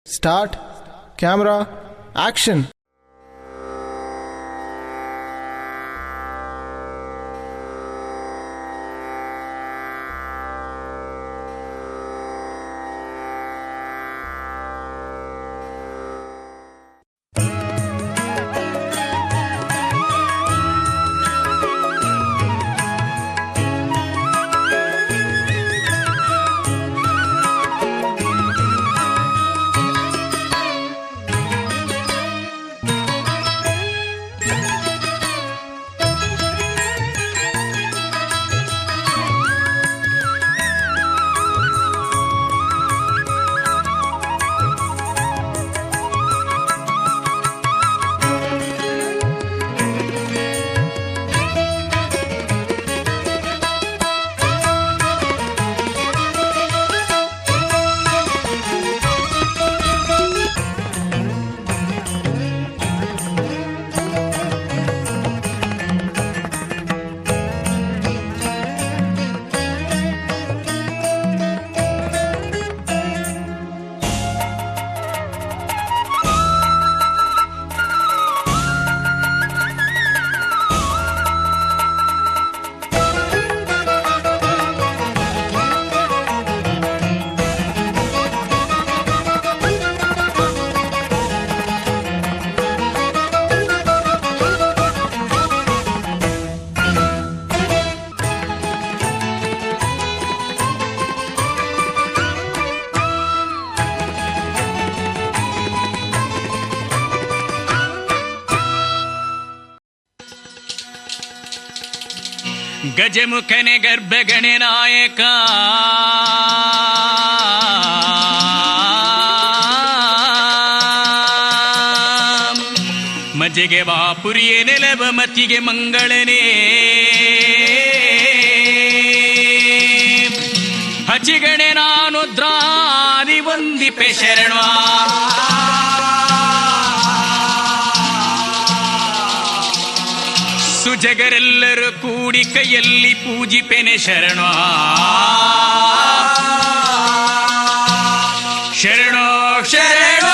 Start, camera, action. ಗಜಮುಖನೆ ಗರ್ಭಗಣೆ ನಾಯಕ ಮಜೆಗೆ ಬಾಪುರಿಯೇ ನೆಲವ ಮತಿಗೆ ಮಂಗಳನೇ ಹಚಿಗಣೆ ನಾನು ದ್ರಾದಿ ವಂದಿಪೆ ಶರಣ ಸುಜಗರೆಲ್ಲರೂ ಕೂಡಿ ಕೈಯಲ್ಲಿ ಪೂಜಿಪೆನೆ ಶರಣ ಶರಣ ಶರಣ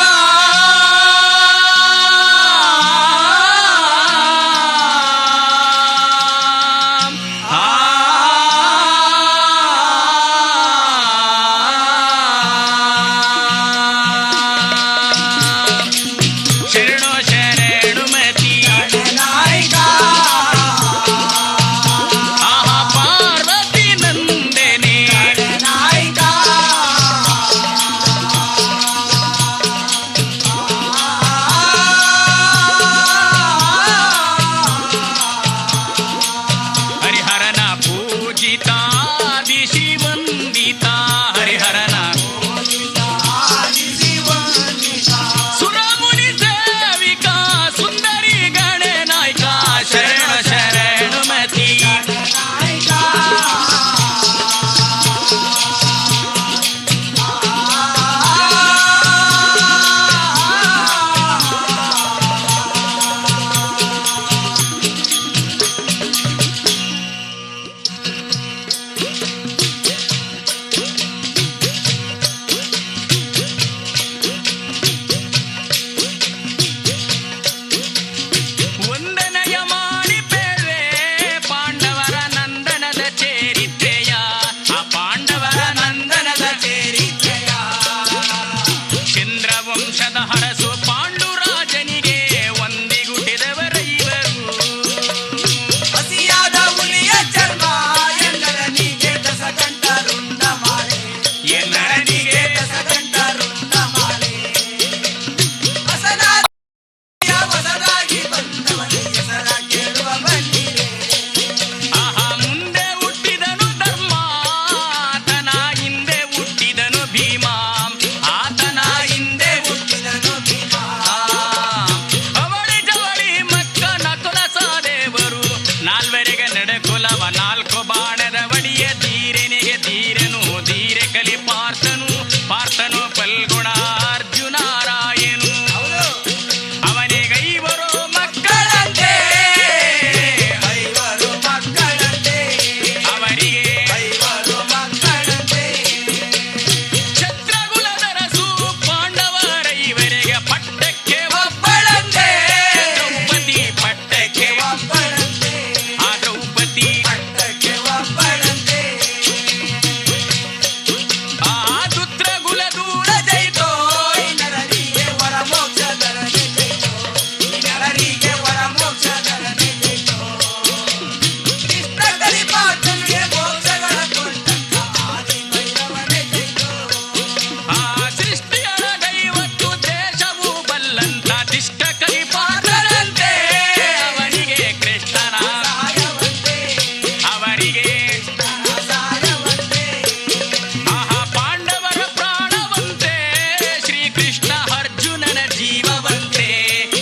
ಕೃಷ್ಣ ಅರ್ಜುನನ ಜೀವವಂತೆ,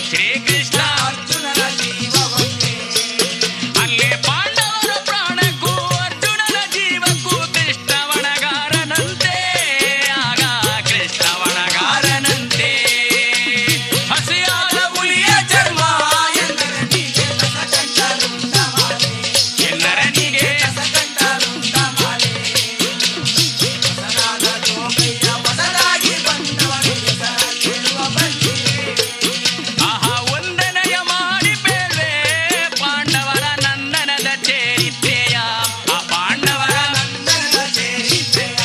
ಶ್ರೀಕೃಷ್ಣ ಅರ್ಜುನನ ಜೀವವಂತೆ. ಅಲ್ಲೇ ಪಾಂಡವರ ಪ್ರಾಣಕ್ಕೂ ಅರ್ಜುನನ ಜೀವಕ್ಕೂ ಕೃಷ್ಣವಣಗಾರನಂತೆ, ಆಗ ಕೃಷ್ಣವಣಗಾರನಂತೆ. ಹಸಿಯಾದ ಹುಲಿಯ ಚರ್ಮ ಎಲ್ಲರನಿಗೆ ಆಹಾ ವಂದನೆಯ ಮಾಡಿ ಬೇಡ್ವೆ ಪಾಂಡವರ ನಂದನದ ಚರಿತ್ರೆಯ, ಆ ಪಾಂಡವರ ನಂದನದ ಚರಿತ್ರೆಯ.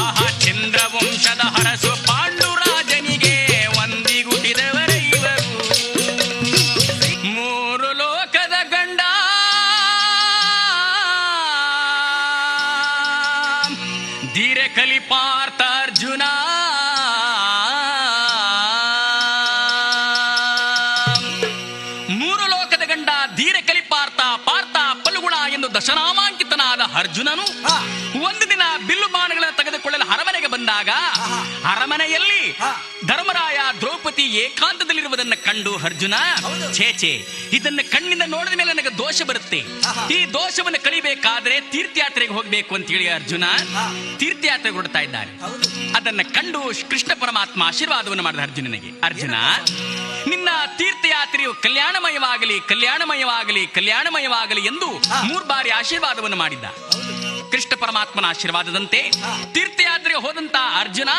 ಆಹಾ ಚಂದ್ರವಂಶದ ಹರಸು ಪಾಂಡುರಾಜನಿಗೆ ವಂದಿಗುಟ್ಟಿದವರ ಇವರು, ಮೂರು ಲೋಕದ ಗಂಡ ಧೀರ ಕಲಿಪಾರ್ಥ ಅರ್ಜುನ. ಮೂರು ಲೋಕದ ಗಂಡ ಧೀರ ಕಲಿಪಾರ್ಥ ಪಾರ್ಥ ಫಲ್ಗುಣ ಎಂದು ದಶನಾಮಾಂಕಿತನಾದ ಅರ್ಜುನನು ಒಂದು ದಿನ ಬಿಲ್ಲು ಬಾಣಗಳನ್ನು ತೆಗೆದುಕೊಳ್ಳಲು ಅರಮನೆಗೆ ಬಂದಾಗ ಅರಮನೆಯಲ್ಲಿ ಧರ್ಮರಾಯ ದ್ರೌಪದಿ ಏಕಾಂತದಲ್ಲಿರುವುದನ್ನು ಕಂಡು ಅರ್ಜುನ, ಛೇಚೆ ಇದನ್ನು ಕಣ್ಣಿಂದ ನೋಡಿದ ಮೇಲೆ ನನಗೆ ದೋಷ ಬರುತ್ತೆ, ಈ ದೋಷವನ್ನು ಕಳಿಬೇಕಾದ್ರೆ ತೀರ್ಥಯಾತ್ರೆಗೆ ಹೋಗಬೇಕು ಅಂತ ಹೇಳಿ ಅರ್ಜುನ ತೀರ್ಥಯಾತ್ರೆಗೆ ಹೊರಡ್ತಾ ಇದ್ದಾನೆ. ಅದನ್ನ ಕಂಡು ಕೃಷ್ಣ ಪರಮಾತ್ಮ ಆಶೀರ್ವಾದವನ್ನು ಮಾಡಿದ ಅರ್ಜುನನಿಗೆ, ಅರ್ಜುನ ನಿನ್ನ ತೀರ್ಥಯಾತ್ರೆಯು ಕಲ್ಯಾಣಮಯವಾಗಲಿ ಕಲ್ಯಾಣಮಯವಾಗಲಿ ಕಲ್ಯಾಣಮಯವಾಗಲಿ ಎಂದು 3 ಬಾರಿ ಆಶೀರ್ವಾದವನ್ನು ಮಾಡಿದ್ದ. ಕೃಷ್ಣ ಪರಮಾತ್ಮನ ಆಶೀರ್ವಾದದಂತೆ ತೀರ್ಥಯಾತ್ರೆಗೆ ಹೋದಂತ ಅರ್ಜುನ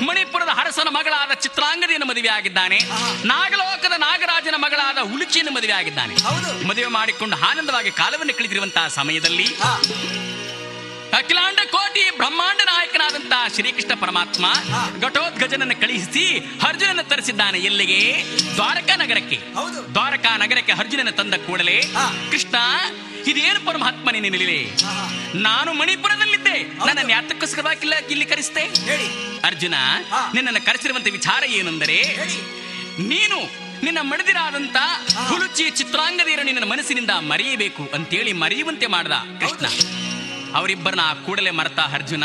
ಮಣಿಪುರದ ಅರಸನ ಮಗಳಾದ ಚಿತ್ರಾಂಗದಿಯನ್ನು ಮದುವೆ ಆಗಿದ್ದಾನೆ. ನಾಗಲೋಕದ ನಾಗರಾಜನ ಮಗಳಾದ ಉಲುಚಿಯನ್ನು ಮದುವೆ ಆಗಿದ್ದಾನೆ. ಮದುವೆ ಮಾಡಿಕೊಂಡು ಆನಂದವಾಗಿ ಕಾಲವನ್ನು ಕಳೆದಿರುವಂತಹ ಸಮಯದಲ್ಲಿ ಅಖಿಲಾಂಡ ಕೋಟಿ ಬ್ರಹ್ಮಾಂಡ ನಾಯಕನಾದಂತಹ ಶ್ರೀಕೃಷ್ಣ ಪರಮಾತ್ಮ ಘಟೋದ್ಗಜನನ್ನು ಕಳುಹಿಸಿ ಅರ್ಜುನನ ತರಿಸಿದ್ದಾನೆ. ಎಲ್ಲಿಗೆ? ದ್ವಾರಕಾ ನಗರಕ್ಕೆ. ದ್ವಾರಕಾ ನಗರಕ್ಕೆ ಅರ್ಜುನನ ತಂದ ಕೂಡಲೇ ಕೃಷ್ಣ, ಇದೇನು ಪರಮಾತ್ಮ ನಿನ್ನ ನಿಲೆ, ನಾನು ಮಣಿಪುರದಲ್ಲಿದ್ದೆ, ನನ್ನನ್ನು ಯಾತಕ್ಕೋಸ್ಕರವಾಗಿಲ್ಲ ಇಲ್ಲಿ ಕರೆಸ್ತೆ? ಅರ್ಜುನ, ನಿನ್ನನ್ನು ಕರೆಸಿರುವಂತ ವಿಚಾರ ಏನೆಂದರೆ, ನೀನು ನಿನ್ನ ಮಡದಿರಾದಂತ ಹುಲುಚಿ ಚಿತ್ರಾಂಗದಿಯರು ನಿನ್ನ ಮನಸ್ಸಿನಿಂದ ಮರೆಯಬೇಕು ಅಂತೇಳಿ ಮರೆಯುವಂತೆ ಮಾಡ್ದ ಕೃಷ್ಣ. ಅವರಿಬ್ಬರನ್ನ ಕೂಡಲೇ ಮರೆತ ಅರ್ಜುನ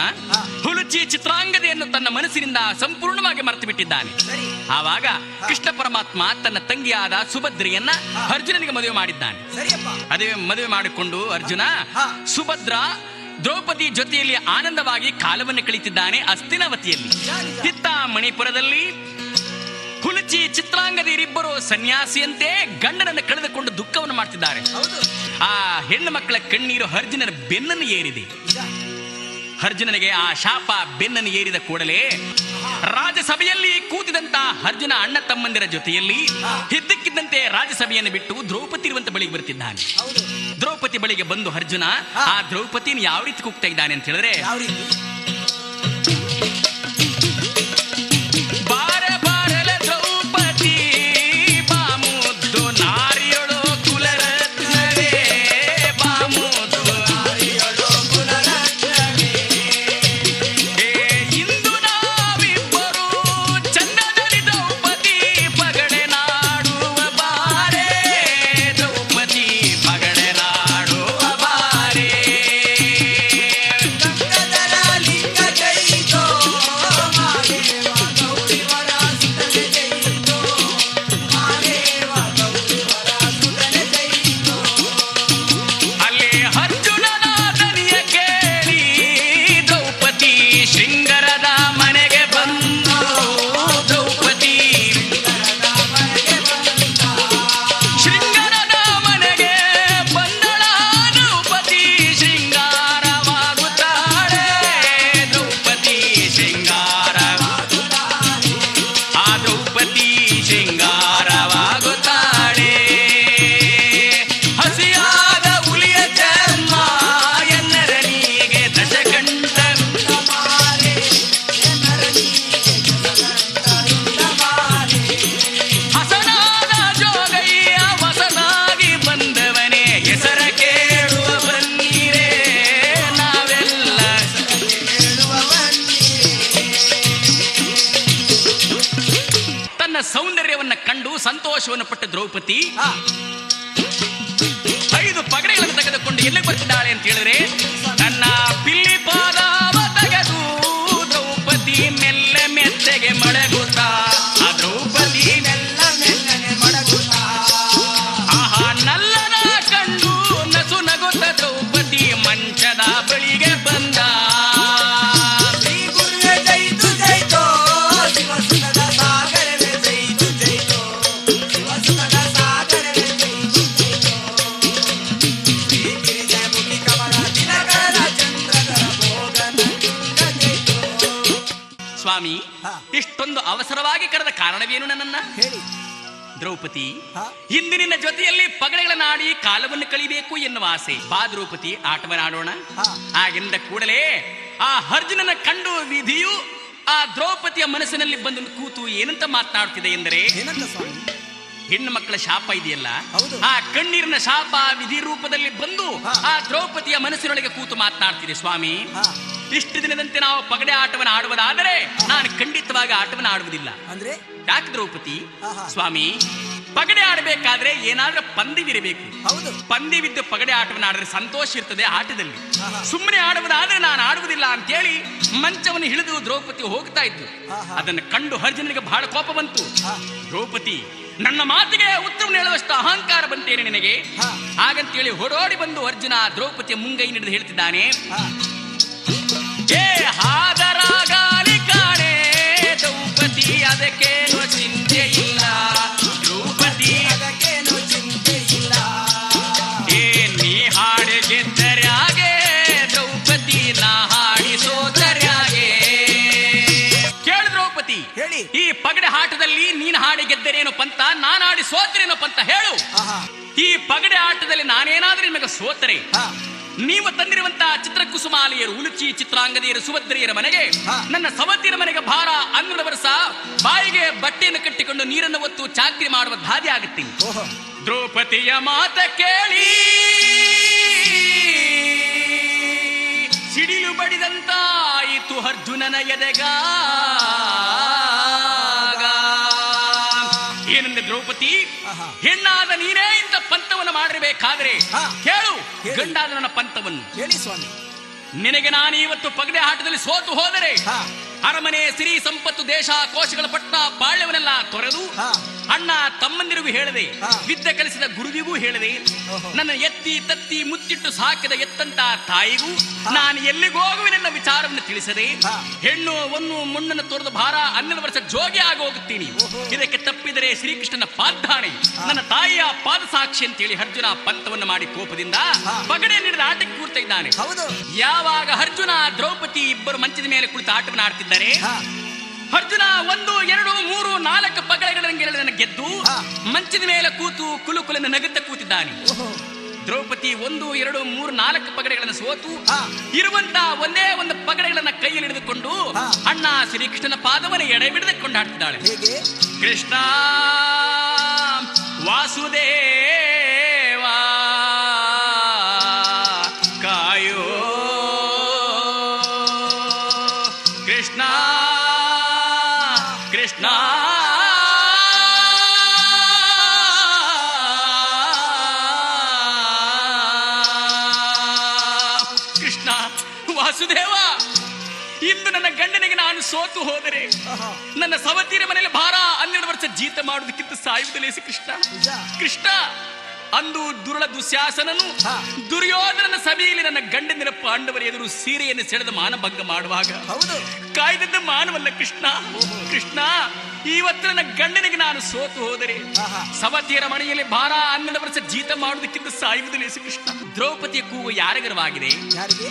ಹುಲುಚಿ ಚಿತ್ರಾಂಗದೆಯನ್ನು ತನ್ನ ಮನಸ್ಸಿನಿಂದ ಸಂಪೂರ್ಣವಾಗಿ ಮರೆತು ಬಿಟ್ಟಿದ್ದಾನೆ. ಆವಾಗ ಕೃಷ್ಣ ಪರಮಾತ್ಮ ತನ್ನ ತಂಗಿಯಾದ ಸುಭದ್ರೆಯನ್ನ ಅರ್ಜುನನಿಗೆ ಮದುವೆ ಮಾಡಿದ್ದಾನೆ. ಅದೇ ಮದುವೆ ಮಾಡಿಕೊಂಡು ಅರ್ಜುನ ಸುಭದ್ರ ದ್ರೌಪದಿ ಜೊತೆಯಲ್ಲಿ ಆನಂದವಾಗಿ ಕಾಲವನ್ನು ಕಳೀತಿದ್ದಾನೆ ಹಸ್ತಿನಾವತಿಯಲ್ಲಿ. ಇತ್ತ ಮಣಿಪುರದಲ್ಲಿ ಹುಲುಚಿ ಚಿತ್ರಾಂಗದಿಯರಿಬ್ಬರು ಸನ್ಯಾಸಿಯಂತೆ ಗಂಡನನ್ನು ಕಳೆದುಕೊಂಡು ದುಃಖವನ್ನು ಮಾಡ್ತಿದ್ದಾರೆ. ಆ ಹೆಣ್ಣು ಮಕ್ಕಳ ಕಣ್ಣೀರು ಅರ್ಜುನನ ಬೆನ್ನನ್ನು ಏರಿದೆ. ಅರ್ಜುನನಿಗೆ ಆ ಶಾಪ ಬೆನ್ನನ್ನು ಏರಿದ ಕೂಡಲೇ ರಾಜಸಭೆಯಲ್ಲಿ ಕೂತಿದಂತ ಅರ್ಜುನ ಅಣ್ಣ ತಮ್ಮಂದಿರ ಜೊತೆಯಲ್ಲಿ ಇದ್ದಕ್ಕಿದ್ದಂತೆ ರಾಜಸಭೆಯನ್ನು ಬಿಟ್ಟು ದ್ರೌಪದಿ ಇರುವಂತ ಬಳಿಗೆ ಬರ್ತಿದ್ದಾನೆ. ದ್ರೌಪದಿ ಬಳಿಗೆ ಬಂದು ಅರ್ಜುನ ಆ ದ್ರೌಪದಿನ ಯಾವ ರೀತಿ ಕೂಗ್ತಾ ಇದ್ದಾನೆ ಅಂತ ಹೇಳಿದ್ರೆ, ಸೌಂದರ್ಯವನ್ನು ಕಂಡು ಸಂತೋಷವನ್ನು ಪಟ್ಟ ದ್ರೌಪದಿ 5 ಪಗಡೆಗಳನ್ನು ತೆಗೆದುಕೊಂಡು ಎಲ್ಲಿಗೆ ಬರ್ತಿದ್ದಾಳೆ ಅಂತ ಹೇಳಿದ್ರೆ, ತನ್ನ ಪಿಲ್ಲಿ ಪಾದವ ತೆಗೆದು ದ್ರೌಪದಿ ಮೆಲ್ಲ ಮೆತ್ತಗೆ ಮಳೆ ಮಡಗುತ್ತಾ ಆ ದ್ರೌಪದಿ ಮೆಲ್ಲ ಮೆಲ್ಲನೆ ಮಡಗುತ್ತಾ ಆಹಾ ನಲ್ಲನ ಕಂಡು ನಸು ನಗುತ್ತ ದ್ರೌಪದಿ ಮಂಚದ ಬಳಿಗೆ ಬಂದ. ಶ್ರೀ ಗುರುವೇ ಜೈತು ಜೈತೋ ಶಿವಸುತದ ಸಾಗರವೇ ಜೈತು ಜೈತೋ ಶಿವಸುತದ ಸಾಗರವೇ ಜೈತು ಜೈತೋ ಶ್ರೀ ಗಿರಿಜಯ ಮುಖಿ ಕಮಲ ದಿನಕರ ಚಂದ್ರಧರ ಭೋಗನ ಜೈತೋ. ಸ್ವಾಮಿ ಇಷ್ಟೊಂದು ಅವಸರವಾಗಿ ಕರೆದ ಕಾರಣವೇನು ನನ್ನನ್ನ? ಹೇಳಿ ದ್ರೌಪದಿ, ಹಾ. ಇಂದು ನಿನ್ನ ಜೊತೆಯಲ್ಲಿ ಪಗಡೆಗಳನ್ನಾಡಿ ಕಾಲವನ್ನು ಕಳಿಬೇಕು ಎನ್ನುವ ಆಸೆ. ಬಾ ದ್ರೌಪದಿ, ಆಟವನ್ನಾಡೋಣ. ಹಾ. ಹಾಗೆಂದ ಕೂಡಲೇ ಆ ಅರ್ಜುನನ ಕಂಡು ವಿಧಿಯು ಆ ದ್ರೌಪದಿಯ ಮನಸ್ಸಿನಲ್ಲಿ ಬಂದು ಕೂತು ಏನಂತ ಮಾತನಾಡುತ್ತಿದೆ ಎಂದರೆ, ಏನಂತ ಸ್ವಾಮಿ? ಹೆಣ್ಣು ಮಕ್ಕಳ ಶಾಪ ಇದೆಯಲ್ಲ, ಹೌದು. ಆ ಕಣ್ಣೀರಿನ ಶಾಪ ವಿಧಿ ರೂಪದಲ್ಲಿ ಬಂದು ಹಾ. ಆ ದ್ರೌಪದಿಯ ಮನಸ್ಸಿನೊಳಗೆ ಕೂತು ಮಾತನಾಡ್ತಿದೆ. ಸ್ವಾಮಿ, ಹಾ. ಇಷ್ಟು ದಿನದಂತೆ ನಾವು ಪಗಡೆ ಆಟವನ್ನು ಆಡುವುದಾದರೆ ನಾನು ಖಂಡಿತವಾಗಿ ಆಟವನ್ನು ಆಡುವುದಿಲ್ಲ. ಅಂದ್ರೆ ಯಾಕೆ ದ್ರೌಪದಿ? ಆಹಾ. ಸ್ವಾಮಿ, ಪಗಡೆ ಆಡಬೇಕಾದ್ರೆ ಏನಾದ್ರೂ ಪಂದ್ಯವಿರಬೇಕು. ಹೌದು. ಪಂದ್ಯವಿದ್ದು ಪಗಡೆ ಆಟವನ್ನು ಆಡಿದ್ರೆ ಸಂತೋಷ ಇರ್ತದೆ ಆಟದಲ್ಲಿ. ಆಹಾ. ಸುಮ್ಮನೆ ಆಡುವುದಾದ್ರೆ ನಾನು ಆಡುವುದಿಲ್ಲ ಅಂತೇಳಿ ಮಂಚವನ್ನು ಹಿಡಿದು ದ್ರೌಪದಿ ಹೋಗ್ತಾ ಇದ್ದು. ಆಹಾ. ಅದನ್ನು ಕಂಡು ಅರ್ಜುನನಿಗೆ ಬಹಳ ಕೋಪ ಬಂತು. ಹಾ. ದ್ರೌಪದಿ, ನನ್ನ ಮಾತಿಗೆ ಉತ್ತರವನ್ನು ಹೇಳುವಷ್ಟು ಅಹಂಕಾರ ಬಂತೇನೆ ನಿನಗೆ? ಹಾ. ಹಾಗಂತೇಳಿ ಹೊಡೋಡಿ ಬಂದು ಅರ್ಜುನ ದ್ರೌಪದಿಯ ಮುಂಗೈ ಹಿಡಿದು ಹೇಳ್ತಿದ್ದಾನೆ, ಹಾ. ಏ ಹಾದರಾಗಾಲಿ ಕಾಣೆ ದ್ರೌಪದಿ, ಅದಕ್ಕೇನು ಚಿಂತೆ ಇಲ್ಲ. ದ್ರೌಪದಿ, ಅದಕ್ಕೇನು ಚಿಂತೆ ಇಲ್ಲ. ಏ ನೀ ಹಾಡಿ ಗೆದ್ದರ್ಯಾಗೆ, ದ್ರೌಪದಿ ನಾ ಹಾಡಿ ಸೋದರ್ಯಾಗೆ. ಕೇಳು ದ್ರೌಪದಿ, ಹೇಳಿ. ಈ ಪಗಡೆ ಆಟದಲ್ಲಿ ನೀನು ಹಾಡಿ ಗೆದ್ದರೇನು ಪಂತ, ನಾನು ಹಾಡಿ ಸೋತರೇನು ಪಂತ ಹೇಳು. ಆಹಾ. ಈ ಪಗಡೆ ಆಟದಲ್ಲಿ ನಾನೇನಾದ್ರೂ ನಿಮಗೆ ಸೋತರೆ ಹಾ. ನೀವು ತಂದಿರುವಂತಹ ಚಿತ್ರಕುಸುಮಾಲಿಯರು, ಉಲುಚಿ ಚಿತ್ರಾಂಗದಿಯರು, ಸುಭದ್ರಿಯರ ಮನೆಗೆ, ಹಾ. ನನ್ನ ಸವತಿಯರ ಮನೆಗೆ ಭಾರ 12 ವರ್ಷ ಬಾಯಿಗೆ ಬಟ್ಟೆಯನ್ನು ಕಟ್ಟಿಕೊಂಡು ನೀರನ್ನು ಒತ್ತು ಚಾಕ್ರಿ ಮಾಡುವ ದಾದಿ ಆಗುತ್ತೆ. ಓಹೋ. ದ್ರೌಪದಿಯ ಮಾತ ಕೇಳಿ ಸಿಡಿಲು ಬಡಿದಂತಾಯಿತು ಅರ್ಜುನನ ಎದೆಗ. ಏನಂದ್ರೆ ದ್ರೌಪದಿ, ಆಹಾ. ಹೆಣ್ಣಾದ ನೀನೇ ಇಂಥ ಪಂಥವನ್ನು ಮಾಡಿರಬೇಕಾದ್ರೆ ಹಾ. ಕೇಳು ಹೇಳಿ. ಗಂಡಾದ ನನ್ನ ಪಂಥವನ್ನು. ಹೇಳಿ ಸ್ವಾಮಿ. ನಿನಗೆ ನಾನು ಇವತ್ತು ಪಗಡೆ ಆಟದಲ್ಲಿ ಸೋತು ಹೋದರೆ ಹಾ. ಅರಮನೆ, ಸಿರಿ ಸಂಪತ್ತು, ದೇಶ ಕೋಶಗಳ ಪಟ್ಟ ಪಾಳ್ಯವನ್ನೆಲ್ಲ ತೊರೆದು ಹಾ. ಅಣ್ಣ ತಮ್ಮಂದಿರಿಗೂ ಹೇಳಿದೆ, ಹಾ. ವಿದ್ಯೆ ಕಲಿಸಿದ ಗುರುವಿಗೂ ಹೇಳಿದೆ, ಓಹೋ. ನನ್ನ ಎತ್ತಿ ತತ್ತಿ ಮುತ್ತಿಟ್ಟು ಸಾಕಿದ ಎತ್ತಂತ ತಾಯಿಗೂ ಹಾ. ನಾನು ಎಲ್ಲಿಗೆ ಹೋಗುವೆನೆನ್ನ ವಿಚಾರವನ್ನು ತಿಳಿಸದೆ ಹಾ. ಹೆಣ್ಣು ಒಂದು ಮಣ್ಣನ್ನು ತೊರೆದ ಭಾರ 12 ವರ್ಷ ಜೋಗಿ ಆಗಿ ಹೋಗುತ್ತೀನಿ. ಓಹೋ. ಇದಕ್ಕೆ ತಪ್ಪಿದರೆ ಶ್ರೀಕೃಷ್ಣನ ಪಾದ್ದಾಣೆ, ನನ್ನ ತಾಯಿಯ ಪಾದ ಸಾಕ್ಷಿ ಅಂತೇಳಿ ಅರ್ಜುನ ಪಂಥವನ್ನು ಮಾಡಿ ಕೋಪದಿಂದ ಹಾ. ಪಗಡೆ ನೀಡಿದ ಆಟಕ್ಕೆ ಕೂರ್ತಾ ಇದ್ದಾನೆ. ಹೌದು. ಯಾವಾಗ ಅರ್ಜುನ ದ್ರೌಪದಿ ಇಬ್ಬರು ಮಂಚದ ಮೇಲೆ ಕುಳಿತು ಆಟವನ್ನು ಆಡ್ತಿದ್ದಾರೆ, ಹಾ. ಅರ್ಜುನ 1, 2, 3, 4 ಪಗಡೆಗಳನ್ನು ಗೆದ್ದು ಹಾ. ಮಂಚದ ಮೇಲೆ ಕೂತು ಕುಲುಕುಲನ್ನು ನಗುತ್ತಾ ಕೂತಿದ್ದಾನೆ. ಓಹೋ. ದ್ರೌಪದಿ 1, 2, 3, 4 ಪಗಡೆಗಳನ್ನು ಸೋತು ಹಾ. ಇರುವಂತ ಒಂದೇ ಒಂದು ಪಗಡೆಗಳನ್ನ ಕೈಯಲ್ಲಿ ಹಿಡಿದುಕೊಂಡು ಹಾ. ಅಣ್ಣ ಶ್ರೀಕೃಷ್ಣನ ಪಾದವನ್ನು ಎಡೆ ಬಿಡದೆ ಕೊಂಡಾಡ್ತಿದ್ದಾಳೆ. ಹೇಗೆ? ಕೃಷ್ಣ ವಾಸುದೇವ ಕಾಯೋ, ಕೃಷ್ಣ ಕೃಷ್ಣ ಕೃಷ್ಣ ವಾಸುದೇವ, ಇಂದು ನನ್ನ ಗಂಡನಿಗೆ ನಾನು ಸೋತು ಹೋದರೆ ಆಹಾ. ನನ್ನ ಸವತಿಯರ ಮನೆಯಲ್ಲಿ ಭಾರ 12 ವರ್ಷ ಜೀತ ಮಾಡುವುದಕ್ಕಿಂತ ಸಾಯುವುದು ಲೇಸಿ ಕೃಷ್ಣ. ನಿಜ. ಕೃಷ್ಣ, ಅಂದು ದುರುಳ ದುಶ್ಯಾಸನನು ಹಾ. ದುರ್ಯೋಧನನ ಸಭೆಯಲ್ಲಿ ನನ್ನ ಗಂಡನಿನ ಪಾಂಡವರ ಎದುರು ಸೀರೆಯನ್ನು ಸೆಳೆದ ಮಾನಭಂಗ ಮಾಡುವಾಗ ಹೌದು. ಕಾಯ್ದದ್ದ ಮಾನವಲ್ಲ ಕೃಷ್ಣ. ಕೃಷ್ಣ, ಇವತ್ತು ನನ್ನ ಗಂಡನಿಗೆ ನಾನು ಸೋತು ಹೋದರೆ ಆಹಾ. ಸವತಿಯರ ಮನೆಯಲ್ಲಿ ಭಾರ 12 ವರ್ಷ ಜೀತ ಮಾಡುವುದಕ್ಕಿಂತ ಸಾಯುವುದು ಲೇಸಿ ಕೃಷ್ಣ. ದ್ರೌಪದಿಯ ಕೂಗು ಯಾರಿಗರವಾಗಿದೆ? ಯಾರಿಗೆ?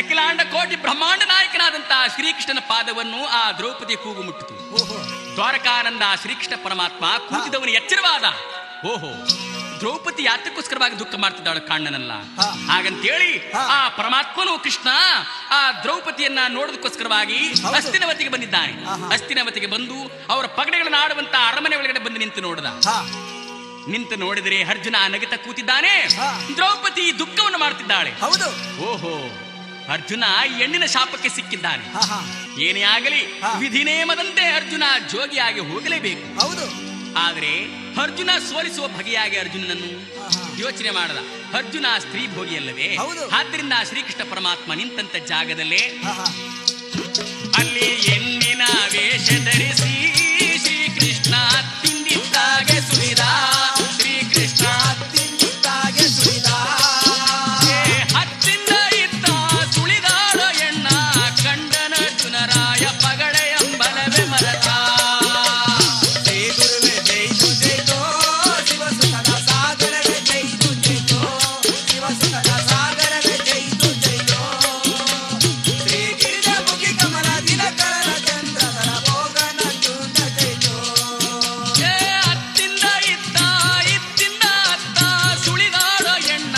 ಅಖಿಲಾಂಡ ಕೋಟಿ ಬ್ರಹ್ಮಾಂಡ ನಾಯಕನಾದಂತಹ ಶ್ರೀಕೃಷ್ಣನ ಪಾದವನ್ನು ಆ ದ್ರೌಪದಿಯ ಕೂಗು ಮುಟ್ಟಿತು. ಓಹೋ. ದ್ವಾರಕಾನಂದ ಶ್ರೀಕೃಷ್ಣ ಪರಮಾತ್ಮ ಕೂತಿದವನು ಎಚ್ಚರವಾದ. ಓಹೋ, ದ್ರೌಪದಿ ಯಾತಕ್ಕೋಸ್ಕರವಾಗಿ ದುಃಖ ಮಾಡ್ತಿದ್ದಾಳು ಕಾಣ್ಣನಲ್ಲ. ಹಾ. ಹಾಗಂತೇಳಿ ಹಾ. ಆ ಪರಮಾತ್ಮನು ಕೃಷ್ಣ ಆ ದ್ರೌಪದಿಯನ್ನ ನೋಡೋದಕ್ಕೋಸ್ಕರವಾಗಿ ಹೌದು. ಹಸ್ತಿನವತಿಗೆ ಬಂದಿದ್ದಾನೆ. ಆಹಾ. ಹಸ್ತಿನವತಿಗೆ ಬಂದು ಅವರ ಪಗಡೆಗಳನ್ನು ಆಡುವಂತ ಅರಮನೆ ಒಳಗಡೆ ಬಂದು ನಿಂತು ನೋಡಿದ. ಹಾ. ನಿಂತು ನೋಡಿದರೆ ಅರ್ಜುನ ನಗುತ್ತಾ ಕೂತಿದ್ದಾನೆ. ಹಾ. ದ್ರೌಪದಿ ದುಃಖವನ್ನು ಮಾಡ್ತಿದ್ದಾಳೆ. ಹೌದು. ಓಹೋ, ಅರ್ಜುನ ಹೆಣ್ಣಿನ ಶಾಪಕ್ಕೆ ಸಿಕ್ಕಿದ್ದಾನೆ. ಹಾ. ಹಾ. ಏನೇ ಆಗಲಿ ಹಾ. ವಿಧಿನೇಮದಂತೆ ಅರ್ಜುನ ಜೋಗಿಯಾಗಿ ಹೋಗಲೇಬೇಕು. ಹೌದು. ಆದರೆ ಅರ್ಜುನ ಸೋಲಿಸುವ ಬಗೆಯಾಗಿ ಅರ್ಜುನನನ್ನು ಆಹಾ. ಯೋಚನೆ ಮಾಡದ. ಅರ್ಜುನ ಸ್ತ್ರೀ ಭೋಗಿಯಲ್ಲವೇ? ಹೌದು. ಆದ್ದರಿಂದ ಶ್ರೀಕೃಷ್ಣ ಪರಮಾತ್ಮ ನಿಂತಂತ ಜಾಗದಲ್ಲೇ ಆಹಾ. ಅಲ್ಲಿ ಹೆಣ್ಣಿನ ವೇಷ ಧರಿಸಿ ಶ್ರೀಕೃಷ್ಣ ತಿಂದಿದ್ದಾಗೆ ಸುರಿದ ಶ್ರೀಕೃಷ್ಣ ತಿಂದಿದ್ದಾಗೆ ಸುರಿದ ಹತ್ತಿಂದ ಇದ್ದ ಸುಳಿದಾಳ ಎಣ್ಣ ಕಂಡನ ಅರ್ಜುನರಾಯ ಪಗಡೆ ಎಂಬಲವೇ ಮರತ ಶ್ರೀ ಗುರುವೆ ಜೈತು ಜೈತೋ ಶಿವಸುತನ ಸಾಗರವೇ ಜೈತು ಜೈತೋ ಶಿವಸುತನ ಸಾಗರವೇ ಜೈತು ಜೈತೋ ಶ್ರೀ ಗಿರಿಜ ಮುಖಿ ಕಮಲ ದಿನಕರನ ಚಂದ್ರಧರ ಭೋಗನ ಚೂತ ಜೈತೋ ಹತ್ತಿಂದ ಇತ್ತ ಇತ್ತಿಂದ ಅತ್ತ ಸುಳಿದಾಳ ಎಣ್ಣ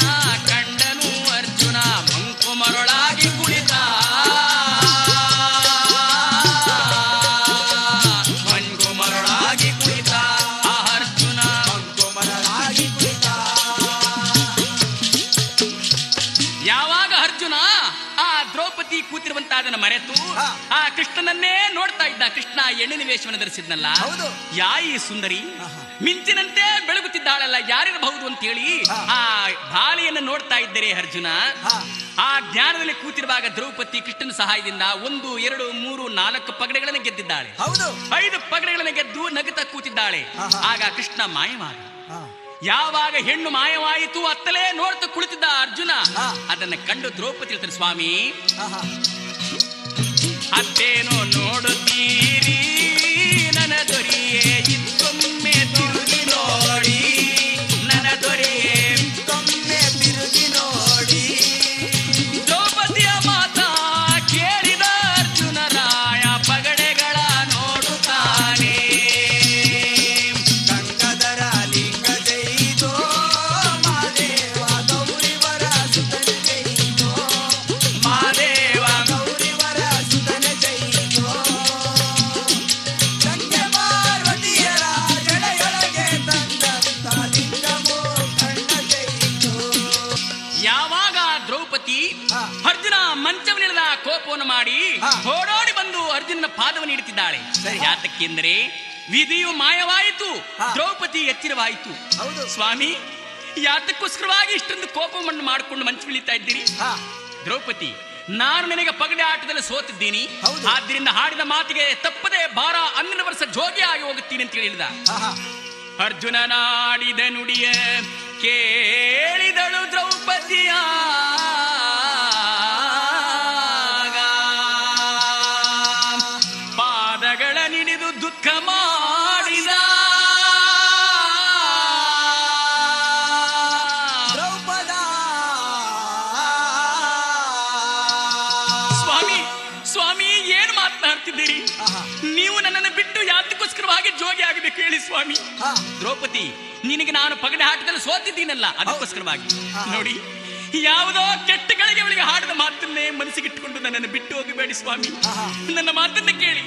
ಕಂಡನು ಅರ್ಜುನ ಮಂಕು ಮರಳಾಗಿ ಕುಳಿತ ಮಂಕು ಮರಳಾಗಿ ಕುಳಿತ ಆ ಅರ್ಜುನ ಮರಳಾಗಿ ಕುಳಿತ ಯಾವಾಗ ಅರ್ಜುನ ಆ ದ್ರೌಪದಿ ಕೂತಿರುವಂತಾದನ್ನ ಮರೆತು ಹಾ. ಆ ಕೃಷ್ಣನನ್ನೇ ನೋಡ್ತಾ ಇದ್ದ. ಕೃಷ್ಣ ಹೆಣ್ಣಿನ ವೇಷವನ್ನು ಧರಿಸಿದ್ನಲ್ಲ, ಹೌದು. ಯಾಯಿ ಸುಂದರಿ ಮಿಂಚಿನಂತೆ ಬೆಳಗುತ್ತಿದ್ದಾಳಲ್ಲ, ಯಾರಿರಬಹುದು ಅಂತೇಳಿ ಹಾ. ಆ ಬಾಲಿಯನ್ನು ನೋಡ್ತಾ ಇದ್ದರೆ ಅರ್ಜುನ ಹಾ. ಆ ಜ್ಞಾನದಲ್ಲಿ ಕೂತಿರುವಾಗ ದ್ರೌಪದಿ ಕೃಷ್ಣನ ಸಹಾಯದಿಂದ 1, 2, 3, 4 ಪಗಡೆಗಳನ್ನು ಗೆದ್ದಿದ್ದಾಳೆ. ಹೌದು 5 ಪಗಡೆಗಳನ್ನು ಗೆದ್ದು ನಗುತ್ತಾ ಕೂತಿದ್ದಾಳೆ. ಆಹಾ. ಆಗ ಕೃಷ್ಣ ಮಾಯವಾದ. ಹಾ. ಯಾವಾಗ ಹೆಣ್ಣು ಮಾಯವಾಯಿತು ಅತ್ತಲೇ ನೋಡ್ತಾ ಕುಳಿತಿದ್ದ ಅರ್ಜುನ ಹಾ. ಅದನ್ನ ಕಂಡು ದ್ರೌಪದಿ ಹೇಳ್ತಾರೆ, ಸ್ವಾಮಿ ಆಹಾ. ಅತ್ತೇನೋ ನೋಡುತ್ತೀರಿ ನನ್ನ ದೊರೆಯೇ ಇತ್ತೊಮ್ಮೆ ತಿರುಗಿ ನೋಡಿ ನನ್ನ ದೊರೆಯೇ. ಒಮ್ಮೆ ತಿರುಗಿ ನೋಡಿ ದ್ರೌಪದಿಯ ಮಾತ ಕೇಳಿದ ಅರ್ಜುನ ರಾಯ ಪಗಡೆಗಳ ನೋಡುತ್ತಾನೆ. ಗಂಗಾಧರ ಲಿಂಗ ಜೈತೋ ಮಾದೇವ ಗೌರಿವರ ಸುತನ ಜೈತೋ ಮಾದೇವ ಗೌರಿವರ ಸುತನ ಜೈತೋ ಗಂಗೆ ಪಾರ್ವತಿಯರ ಜಡೆಯೊಳಗೆ ತಂದಂತ ಲಿಂಗಮೋ ಕಣ್ಣ ಜೈತೋ ಯಾವಾಗ ದ್ರೌಪದಿ ಹಾ. ಅರ್ಜುನ ಮಂಚವನ್ನಿಳಿದ ಕೋಪವನ್ನು ಮಾಡಿ ಹಾ. ಓಡೋಡಿ ಬಂದು ಅರ್ಜುನನ ಪಾದವನ್ನು ಇಡುತ್ತಿದ್ದಾಳೆ. ಸರಿ. ಯಾತಕ್ಕೆಂದರೆ ವಿಧಿಯು ಮಾಯವಾಯಿತು, ಹಾ. ದ್ರೌಪದಿ ಎಚ್ಚರವಾಯಿತು. ಹೌದು ಸ್ವಾಮಿ, ಯಾತಕ್ಕೋಸ್ಕರವಾಗಿ ಇಷ್ಟೊಂದು ಕೋಪವನ್ನು ಮಾಡಿಕೊಂಡು ಮಂಚವಿಳಿತಾ ಇದ್ದೀರಿ? ಹಾ. ದ್ರೌಪದಿ, ನಾನು ನಿನಗೆ ಪಗಡೆ ಆಟದಲ್ಲಿ ಸೋತಿದ್ದೀನಿ, ಹೌದು. ಆದ್ದರಿಂದ ಹಾಡಿದ ಮಾತಿಗೆ ತಪ್ಪದೆ ಬಾರ 12 ವರ್ಷ ಜೋಗಿ ಆಗಿ ಹೋಗುತ್ತೀನಿ ಅಂತ ಹೇಳಿದ. ಆಹಾ. ಅರ್ಜುನನಾಡಿದ ನುಡಿಯ ಕೇಳಿದಳು ದ್ರೌಪದಿಯ. ಪಾದಗಳ ನಿಡಿದು ದುಃಖ ಮಾಡಿದ. ದ್ರೌಪದ ಸ್ವಾಮಿ, ಸ್ವಾಮಿ, ಏನ್ ಮಾತನಾಡ್ತಿದ್ದೀರಿ? ಆಹಾ. ನೀವು ನನ್ನನ್ನು ಬಿಟ್ಟು ಯಾತಕ್ಕೋಸ್ಕರವಾಗಿ ಜೋಗಿ ಆಗಬೇಕು ಹೇಳಿ ಸ್ವಾಮಿ. ಹಾ. ದ್ರೌಪದಿ, ನಿನಗೆ ನಾನು ಪಗಡೆ ಆಟದಲ್ಲಿ ಸೋತಿದ್ದೀನಲ್ಲ, ಅದಕ್ಕೋಸ್ಕರವಾಗಿ ಹಾ. ನೋಡಿ, ಯಾವುದೋ ಕೆಟ್ಟ ಗಳಿಗೆ ಅವಳಿಗೆ ಹಾಡಿದ ಮಾತನ್ನೇ ಮನಸ್ಸಿಗಿಟ್ಟುಕೊಂಡು ನನ್ನನ್ನು ಬಿಟ್ಟು ಹೋಗಬೇಡಿ ಸ್ವಾಮಿ. ಆಹಾ. ನನ್ನ ಮಾತನ್ನ ಕೇಳಿ.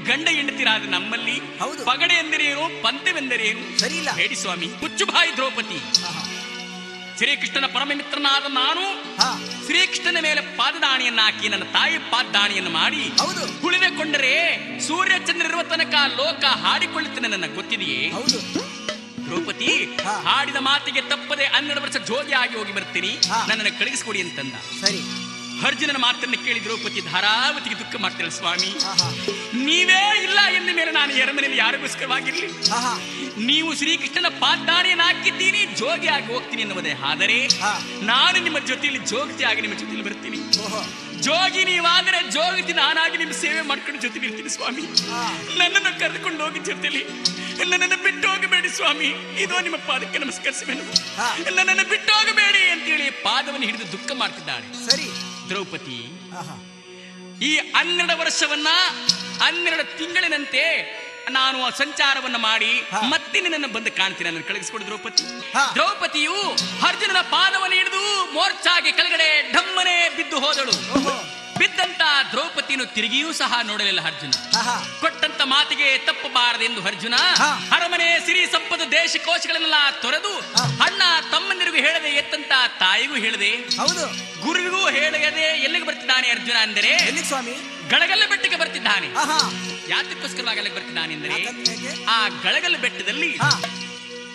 ಗಂಡ ಹೆಂಡತಿರಾದ ನಮ್ಮಲ್ಲಿ ಹೌದು. ಪಗಡೆ ಎಂದರೇನು, ಪಂಥವೆಂದರೇನು ಸರಿ ಇಲ್ಲ. ಹೇಳಿ ಸ್ವಾಮಿ. ಹುಚ್ಚುಭಾಯಿ ದ್ರೌಪದಿ, ಆಹಾ. ಶ್ರೀಕೃಷ್ಣನ ಪರಮಮಿತ್ರನಾದ ನಾನು ಹಾ. ಶ್ರೀಕೃಷ್ಣನ ಮೇಲೆ ಪಾದದಾಣಿಯನ್ನು ಹಾಕಿ ನನ್ನ ತಾಯಿ ಪಾದದಾಣಿಯನ್ನು ಮಾಡಿ ಹೌದು ಉಳಿದುಕೊಂಡರೆ ಸೂರ್ಯ ಚಂದ್ರ ಇರುವ ತನಕ ಲೋಕ ಹಾಡಿಕೊಳ್ಳುತ್ತೇನೆ, ನನ್ನ ಗೊತ್ತಿದೆಯೇ? ಹೌದು ದ್ರೌಪದಿ, ಹಾ. ಹಾಡಿದ ಮಾತಿಗೆ ತಪ್ಪದೆ 12 ವರ್ಷ ಜೋಗಿ ಆಗಿ ಹೋಗಿ ಬರ್ತೀನಿ, ಹಾ. ನನ್ನನ್ನು ಕಳಿಸಿಕೊಡಿ ಅಂತಂದ. ಸರಿ. ಅರ್ಜುನನ ಮಾತನ್ನು ಕೇಳಿ ದ್ರೌಪದಿ ಧಾರಾವತಿಗೆ ದುಃಖ ಮಾಡ್ತಾಳೆ. ಸ್ವಾಮಿ, ಆಹಾ. ನೀವೇ ಇಲ್ಲ ಎಂದ ಮೇಲೆ ನಾನು ಎರಮನೆಯಲ್ಲಿ ಯಾರಿಗೋಸ್ಕರವಾಗಿರ್ಲಿ? ಆಹಾ. ನೀವು ಶ್ರೀಕೃಷ್ಣನ ಪಾದದಾಣಿಯನ್ನು ಹಾಕಿದ್ದೀನಿ, ಜೋಗಿ ಆಗಿ ಹೋಗ್ತೀನಿ ಎನ್ನುವುದೇ. ಆದರೆ ಹಾ. ನಾನು ನಿಮ್ಮ ಜೊತೆಯಲ್ಲಿ ಜೋಗತಿಯಾಗಿ ನಿಮ್ಮ ಜೊತೆಯಲ್ಲಿ ಬರ್ತೀನಿ. ಓಹೋ. ಜೋಗಿ ನೀವಾದರೆ ಜೋಗತಿ ನಾನಾಗಿ ನಿಮ್ಮ ಸೇವೆ ಮಾಡ್ಕೊಂಡು ಜೊತೆಲಿ ಇರ್ತೀನಿ ಸ್ವಾಮಿ. ಹಾ. ನನ್ನನ್ನು ಕರೆದುಕೊಂಡು ಹೋಗಿ ಜೊತೆಲಿ, ನನ್ನನ್ನು ಬಿಟ್ಟು ಹೋಗಬೇಡಿ ಸ್ವಾಮಿ, ಇದೋ ನಿಮ್ಮ ಪಾದಕ್ಕೆ ನಮಸ್ಕರಿಸುವೆನು, ಹಾ. ನನ್ನನ್ನು ಬಿಟ್ಟು ಹೋಗಬೇಡಿ ಅಂತೇಳಿ ಪಾದವನ್ನು ಹಿಡಿದು ದುಃಖ ಮಾಡ್ತಿದ್ದಾಳೆ. ಸರಿ. ದ್ರೌಪದಿ, ಆಹಾ. ಈ 12 ವರ್ಷವನ್ನ 12 ತಿಂಗಳಿನಂತೆ ನಾನು ಸಂಚಾರವನ್ನ ಮಾಡಿ ಹಾ. ಮತ್ತೆ ನಿನ್ನನ್ನು ಬಂದು ಕಾಣ್ತೀನಿ, ನನ್ನ ಕಳಿಸ್ಕೊಡು ದ್ರೌಪದಿ. ಹಾ. ದ್ರೌಪದಿಯು ಅರ್ಜುನನ ಪಾದವನ್ನು ಹಿಡಿದು ಮೋರ್ಚಾಗೆ ಕೆಳಗಡೆ ಢಮ್ಮನೆ ಬಿದ್ದು ಹೋದಳು. ಓಹೋ. ಬಿದ್ದಂತ ದ್ರೌಪದಿಯನ್ನು ತಿರುಗಿಯೂ ಸಹ ನೋಡಲಿಲ್ಲ ಅರ್ಜುನ. ಆಹಾ. ಕೊಟ್ಟಂತ ಮಾತಿಗೆ ತಪ್ಪಬಾರದೆಂದು ಅರ್ಜುನ ಹಾ. ಅರಮನೆ ಸಿರಿ ಸಂಪದ ದೇಶ ಕೋಶಗಳನ್ನೆಲ್ಲ ತೊರೆದು ಹಾ. ಅಣ್ಣ ತಮ್ಮಂದಿರಿಗೂ ಹೇಳದೆ ಎತ್ತಂತ ತಾಯಿಗೂ ಹೇಳದೆ ಹೌದು. ಗುರುವಿಗೂ ಹೇಳದೆ ಎಲ್ಲಿಗೆ ಬರ್ತಿದ್ದಾನೆ ಅರ್ಜುನ ಅಂದರೆ ಎಲ್ಲಿಗೆ ಸ್ವಾಮಿ? ಗಳಗಲ್ಲ ಬೆಟ್ಟಕ್ಕೆ ಬರ್ತಿದ್ದಾನೆ. ಆಹಾ. ಯಾತಕ್ಕೋಸ್ಕರವಾಗಿ ಅಲ್ಲಿಗೆ ಬರ್ತಿದ್ದಾನೆ ಎಂದರೆ ಯಾಕಂದ್ರೆ ಹೇಗೆ? ಆ ಗಳಗಲ್ಲ ಬೆಟ್ಟದಲ್ಲಿ ಹಾ.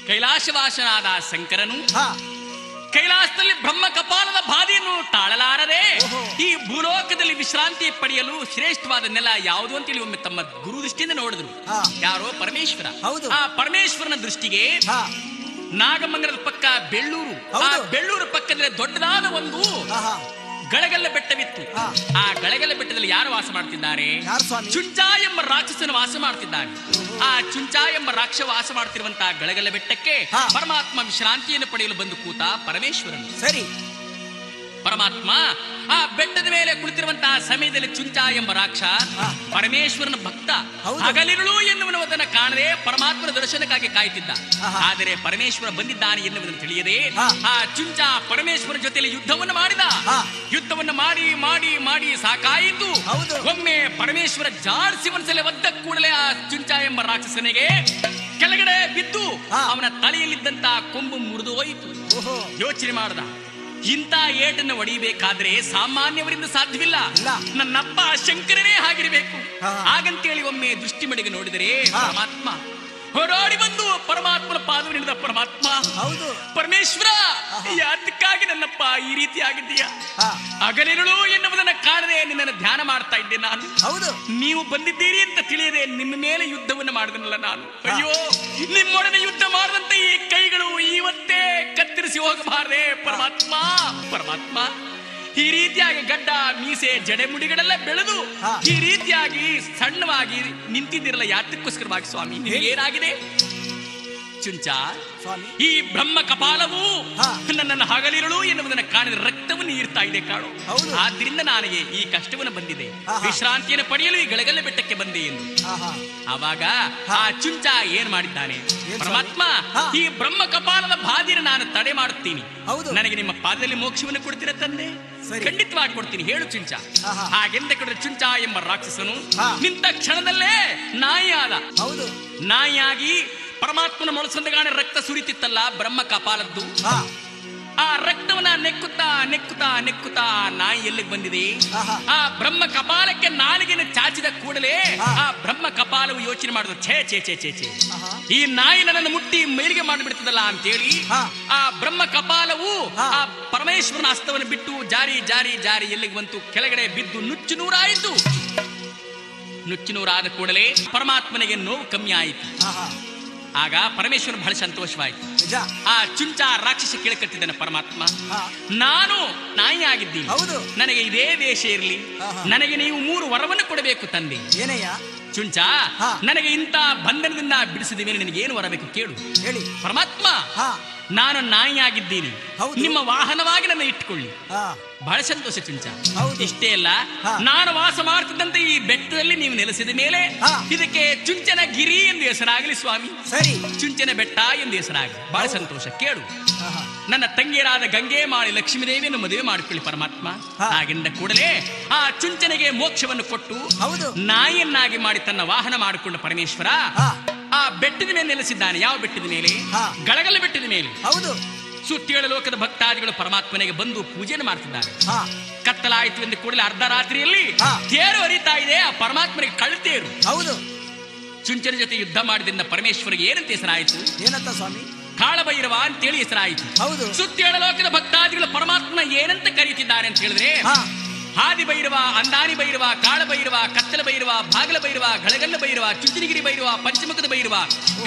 ಕೈಲಾಸವಾಸನಾದ ಶಂಕರನು ಹಾ. ಕೈಲಾಸದಲ್ಲಿ ಬ್ರಹ್ಮ ಕಪಾಲದ ಬಾಧೆಯನ್ನು ತಾಳಲಾರದೆ ಈ ಭೂಲೋಕದಲ್ಲಿ ವಿಶ್ರಾಂತಿ ಪಡೆಯಲು ಶ್ರೇಷ್ಠವಾದ ನೆಲ ಯಾವುದು ಅಂತೇಳಿ ಒಮ್ಮೆ ತಮ್ಮ ಗುರು ದೃಷ್ಟಿಯಿಂದ ನೋಡಿದ್ರು. ಯಾರೋ ಪರಮೇಶ್ವರ. ಆ ಪರಮೇಶ್ವರನ ದೃಷ್ಟಿಗೆ ನಾಗಮಂಗಲದ ಪಕ್ಕ ಬೆಳ್ಳೂರು, ಆ ಬೆಳ್ಳೂರು ಪಕ್ಕದಲ್ಲಿ ದೊಡ್ಡದಾದ ಒಂದು ಗಳಗಲ್ಲ ಬೆಟ್ಟವಿತ್ತು. ಆ ಗಳಗಲ್ಲ ಬೆಟ್ಟದಲ್ಲಿ ಯಾರು ವಾಸ ಮಾಡ್ತಿದ್ದಾರೆ? ಚುಂಚಾ ಎಂಬ ರಾಕ್ಷಸನ ವಾಸ ಮಾಡ್ತಿದ್ದಾನೆ. ಆ ಚುಂಚಾ ಎಂಬ ರಾಕ್ಷಸ ವಾಸ ಮಾಡ್ತಿರುವಂತಹ ಗಳಗಲ್ಲ ಬೆಟ್ಟಕ್ಕೆ ಪರಮಾತ್ಮ ವಿಶ್ರಾಂತಿಯನ್ನು ಪಡೆಯಲು ಬಂದು ಕೂತ ಪರಮೇಶ್ವರನು. ಸರಿ, ಪರಮಾತ್ಮ ಆ ಬೆಟ್ಟದ ಮೇಲೆ ಕುಳಿತಿರುವಂತಹ ಸಮಯದಲ್ಲಿ ಚುಂಚಾ ಎಂಬ ರಾಕ್ಷ ಪರಮೇಶ್ವರನ ಭಕ್ತ. ಹಗಲಿರುಳು ಎನ್ನುವುದನ್ನು ಕಾಣದೆ ಪರಮಾತ್ಮನ ದರ್ಶನಕ್ಕಾಗಿ ಕಾಯ್ತಿದ್ದ. ಆದರೆ ಪರಮೇಶ್ವರ ಬಂದಿದ್ದಾನೆ ಎನ್ನುವುದನ್ನು ತಿಳಿಯದೆ ಆ ಚುಂಚಾ ಪರಮೇಶ್ವರನ ಜೊತೆಯಲ್ಲಿ ಯುದ್ಧವನ್ನು ಮಾಡಿದ. ಯುದ್ಧವನ್ನು ಮಾಡಿ ಮಾಡಿ ಮಾಡಿ ಸಾಕಾಯಿತು. ಒಮ್ಮೆ ಪರಮೇಶ್ವರ ಜಾಡಿಸಿ ಒಂದ್ಸಲ ಒದ್ದ ಕೂಡಲೇ ಆ ಚುಂಚಾ ಎಂಬ ರಾಕ್ಷಸನಿಗೆ ಕೆಳಗಡೆ ಬಿದ್ದು ಅವನ ತಲೆಯಲ್ಲಿದ್ದಂತಹ ಕೊಂಬು ಮುರಿದು ಹೋಯಿತು. ಯೋಚನೆ ಮಾಡದ, ಇಂಥ ಏಟನ್ನು ಹೊಡಿಬೇಕಾದ್ರೆ ಸಾಮಾನ್ಯವರಿಂದ ಸಾಧ್ಯವಿಲ್ಲ, ನನ್ನಪ್ಪ ಶಂಕರನೇ ಆಗಿರಬೇಕು. ಹಾಗಂತೇಳಿ ಒಮ್ಮೆ ದೃಷ್ಟಿ ಮಡಿಗೆ ನೋಡಿದರೆ ಪರಮಾತ್ಮ ಹೊರಡಿ ಬಂದು ಪರಮಾತ್ಮನ ಪಾದ ಹಿಡಿದ ಪರಮಾತ್ಮ, ಪರಮೇಶ್ವರ ಯಾತಕ್ಕಾಗಿ ನನ್ನಪ್ಪ ಈ ರೀತಿ ಆಗಿದ್ದೀಯಾ? ಹಗಲಿರುಳು ಎನ್ನುವುದನ್ನ ಕಾಣದೆ ನಿನ್ನನ್ನು ಧ್ಯಾನ ಮಾಡ್ತಾ ಇದ್ದೆ ನಾನು. ನೀವು ಬಂದಿದ್ದೀರಿ ಅಂತ ತಿಳಿಯದೆ ನಿಮ್ಮ ಮೇಲೆ ಯುದ್ಧವನ್ನು ಮಾಡಿದನಲ್ಲ ನಾನು. ಅಯ್ಯೋ, ನಿಮ್ಮೊಡನೆ ಯುದ್ಧ ಮಾಡದಂತ ಈ ಕೈಗಳು ಇವತ್ತೇ ಕತ್ತರಿಸಿ ಹೋಗಬಾರದೆ ಪರಮಾತ್ಮ. ಪರಮಾತ್ಮ ಈ ರೀತಿಯಾಗಿ ಗಡ್ಡ ಮೀಸೆ ಜಡೆಮುಡಿಗಳೆಲ್ಲ ಬೆಳೆದು ಈ ರೀತಿಯಾಗಿ ಸಣ್ಣವಾಗಿ ನಿಂತಿದ್ದಿರಲ್ಲ ಯಾತಕ್ಕೋಸ್ಕರವಾಗಿ ಸ್ವಾಮಿ? ನಿಮಗೇನಾಗಿದೆ? ಚುಂಚಾ, ಈ ಬ್ರಹ್ಮ ಕಪಾಲವು ನನ್ನನ್ನು ಹಗಲಿರುಳು ಎನ್ನುವುದನ್ನು ಕಾಣಿದ ರಕ್ತವನ್ನು ಈರ್ತಾ ಇದೆ ಕಾಣು. ಆದ್ರಿಂದ ನನಗೆ ಈ ಕಷ್ಟವನ್ನು ಬಂದಿದೆ, ವಿಶ್ರಾಂತಿಯನ್ನು ಪಡೆಯಲು ಈ ಗಳಗಲ್ಲ ಬೆಟ್ಟಕ್ಕೆ ಬಂದೆ ಎಂದು. ಆವಾಗ ಆ ಚುಂಚಾ ಏನ್ ಮಾಡಿದ್ದಾನೆ? ಪರಮಾತ್ಮ, ಈ ಬ್ರಹ್ಮ ಕಪಾಲದ ಬಾಧಿನ ನಾನು ತಡೆ ಮಾಡುತ್ತೀನಿ, ನನಗೆ ನಿಮ್ಮ ಪಾದದಲ್ಲಿ ಮೋಕ್ಷವನ್ನು ಕೊಡ್ತೀರ ತಂದೆ? ಖಂಡಿತವಾಗಿ ಕೊಡ್ತೀನಿ, ಹೇಳು ಚುಂಚಾ. ಹಾಗೆಂದ ಕಡೆ ಚುಂಚಾ ಎಂಬ ರಾಕ್ಷಸನು ನಿಂತ ಕ್ಷಣದಲ್ಲೇ ನಾಯಿ ಆದ. ನಾಯಿಯಾಗಿ ಪರಮಾತ್ಮನ ಮೊಳಸಂದಗಾನೆ ರಕ್ತ ಸುರಿತಿತ್ತಲ್ಲ ಬ್ರಹ್ಮ ಕಪಾಲದ್ದು, ಆ ರಕ್ತವನ್ನ ನೆಕ್ಕುತ್ತಾ ನೆಕ್ಕುತ್ತಾ ನೆಕ್ಕುತ್ತಾ ನಾಯಿ ಎಲ್ಲಿಗೆ ಬಂದಿದೆ? ಆ ಬ್ರಹ್ಮ ಕಪಾಲಕ್ಕೆ ನಾಲಿಗೆನ ಚಾಚಿದ ಕೂಡಲೇ ಆ ಬ್ರಹ್ಮ ಕಪಾಲವು ಯೋಚನೆ ಮಾಡಿದ್ರು, ಛೇ ಛೇ ಛೇ ಛೇ ಛೇ, ಈ ನಾಯಿ ನನ್ನನ್ನು ಮುಟ್ಟಿ ಮೇಲಿಗೆ ಮಾಡಿಬಿಡ್ತದಲ್ಲ ಅಂತೇಳಿ ಆ ಬ್ರಹ್ಮ ಕಪಾಲವು ಆ ಪರಮೇಶ್ವರನ ಹಸ್ತವನ್ನು ಬಿಟ್ಟು ಜಾರಿ ಜಾರಿ ಜಾರಿ ಎಲ್ಲಿಗೆ ಬಂತು? ಕೆಳಗಡೆ ಬಿದ್ದು ನುಚ್ಚು ನೂರಾಯಿತು. ನುಚ್ಚು ನೂರಾದ ಕೂಡಲೇ ಪರಮಾತ್ಮನಿಗೆ ನೋವು ಕಮ್ಮಿ ಆಯಿತು. ಆಗ ಪರಮೇಶ್ವರ ಬಹಳ ಸಂತೋಷವಾಯಿತು. ಆ ಚುಂಚಾ ರಾಕ್ಷಸ ಕೇಳಿಕಟ್ಟಿದ್ದಾನೆ, ಪರಮಾತ್ಮ ನಾನು ನಾಯಿ ಆಗಿದ್ದೀನಿ, ನನಗೆ ಇದೇ ವೇಷ ಇರಲಿ, ನನಗೆ ನೀವು 3 ವರವನ್ನು ಕೊಡಬೇಕು ತಂದೆ. ಚುಂಚಾ, ನನಗೆ ಇಂಥ ಬಂಧನದಿಂದ ಬಿಡಿಸಿದ ಮೇಲೆ ನಿನಗೇನು ವರ ಬೇಕು ಕೇಳು. ಪರಮಾತ್ಮ, ನಾನು ನಾಯಿ ಆಗಿದ್ದೀನಿ, ನಿಮ್ಮ ವಾಹನವಾಗಿ ನನ್ನ ಇಟ್ಟುಕೊಳ್ಳಿ. ಬಹಳ ಸಂತೋಷ ಚುಂಚಾ. ಇಷ್ಟೇ ಅಲ್ಲ, ನಾನು ವಾಸ ಮಾಡ್ತಿದ್ದಂತೆ ಈ ಬೆಟ್ಟದಲ್ಲಿ ನೀವು ನೆಲೆಸಿದ ಮೇಲೆ ಇದಕ್ಕೆ ಚುಂಚನ ಗಿರಿ ಎಂದು ಹೆಸರಾಗಲಿ ಸ್ವಾಮಿ. ಸರಿ, ಚುಂಚನ ಬೆಟ್ಟ ಎಂದು ಹೆಸರಾಗಲಿ. ಬಹಳ ಸಂತೋಷ. ಕೇಳು, ನನ್ನ ತಂಗಿಯರಾದ ಗಂಗೆ ಮಾಳಿ ಲಕ್ಷ್ಮೀದೇವಿಯನ್ನು ಮದುವೆ ಮಾಡಿಕೊಳ್ಳಿ ಪರಮಾತ್ಮ. ಹಾಗೆಂದ ಕೂಡಲೇ ಆ ಚುಂಚನಿಗೆ ಮೋಕ್ಷವನ್ನು ಕೊಟ್ಟು ನಾಯಿಯನ್ನಾಗಿ ಮಾಡಿ ತನ್ನ ವಾಹನ ಮಾಡಿಕೊಂಡ ಪರಮೇಶ್ವರ ಆ ಬೆಟ್ಟದ ಮೇಲೆ ನೆಲೆಸಿದ್ದಾನೆ. ಯಾವ ಬೆಟ್ಟದ ಮೇಲೆ? ಗಳಗಲ್ಲ ಬೆಟ್ಟದ ಮೇಲೆ. ಸುತ್ತೇಳು ಲೋಕದ ಭಕ್ತಾದಿಗಳು ಪರಮಾತ್ಮನಿಗೆ ಬಂದು ಪೂಜೆಯನ್ನು ಮಾಡ್ತಿದ್ದಾರೆ. ಕತ್ತಲಾಯಿತು ಎಂದು ಕೂಡಲೇ ಅರ್ಧ ರಾತ್ರಿಯಲ್ಲಿ ತೇರು ಹರಿತಾ ಇದೆ. ಆ ಪರಮಾತ್ಮನಿಗೆ ಕಳ್ತೇರು. ಚುಂಚನ ಜೊತೆ ಯುದ್ಧ ಮಾಡಿದಿಂದ ಪರಮೇಶ್ವರಿಗೆ ಏನಂತ ಹೆಸರಾಯಿತು? ಏನಂತ ಸ್ವಾಮಿ? ಕಾಳಭೈರವ ಅಂತೇಳಿ ಹೆಸರಾಯಿತು. ಸುತ್ತೇಳು ಲೋಕದ ಭಕ್ತಾದಿಗಳು ಪರಮಾತ್ಮ ಏನಂತ ಕರೀತಿದ್ದಾರೆ ಅಂತ ಹೇಳಿದ್ರೆ, ಆದಿ ಭೈರವ, ಅಂದಾನಿ ಭೈರವ, ಕಾಳ ಭೈರವ, ಕತ್ತಲ ಭೈರವ, ಬಾಗಲ ಭೈರವ, ಗಳಗಲ್ಲ ಭೈರವ, ಚುಂಚನಗಿರಿ ಭೈರವ, ಪಂಚಮುಖದ ಭೈರವ,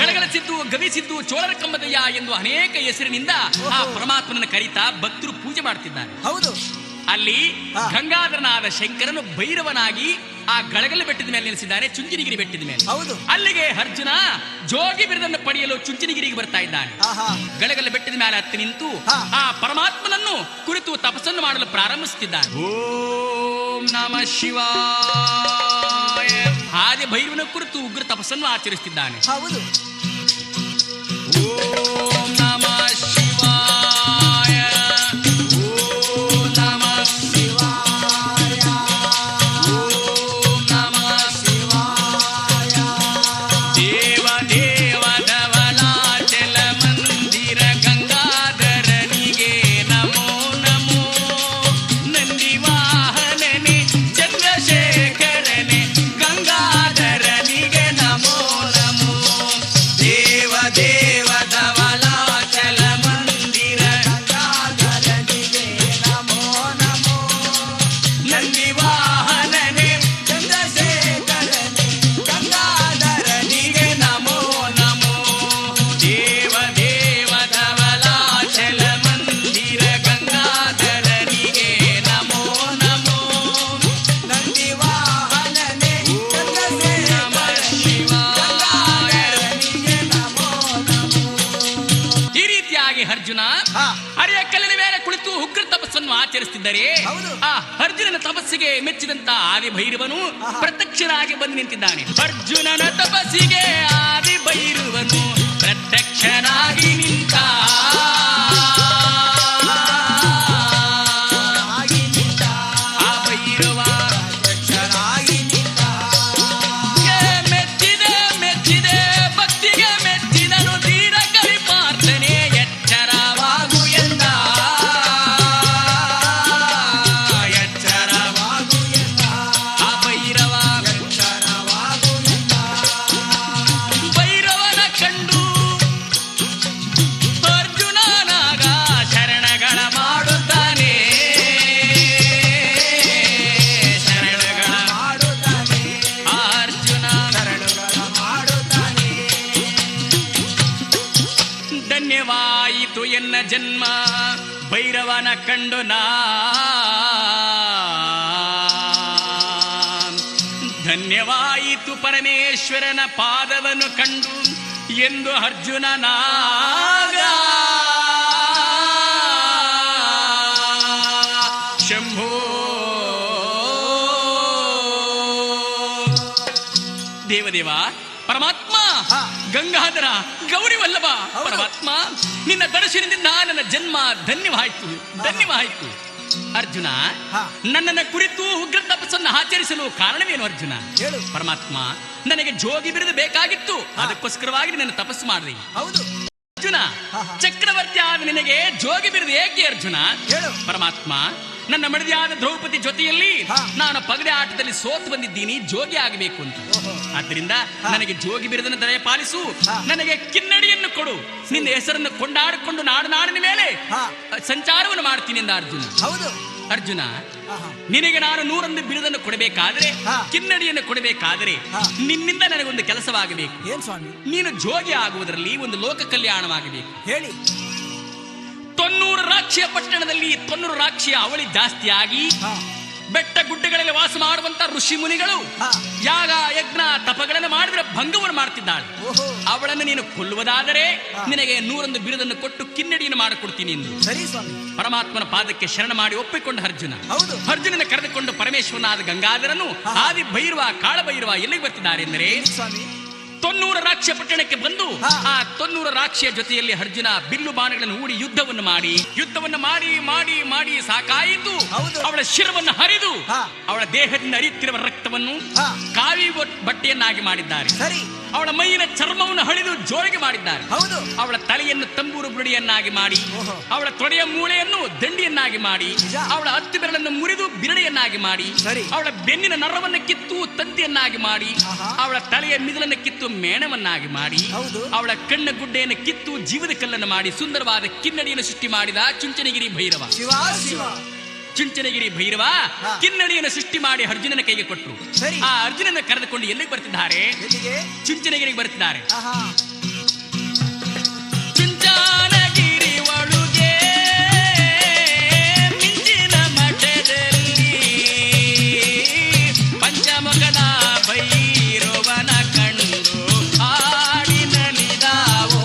ಗಳಗಳ ಸಿದ್ದು, ಗವಿ ಸಿದ್ದು, ಚೋಳರ ಕಂಬದಯ್ಯ ಎಂದು ಅನೇಕ ಹೆಸರಿನಿಂದ ಆ ಪರಮಾತ್ಮನನ್ನು ಕರೀತಾ ಭಕ್ತರು ಪೂಜೆ ಮಾಡ್ತಿದ್ದಾರೆ. ಅಲ್ಲಿ ಗಂಗಾಧರನಾದ ಶಂಕರನು ಭೈರವನಾಗಿ ಆ ಗಳಗಲ್ಲ ಬೆಟ್ಟದ ಮೇಲೆ ನೆಲೆಸಿದ್ದಾನೆ, ಚುಂಚನಗಿರಿ ಬೆಟ್ಟದ ಮೇಲೆ. ಅಲ್ಲಿಗೆ ಅರ್ಜುನ ಜೋಗಿ ಬಿರುದನ್ನು ಪಡೆಯಲು ಚುಂಚನಗಿರಿಗೆ ಬರ್ತಾ ಇದ್ದಾನೆ. ಗಳಗಲ್ಲ ಬೆಟ್ಟದ ಮೇಲೆ ಹತ್ತಿ ನಿಂತು ಆ ಪರಮಾತ್ಮನನ್ನು ಕುರಿತು ತಪಸ್ಸನ್ನು ಮಾಡಲು ಪ್ರಾರಂಭಿಸುತ್ತಿದ್ದಾನೆ. ಓಂ ನಮಃ ಶಿವಾಯ. ಆದಿ ಭೈರವನ ಕುರಿತು ಉಗ್ರ ತಪಸ್ಸನ್ನು ಆಚರಿಸುತ್ತಿದ್ದಾನೆ. ಓಂ ನಮಃ ಶಿವಾಯ. ಓಂ ನಮಃ ಶಿವಾಯ. ಓಂ ನಮಃ ಶಿವಾಯ. ದೇವ ದೇವ ಧವಲಾಚಲ ಮಂದಿರ ಗಂಗಾಧರನಿಗೆ ನಮೋ ನಮೋ. ನಂದಿ ವಾಹನನೆ ಚಂದ್ರಶೇಖರನೆ ಗಂಗಾಧರನಿಗೆ ನಮೋ ನಮೋ. ದೇವ ದೇವ ಧವಲಾಚಲ ಅರ್ಜುನ ಹಾ. ಅರಿಯ ಕಲ್ಲಿನ ಮೇಲೆ ಕುಳಿತು ಉಗ್ರ ತಪಸ್ಸನ್ನು ಆಚರಿಸುತ್ತಿದ್ದರೆ ಹೌದು. ಆ ಅರ್ಜುನನ ತಪಸ್ಸಿಗೆ ಮೆಚ್ಚಿದಂತ ಆದಿಭೈರವನು ಆಹಾ. ಪ್ರತ್ಯಕ್ಷನಾಗಿ ಬಂದು ನಿಂತಿದ್ದಾನೆ. ಅರ್ಜುನನ ತಪಸ್ಸಿಗೆ ಆದಿಭೈರವನು ಪ್ರತ್ಯಕ್ಷನಾಗಿ ನಿಂತ. ಆ ಭೈರವ ಮೆಚ್ಚಿದೆ ಭಕ್ತಿಗೆ ಮೆಚ್ಚಿದನು ತೀರ ಕಲಿಪಾರ್ಥನೆ ಎಚ್ಚರವಾಗು ಎಂದ. ಆ ಭೈರವನ ಕಂಡು ಅರ್ಜುನನಾಗ ಶರಣಗಳ ಮಾಡುತ್ತಾನೆ. ಶರಣಗಳ ಆ ಅರ್ಜುನ ಧನ್ಯವಾಯಿತು ಎನ್ನ ಜನ್ಮ ಭೈರವನ ಕಂಡು ನಾ. ಧನ್ಯವಾಯಿತು ಪರಮೇಶ್ವರನ ಪಾದವನ್ನು ಕಂಡು ಎಂದು ಅರ್ಜುನನಾಗ. ಶಂಭೋ ದೇವದೇವ ಪರಮಾತ್ಮ ಹಾ. ಗಂಗಾಧರ ಗೌರಿ ವಲ್ಲಭ ಹೌದು. ಪರಮಾತ್ಮ ನಿನ್ನ ದರ್ಶನದಿಂದ ನನ್ನ ಜನ್ಮ ಧನ್ಯವಾಯಿತು ಧನ್ಯವಾಯಿತು. ಅರ್ಜುನ ಹಾ. ನನ್ನನ್ನ ಕುರಿತು ಉಗ್ರ ತಪಸ್ಸನ್ನು ಆಚರಿಸಲು ಕಾರಣವೇನು ಅರ್ಜುನ? ಹೇಳು. ಪರಮಾತ್ಮ ನನಗೆ ಜೋಗಿ ಬಿರುದು ಬೇಕಾಗಿತ್ತು, ಅದಕ್ಕೋಸ್ಕರವಾಗಿ ನನ್ನ ತಪಸ್ಸು ಮಾಡಿದೆ. ಹೌದು. ಅರ್ಜುನ ಹಾ, ಹಾ. ಚಕ್ರವರ್ತಿ ಆದ ನಿನಗೆ ಜೋಗಿ ಬಿರುದು ಏಕೆ ಅರ್ಜುನ? ಹೇಳು. ಪರಮಾತ್ಮ ನನ್ನ ಮಡದಿಯಾದ ದ್ರೌಪದಿ ಜೊತೆಯಲ್ಲಿ ಹಾ. ನಾನು ಪಗಡೆ ಆಟದಲ್ಲಿ ಸೋತು ಬಂದಿದ್ದೀನಿ, ಜೋಗಿ ಆಗಬೇಕು ಅಂತ. ಓಹೋ. ಆದ್ದರಿಂದ ಹಾ. ನನಗೆ ಜೋಗಿ ಬಿರುದನ್ನು ದಯಪಾಲಿಸು, ಹಾ. ನನಗೆ ಕಿನ್ನಡಿಯನ್ನು ಕೊಡು, ನಿನ್ನ ಹೆಸರನ್ನು ಕೊಂಡಾಡಿಕೊಂಡು ನಾಡು ನಾಡಿನ ಮೇಲೆ ಹಾ. ಸಂಚಾರವನ್ನು ಮಾಡ್ತೀನಿ ಎಂದ ಅರ್ಜುನ. ಹೌದು. ಅರ್ಜುನ ಆಹಾ. ನಿನಗೆ ನಾನು 101 ಬಿರುದನ್ನು ಕೊಡಬೇಕಾದ್ರೆ, ಹಾ. ಕಿನ್ನಡಿಯನ್ನು ಕೊಡಬೇಕಾದ್ರೆ ಹಾ. ನಿನ್ನಿಂದ ನನಗೊಂದು ಕೆಲಸವಾಗಬೇಕು. ಏನ್ ಸ್ವಾಮಿ? ನೀನು ಜೋಗಿ ಆಗುವುದರಲ್ಲಿ ಒಂದು ಲೋಕ ಕಲ್ಯಾಣವಾಗಬೇಕು. ಹೇಳಿ. 90 ರಾಕ್ಷಿಯ ಪಟ್ಟಣದಲ್ಲಿ 90 ರಾಕ್ಷಿಯ ಅವಳಿ ಜಾಸ್ತಿಯಾಗಿ ಹಾ. ಬೆಟ್ಟ ಗುಡ್ಡಗಳಲ್ಲಿ ವಾಸ ಮಾಡುವಂತ ಋಷಿ ಮುನಿಗಳು ಹಾ. ಯಾಗ ಯಜ್ಞ ತಪಗಳನ್ನು ಮಾಡಿದ್ರೆ ಭಂಗವನ್ನು ಮಾಡ್ತಿದ್ದಾಳೆ. ಓಹೋ. ಅವಳನ್ನು ನೀನು ಕೊಲ್ಲುವುದಾದರೆ ಹಾ. ನಿನಗೆ 101 ಬಿರುದನ್ನು ಕೊಟ್ಟು ಕಿನ್ನಡಿಯನ್ನು ಮಾಡಿಕೊಡ್ತೀನಿ ಎಂದು ಸರಿ ಸ್ವಾಮಿ. ಪರಮಾತ್ಮನ ಪಾದಕ್ಕೆ ಶರಣ ಮಾಡಿ ಒಪ್ಪಿಕೊಂಡ ಅರ್ಜುನ. ಹೌದು. ಅರ್ಜುನನ ಕರೆದುಕೊಂಡು ಪರಮೇಶ್ವರನಾದ ಗಂಗಾಧರನು ಹಾ. ಆದಿ ಭೈರವ ಕಾಳಭೈರವ ಎಲ್ಲಿಗೆ ಬರ್ತಿದ್ದಾರೆ ಎಂದರೆ ಸ್ವಾಮಿ 90 ರಾಕ್ಷಿಯ ಪಟ್ಟಣಕ್ಕೆ ಬಂದು ಹಾ. ಆ 90 ರಾಕ್ಷಿಯ ಜೊತೆಯಲ್ಲಿ ಅರ್ಜುನ ಬಿಲ್ಲು ಬಾಣಗಳನ್ನು ಹೂಡಿ ಯುದ್ಧವನ್ನು ಮಾಡಿ ಮಾಡಿ ಮಾಡಿ ಸಾಕಾಯಿತು. ಹೌದು. ಅವಳ ಶಿರವನ್ನು ಹರಿದು ಹಾ. ಅವಳ ದೇಹದಿಂದ ಹರಿಯುತ್ತಿರುವ ರಕ್ತವನ್ನು ಹಾ. ಕಾವಿ ಬಟ್ಟೆಯನ್ನಾಗಿ ಮಾಡಿದ್ದಾರೆ. ಸರಿ. ಅವಳ ಮೈಯಿನ ಚರ್ಮವನ್ನು ಹಳಿದು ಜೋಳಿಗೆ ಮಾಡಿದ್ದಾರೆ. ಹೌದು. ಅವಳ ತಲೆಯನ್ನು ತಂಬೂರು ಬುರುಡಿಯನ್ನಾಗಿ ಮಾಡಿ, ಓಹೋ. ಅವಳ ತೊಡೆಯ ಮೂಳೆಯನ್ನು ದಂಡಿಯನ್ನಾಗಿ ಮಾಡಿ, ನಿಜ. ಅವಳ ಹತ್ತಿ ಬೆರಳನ್ನು ಮುರಿದು ಬಿರಡೆಯನ್ನಾಗಿ ಮಾಡಿ, ಸರಿ. ಅವಳ ಬೆನ್ನಿನ ನರವನ್ನು ಕಿತ್ತು ತಂತಿಯನ್ನಾಗಿ ಮಾಡಿ, ಆಹಾ. ಅವಳ ತಲೆಯ ಮಿದಲನ್ನು ಕಿತ್ತು ಮೇಣವನ್ನಾಗಿ ಮಾಡಿ, ಹೌದು. ಅವಳ ಕಣ್ಣ ಗುಡ್ಡೆಯನ್ನು ಕಿತ್ತು ಜೀವದ ಕಲ್ಲನ್ನು ಮಾಡಿ ಸುಂದರವಾದ ಕಿನ್ನಡಿಯನ್ನು ಸೃಷ್ಟಿ ಮಾಡಿದ ಚುಂಚನಗಿರಿ ಭೈರವ. ಶಿವ ಶಿವ. ಚುಂಚನಗಿರಿ ಭೈರವ ಹಾ. ಕಿನ್ನಡಿಯನ್ನು ಸೃಷ್ಟಿ ಮಾಡಿ ಅರ್ಜುನನ ಕೈಗೆ ಕೊಟ್ಟರು. ಸರಿ. ಆ ಅರ್ಜುನನ ಕರೆದುಕೊಂಡು ಎಲ್ಲಿಗೆ ಬರ್ತಿದ್ದಾರೆ? ಎಲ್ಲಿಗೆ? ಚುಂಚನಗಿರಿಗೆ ಬರ್ತಿದ್ದಾರೆ. ಆಹಾ. ಚುಂಚನಗಿರಿ ಒಳಗೆ ಮಿಂಚಿನ ಮಠದಲ್ಲಿ ಪಂಚಮುಖದ ಭೈರವನ ಕಂಡು ಹಾಡಿನಲಿದಾವೋ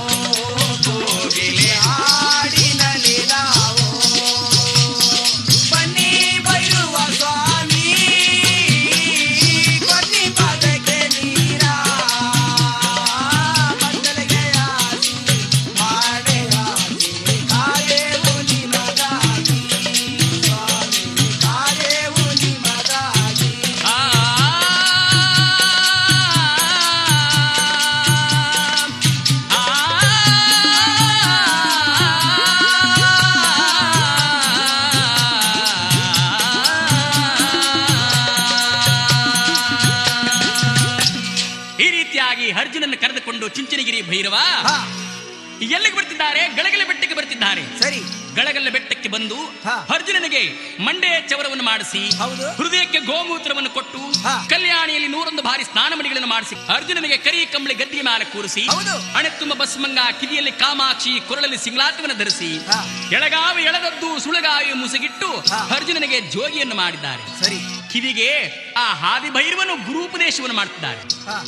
ಕೋಗಿಲೆ. ಆಡಿನಲಿದಾವೋ ಬನ್ನಿ ಭೈರವ ಸ್ವಾಮಿ ಕೊಟ್ಟಿ ಪಾದಕ್ಕೆ ನೀರ ಮಂಗಲಿಗೆ ಆಸಿ ಮಾಡೆ ಆಸಿ ಕಾಯೇವು ನಿಮಗಾಗಿ ಸ್ವಾಮಿ ಕಾಯೇವು ನಿಮಗಾಗಿ. ಆ ಈ ರೀತಿಯಾಗಿ ಅರ್ಜುನನ್ನು ಕರೆದುಕೊಂಡು ಚುಂಚನಗಿರಿ ಭೈರವ ಹಾ. ಎಲ್ಲಿಗೆ ಬರ್ತಿದ್ದಾರೆ? ಗಳಗಲ ಬೆಟ್ಟಕ್ಕೆ ಬರ್ತಿದ್ದಾರೆ. ಸರಿ. ಗಳಗಲ್ಲ ಬೆಟ್ಟಕ್ಕೆ ಬಂದು ಹಾ. ಅರ್ಜುನನಿಗೆ ಮಂಡೆ ಚವರವನ್ನು ಮಾಡಿಸಿ, ಹೌದು. ಹೃದಯಕ್ಕೆ ಗೋಮೂತ್ರವನ್ನು ಕೊಟ್ಟು, ಹಾ. ಕಲ್ಯಾಣಿಯಲ್ಲಿ 101 ಬಾರಿ ಸ್ನಾನ ಮಡಿಗಳನ್ನು ಮಾಡಿಸಿ ಅರ್ಜುನನಿಗೆ ಕರಿ ಕಂಬಳಿ ಗದ್ದಿಯ ಮೇಲೆ ಕೂರಿಸಿ, ಹೌದು. ಹಣೆ ತುಂಬ ಬಸ್ಮಂಗ, ಕಿವಿಯಲ್ಲಿ ಕಾಮಾಕ್ಷಿ, ಕೊರಳಲ್ಲಿ ಸಿಂಗ್ಲಾಟವನ್ನು ಧರಿಸಿ, ಹಾ. ಎಳಗಾವಿ ಎಳೆದದ್ದು ಸುಳಗಾವಿ ಮುಸುಗಿಟ್ಟು ಹಾ. ಅರ್ಜುನನಿಗೆ ಜೋಗಿಯನ್ನು ಮಾಡಿದ್ದಾರೆ. ಸರಿ. ಕಿವಿಗೆ ಆ ಹಾದಿ ಭೈರವನು ಗುರುಪದೇಶವನ್ನು ಮಾಡ್ತಿದ್ದಾರೆ. ಹಾ.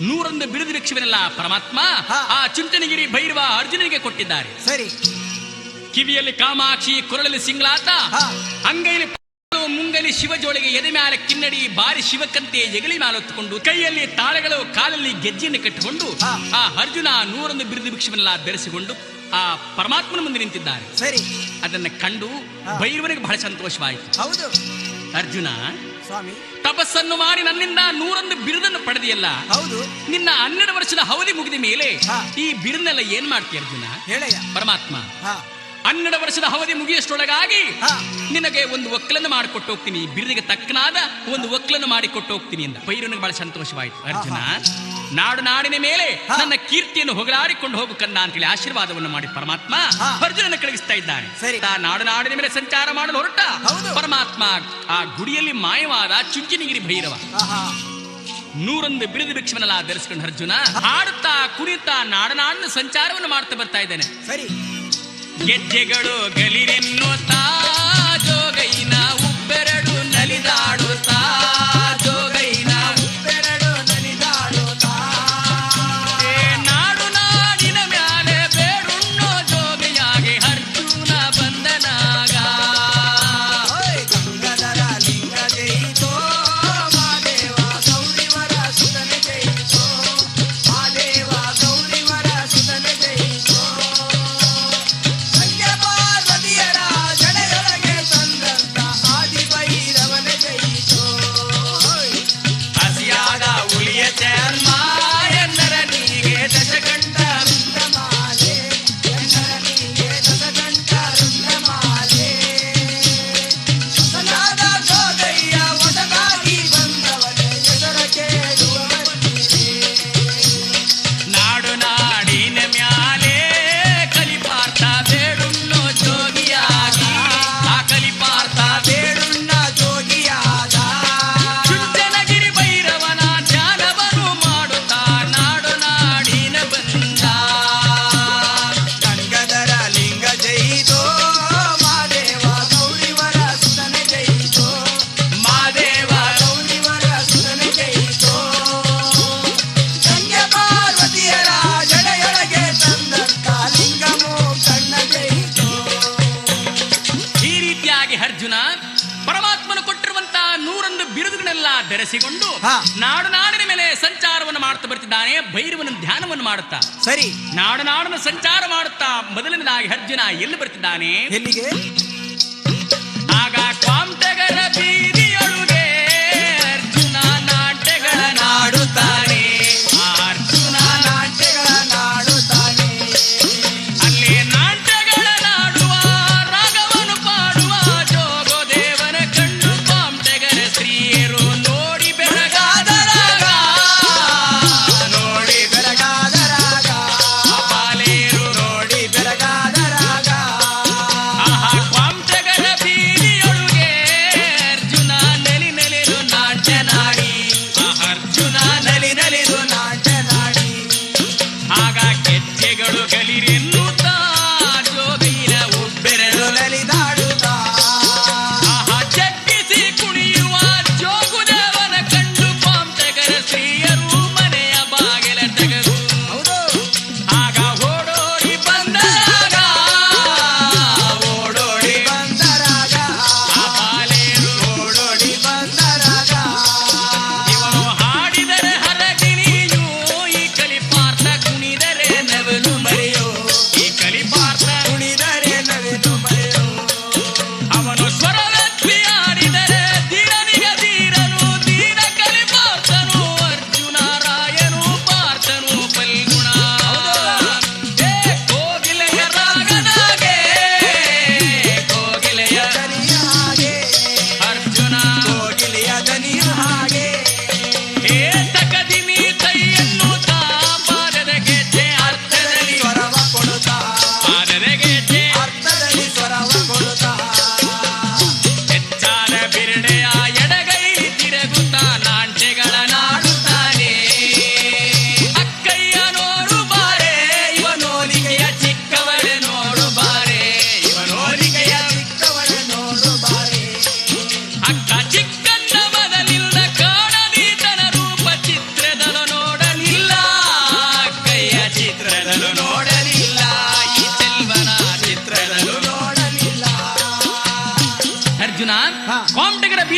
101 ಬಿರುದು ಭಿಕ್ಷುವನ್ನೆಲ್ಲ ಪರಮಾತ್ಮ ಆ ಚುಂಚನಗಿರಿ ಭೈರವ ಅರ್ಜುನನಿಗೆ ಕೊಟ್ಟಿದ್ದಾರೆ. ಸರಿ. ಕಿವಿಯಲ್ಲಿ ಕಾಮಾಕ್ಷಿ, ಕೊರಳಲ್ಲಿ ಸಿಂಗ್ಲಾತ, ಅಂಗೈಲಿ ಮುಂಗಲಿ ಶಿವಜೋಳಿಗೆ, ಎದೆ ಮ್ಯಾಲ ಕಿನ್ನಡಿ, ಬಾರಿ ಶಿವಕಂತೆ ಎಗಲಿ ಮ್ಯಾಲ ಹೊತ್ತುಕೊಂಡು, ಕೈಯಲ್ಲಿ ತಾಳೆಗಳು, ಕಾಲಲ್ಲಿ ಗೆಜ್ಜೆಯನ್ನು ಕಟ್ಟಿಕೊಂಡು ಆ ಅರ್ಜುನ 101 ಬಿರುದು ಭಿಕ್ಷುವನ್ನೆಲ್ಲ ಧರಿಸಿಕೊಂಡು ಆ ಪರಮಾತ್ಮನ ಮುಂದೆ ನಿಂತಿದ್ದಾರೆ. ಸರಿ. ಅದನ್ನ ಕಂಡು ಭೈರವನಿಗೆ ಬಹಳ ಸಂತೋಷವಾಯಿತು. ಹೌದು ಅರ್ಜುನ, ಸ್ವಾಮಿ, ತಪಸ್ಸನ್ನು ಮಾಡಿ ನನ್ನಿಂದ 101 ಬಿರುದನ್ನು ಪಡೆದಿಯಲ್ಲ, ಹೌದು. ನಿನ್ನ 12 ವರ್ಷದ ಅವಧಿ ಮುಗಿದ ಮೇಲೆ ಈ ಬಿರುದನ್ನೆಲ್ಲ ಏನ್ ಮಾಡ್ತೀಯ ಅರ್ಜುನ? ಹೇಳಯ್ಯ. ಪರಮಾತ್ಮ, 12 ವರ್ಷದ ಅವಧಿ ಮುಗಿಯಷ್ಟೊಳಗಾಗಿ ನಿನಗೆ ಒಂದು ಒಕ್ಕಲನ್ನು ಮಾಡಿಕೊಟ್ಟು ಹೋಗ್ತೀನಿ, ಬಿರುದಿಗೆ ತಕ್ಕನಾದ ಒಂದು ಒಕ್ಕಲನ್ನು ಮಾಡಿಕೊಟ್ಟು ಹೋಗ್ತೀನಿ ಅಂತ ಭೈರವನಿಗೆ ಬಹಳ ಸಂತೋಷವಾಯಿತು. ಅರ್ಜುನ, ನಾಡು ನಾಡಿನ ಮೇಲೆ ನನ್ನ ಕೀರ್ತಿಯನ್ನು ಹೊಗಳಾಡಿಕೊಂಡು ಹೋಗು ಕಂದ ಅಂತೇಳಿ ಆಶೀರ್ವಾದವನ್ನು ಮಾಡಿ ಪರಮಾತ್ಮ ಅರ್ಜುನನ ಕಳುಹಿಸ್ತಾ ಇದ್ದಾನೆ. ನಾಡು ನಾಡಿನ ಮೇಲೆ ಸಂಚಾರ ಮಾಡಲು ಹೊರಟ ಪರಮಾತ್ಮ ಆ ಗುಡಿಯಲ್ಲಿ ಮಾಯವಾದ ಚುಂಚನಗಿರಿ ಭೈರವ 101 ಬಿರುದು ಭಿಕ್ಷುವನ್ನೆಲ್ಲ ಧರಿಸಿಕೊಂಡು ಅರ್ಜುನ ಹಾಡುತ್ತಾ ಕುಣಿತಾ ನಾಡನಾಡಿನ ಸಂಚಾರವನ್ನು ಮಾಡ್ತಾ ಬರ್ತಾ ಇದ್ದಾನೆ. ಸರಿ. ಗೆಜ್ಜೆಗಳು ಗಲಿರೆನ್ನುತ್ತಾ ಜೋಗೈನ ಉಬ್ಬೆರಡು ನಲಿದಾಡುತ್ತಾ, ಜೋಗೈನ ಉಬ್ಬೆರಡು ನಲಿದಾಡುತ್ತಾ, ನಾಡು ನಾಡಿನ ಮ್ಯಾಲೆ ಬೇಡುಣ್ಣೋ ಜೋಗಿಯಾಗಿ ಅರ್ಜುನ ಬಂದನಾಗ. ಗಂಗಾಧರ ಲಿಂಗ ಜಯಿತೋ ಮಾದೇವ ಗೌರಿವರ ಸುತನೆ ಜಯಿತೋ, ಮಾದೇವ ಗೌರಿವರ ಸುತನೆ ಜಯಿತೋ, ಪಾರ್ವತಿಯರ ಜಡೆಯೊಳಗೆ ತಂದಂತ ಆದಿಭೈರವನ ಜಯಿತೋ, ಹಸಿಯಾದ ಹುಲಿಯ ಜನ್ಮ ಎಂದರ ನೀಗೆ ದಶಗಂಟ ರುದ್ರಮಾಲೆ, ಎಂದರನಿಗೆ ದಶಗಂಟ ರುದ್ರಮಾಲೆ, ಸನಾದ ಜೋಗಯ್ಯ ಒಡಗಾಗಿ ಬಂದವನೇ ಹೆಸರ ಕೇಳುವವನಿಗೆ, ನಾಡು ನಾಡಿನ ಮ್ಯಾಲೆ ಕಲಿಪಾರ್ಥ ಬೇಡುಣ್ಣೋ ಜೋಗಿಯಾಗಿ, ಆ ಕಲಿಪಾರ್ಥ ಬೇಡುಣ್ಣ ಜೋಗಿಯಾದ, ಚುಂಚನಗಿರಿ ಭೈರವನ ಧ್ಯಾನವನ್ನು ಮಾಡುತ್ತಾ ನಾಡು ನಾಡಿನ ಬಂದ. ಗಂಗಾಧರ ಲಿಂಗ ಜಯಿತೋ ಮಾದೇವ ಗೌರಿವರ ಸುತನೆ ಜಯಿತೋ, ಮಾದೇವ ಗೌರಿವರ ಸುತನೆ ಜಯಿತೋ, ಗಂಗೆ ಪಾರ್ವತಿಯರ ಜಡೆಯೊಳಗೆ ತಂದಂತ ಲಿಂಗಮೋ ಕಣ್ಣ ಜಯಿತೋ. ಈ ರೀತಿಯಾಗಿ ಅರ್ಜುನ ಪರಮಾತ್ಮನು ಕೊಟ್ಟಿರುವಂತಹ 101 ಬಿರುದುಗಳನ್ನೆಲ್ಲ ಧರಿಸಿಕೊಂಡು ನಾಡು ನಾಡಿನ ಮೇಲೆ ಸಂಚಾರವನ್ನು ಮಾಡ್ತಾ ಬರ್ತಿದ್ದಾನೆ. ಭೈರವನ ಧ್ಯಾನವನ್ನು ಮಾಡುತ್ತಾ ಸರಿ. ನಾಡು ನಾಡನ್ನು ಸಂಚಾರ ಮಾಡುತ್ತಾ ಮೊದಲನೇದಾಗಿ ಅರ್ಜುನ ಎಲ್ಲಿ ಬರ್ತಿದ್ದಾನೆ? ಎಲ್ಲಿಗೆ? ಆಗ ಕ್ವಾಂಟೆಗರ ಬೀದಿಯೊಳಗೆ ಅರ್ಜುನ ನಾಟ್ಯಗಳ ನಾಡುತ್ತಾನೆ. ಆ ಅರ್ಜುನ ನಾಟ್ಯಗಳ ನಾಡುತ್ತಾನೆ, ಅಲ್ಲಿ ನಾಟ್ಯಗಳ ನಾಡುವ ರಾಗವನ್ನು ಪಾಡುವ ಜೋಗೋದೇವನ ಕಂಡು ಕ್ವಾಂಟೆಗರ ಸ್ತ್ರೀಯರು ನೋಡಿ ಬೆಳಗಾದರಾಗ, ನೋಡಿ ಬೆಳಗಾದರಾಗ, ಪಾಲೇರು ನೋಡಿ ಬೆಳಗಾದರಾಗ, ಆಹಾ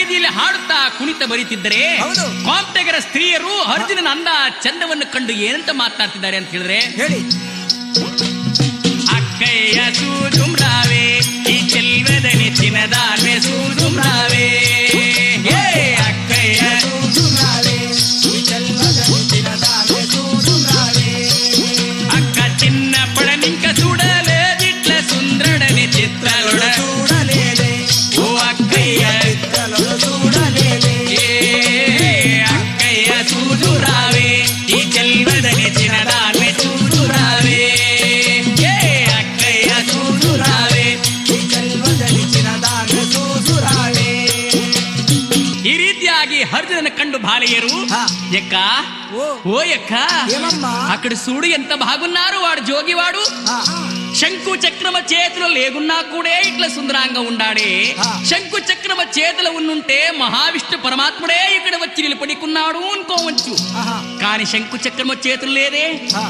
ಬೀದಿಯಲ್ಲಿ ಹಾಡುತ್ತಾ ಕುಣಿತ ಬರೀತಿದ್ದರೆ ಹೌದು. ಕಾಂಟೆಗರ ಸ್ತ್ರೀಯರು ಅರ್ಜುನನ ಅಂದ ಚಂದವನ್ನು ಕಂಡು ಏನಂತ ಮಾತನಾಡ್ತಿದ್ದಾರೆ ಅಂತ ಹೇಳಿದ್ರೆ, ಹೇಳಿ. ಅಕ್ಕಯ್ಯ ಸೂಜುಮ್ರಾವೆ ಈ ಚೆಲ್ವದನಿ ಚಿನ್ನದಾನ್ವೆ ಸೂಜುಮ್ರಾವೆ, ಹೇ ಅಕ್ಕಯ್ಯ ಸೂಸುರಾವೆ, ಈ ಚೆಲ್ವದನಿ ಚಿನ್ನದಾನ್ವೆ ಸೂಸುರಾವೆ. ಅಕ್ಕ ಚಿನ್ನ ಪಳನಿಂಕ ಸುಡಲೆ ಬಿಟ್ಲ ಸುಂದರಡನೆ ಚಿತ್ರಲೊಡ ಸೂಡಲೇಲೆ, ಓ ಅಕ್ಕಯ್ಯ ಚಿತ್ರಲೊಡ ಸೂಡಲೇಲೆ. ಅಕ್ಕಯ್ಯ ಸೂಜುರಾವೆ ಈ ಚೆಲ್ವದನಿ ಚಿನ್ನದಾನ್ವೆ ಸೂಜುರಾವೆ, ಅಕ್ಕಯ್ಯ ಸೂಜುರಾವೆ. ಈ ಚೆಲ್ವದನಿ ಚಿನ್ನದಾನ್ವೆ ಸೂಸುರಾವೆ. ಈ ರೀತಿಯಾಗಿ ಅರ್ಜುನನ ಕಂಡು బాలయ్యరు హా. ఎక్క ఓ. ఓ ఎక్క ఏమమ్మా? అక్కడ చూడు ఎంత బాగున్నారు వాడు జోగివాడు, ఆ, శంకు చక్రమ చేతిలో లేకున్నా కూడా ఇట్లా సుందరంగా ఉండాడే. హా. శంకు చక్రమ చేతిలో ఉన్నుంటే మహావిష్ణు పరమాత్ముడే ఇక్కడ వచ్చి నిలబడికున్నాడు అనుకోవచ్చు. ఆహా. కానీ శంకు చక్రమ చేతులు లేదే, ఆ,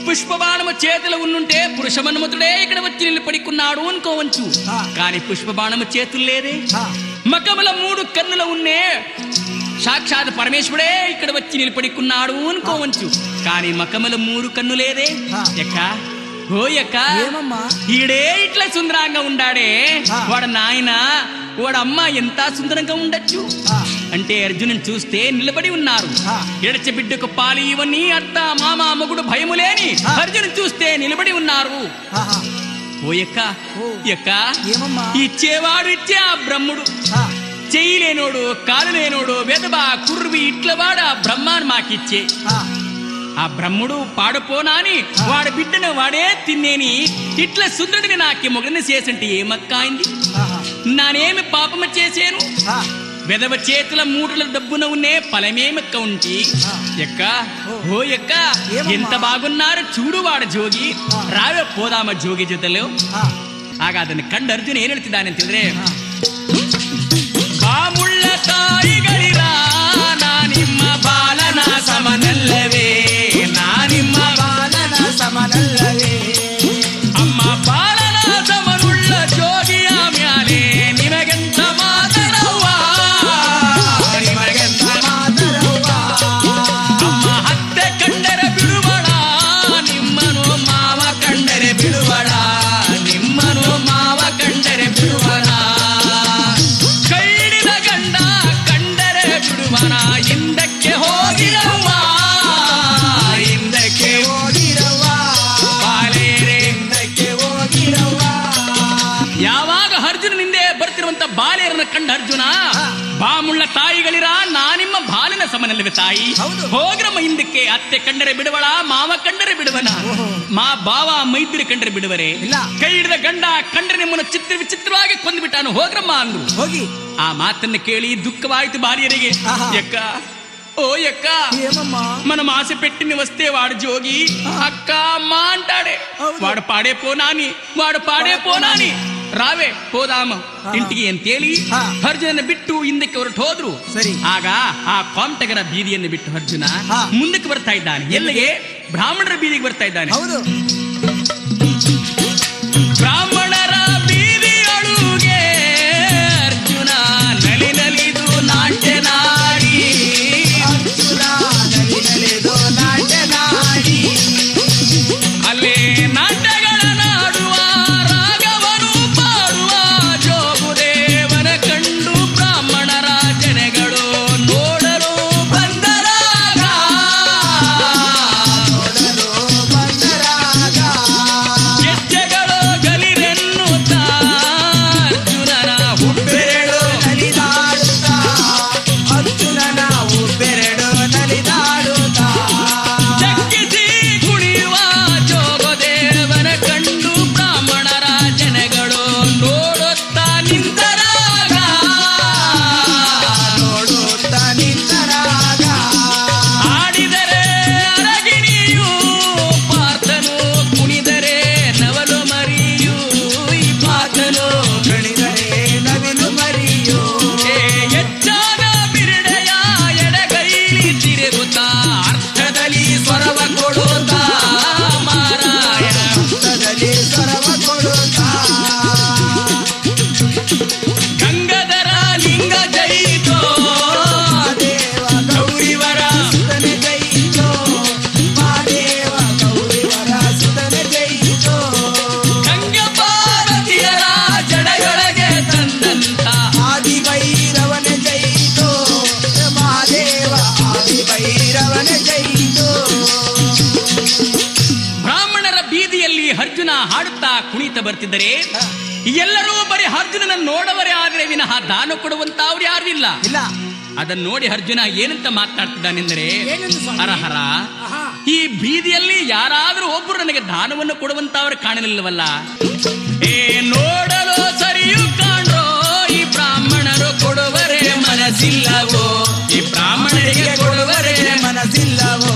పుష్పబాణము చేతులు ఉన్నుంటే పురుషమన్మతుడే ఇక్కడ వచ్చి నిలబడికున్నాడు అనుకోవచ్చు. హా. కానీ పుష్పబాణము చేతులు లేదే, ఆ, మకముల 3 కన్నుల ఉన్నే సాక్షాత్ పరమేశ్వరుడే ఇక్కడ వచ్చి నిలబడికున్నాడు అనుకోవచ్చు. కానీ మకముల 3 కన్ను లేదే. హా. ఎక్క ఓ ఎక్క ఏమమ్మా? ఈడే ఇట్లా సుందరంగా ఉండాడే, హా. వాడు నాయన వాడు అమ్మ ఎంత సుందరంగా ఉండొచ్చు ఆ, అంటే అర్జునుని చూస్తే నిలబడి ఉన్నారు. హా. ఎడచె బిడ్డకు పాలు ఇవన్నీ అత్త మామ మగుడు భయము లేని హా. అర్జును చూస్తే నిలబడి ఉన్నారు. ఆహా. ఓ ఎక్క ఓ. ఎక్క ఏమమ్మా? ఇచ్చేవాడు ఇచ్చే ఆ బ్రహ్ముడు, ఆ, చెయ్యి లేనోడు కాలు లేనోడు వెదబా కుర్వి ఇట్లవాడు ఆ బ్రహ్మాన్ని మాకిచ్చే. ఆ, ఆ బ్రహ్ముడు పాడుపోనాని వాడి బిడ్డను వాడే తిన్నేని ఇట్లా సుందరుడిని నాకి మొగని చేసంటే ఏమక్కాయింది, ఆహా. నానేమి పాపము చేసేను, ఆ, వెదవ చేతుల 3 డబ్బున ఉన్నే ఫలమేమక్క ఉంటి. ఆ. ఎక్క ఓ. ఓ ఎక్క ఏమమ్మా? ఎంత బాగున్నారు చూడు వాడు జోగి, ఆ. రావే పోదామ జోగి జೊತೆಲು. ಆ, ಆಗ ಅದನ್ನು ಕಂಡು ಅರ್ಜುನ ಏನ್ ಹೇಳ್ತಿದ್ದಾನೆ ಅಂತಂದ್ರೆ, ಆ. ಬಾಮುಳ್ಳ ತಾಯಿಗಳಿರ ನಾ ನಿಮ್ಮ ಬಾಲನ ಸಮನಲ್ಲವೇ, ನಾ ನಿಮ್ಮ ಬಾಲನ ಸಮನಲ್ಲವೇ, ಅಮ್ಮ ಬಾಲನ ಸಮನುಳ್ಳ ಜೋಗಿಯ ಮ್ಯಾಲೆ ನಿಮಗೆಂತ ಮಾತರವ್ವ, ನಿಮಗೆಂತ ಮಾತರವ್ವ. ಅಮ್ಮ ಹತ್ತೆ ಕಂಡರೆ ಬಿಡುವಳ ನಿಮ್ಮನು ಮಾವ ಕಂಡರೆ ಬಿಡುವಳ, ನಿಮ್ಮನು ಮಾವ ಕಂಡರೆ ಬಿಡುವಳ, ಕೈ ಹಿಡಿದ ಗಂಡ ಕಂಡರೆ ಬಿಡುವನ ಹಿಂದಕ್ಕೆ ಹೋಗಿರವ್ವ, ಹಿಂದಕ್ಕೆ ಹೋಗಿರವ್ವ, ಬಾಲೇರೆ. ಹಿಂದಕ್ಕೆ ಹೋಗಿರವ್ವ. ಯಾವಾಗ ಅರ್ಜುನನಿಂದೆ ಬರ್ತಿರುವಂತ ಬಾಲೆಯರನ್ನ ಕಂಡ ಅರ್ಜುನ, ಬಾಮುಳ್ಳ ತಾಯಿಗಳಿರ ನಾ ನಿಮ್ಮ ಬಾಲಿನ ಸಮನಲ್ಲವೇ ತಾಯಿ, ಹೌದು. ಹೋಗ್ರಮ್ಮ ಹಿಂದಕ್ಕೆ, ಅತ್ತೆ ಕಂಡರೆ ಬಿಡುವಳ ಮಾವ ಕಂಡರೆ ಬಿಡುವನ, ಓಹೋ. ಮಾ ಬಾವ ಮೈತ್ರಿ ಕಂಡರೆ ಬಿಡುವರೆ, ಇಲ್ಲ. ಕೈ ಹಿಡಿದ ಗಂಡ ಕಂಡರೆ ನಿಮ್ಮನ್ನು ವಿಚಿತ್ರವಾಗಿ ಕೊಂದ್ಬಿಟ್ಟಾನು ಹೋಗ್ರಮ್ಮ ಅಂದ್ರು. ಹೋಗಿ. ಆ ಮಾತನ್ನು ಕೇಳಿ ದುಃಖವಾಯಿತು ಬಾಲಿಯರಿಗೆ. ಆಹಾ. ಎಕ್ಕ ఓ ఎక్క ఏమమ్మా? మనం ఆశ పెట్టిన వస్తే వాడు జోగి అక్క అమ్మ అంటాడే, ಹೌದು. వాడు పాడే పోనాని, వాడు పాడే పోనాని, ರಾವೆ ಹೋದಾಮ ಇಂಟಿಗೆ ಅಂತೇಳಿ ಹಾ. ಅರ್ಜುನನ ಬಿಟ್ಟು ಹಿಂದಕ್ಕೆ ಹೊರಟು ಹೋದ್ರು. ಸರಿ. ಆಗ ಆ ಕಾಂಟಗರ ಬೀದಿಯನ್ನು ಬಿಟ್ಟು ಅರ್ಜುನ ಹಾ. ಮುಂದಕ್ಕೆ ಬರ್ತಾ ಇದ್ದಾನೆ. ಎಲ್ಲಿಗೆ? ಬ್ರಾಹ್ಮಣರ ಬೀದಿಗೆ ಬರ್ತಾ ಇದ್ದಾನೆ. ಹೌದು. ಬ್ರಾಹ್ಮಣರ ಬೀದಿಯೊಳಗೆ ಅರ್ಜುನ ನಲಿ ನಲಿದು ನಾಟ್ಯನಾಡಿ, ಅರ್ಜುನ ನಲಿ ನಲಿದು ನಾಟ್ಯನಾಡಿ, ಅಲ್ಲೇ ನಾಟ್ಯಗಳ ನಾಡುವ ರಾಗವನು ಪಾಡುವ ಜೋಗುದೇವನ ಕಂಡು ಬ್ರಾಹ್ಮಣರ ಜನಗಳು ನೋಡಲು ಬಂದರಾಗ, ನೋಡಲು ಬಂದರಾಗ, ಅರ್ಜುನ ಹಾಡುತ್ತಾ ಕುಣಿತ ಬರ್ತಿದ್ದರೆ ಎಲ್ಲರೂ ಬರೀ ಅರ್ಜುನನ ನೋಡವರೇ ಆದರೆ ವಿನಃ ದಾನ ಕೊಡುವಂತವ್ರು ಯಾರು ಇಲ್ಲ. ಅದನ್ನು ನೋಡಿ ಅರ್ಜುನ ಏನಂತ ಮಾತನಾಡ್ತಿದ್ದಾನೆಂದರೆ, ಹರಹರ, ಈ ಬೀದಿಯಲ್ಲಿ ಯಾರಾದರೂ ಒಬ್ಬರು ನನಗೆ ದಾನವನ್ನು ಕೊಡುವಂತವ್ರು ಕಾಣಲಿಲ್ಲವಲ್ಲ. ನೋಡಲು ಸರಿಯು ಕಾಣ್ರೋ, ಈ ಬ್ರಾಹ್ಮಣರು ಕೊಡುವರೇ ಮನಸ್ಸಿಲ್ಲವೋ, ಈ ಬ್ರಾಹ್ಮಣರಿಗೆ ಕೊಡುವರೇ ಮನಸ್ಸಿಲ್ಲವೋ.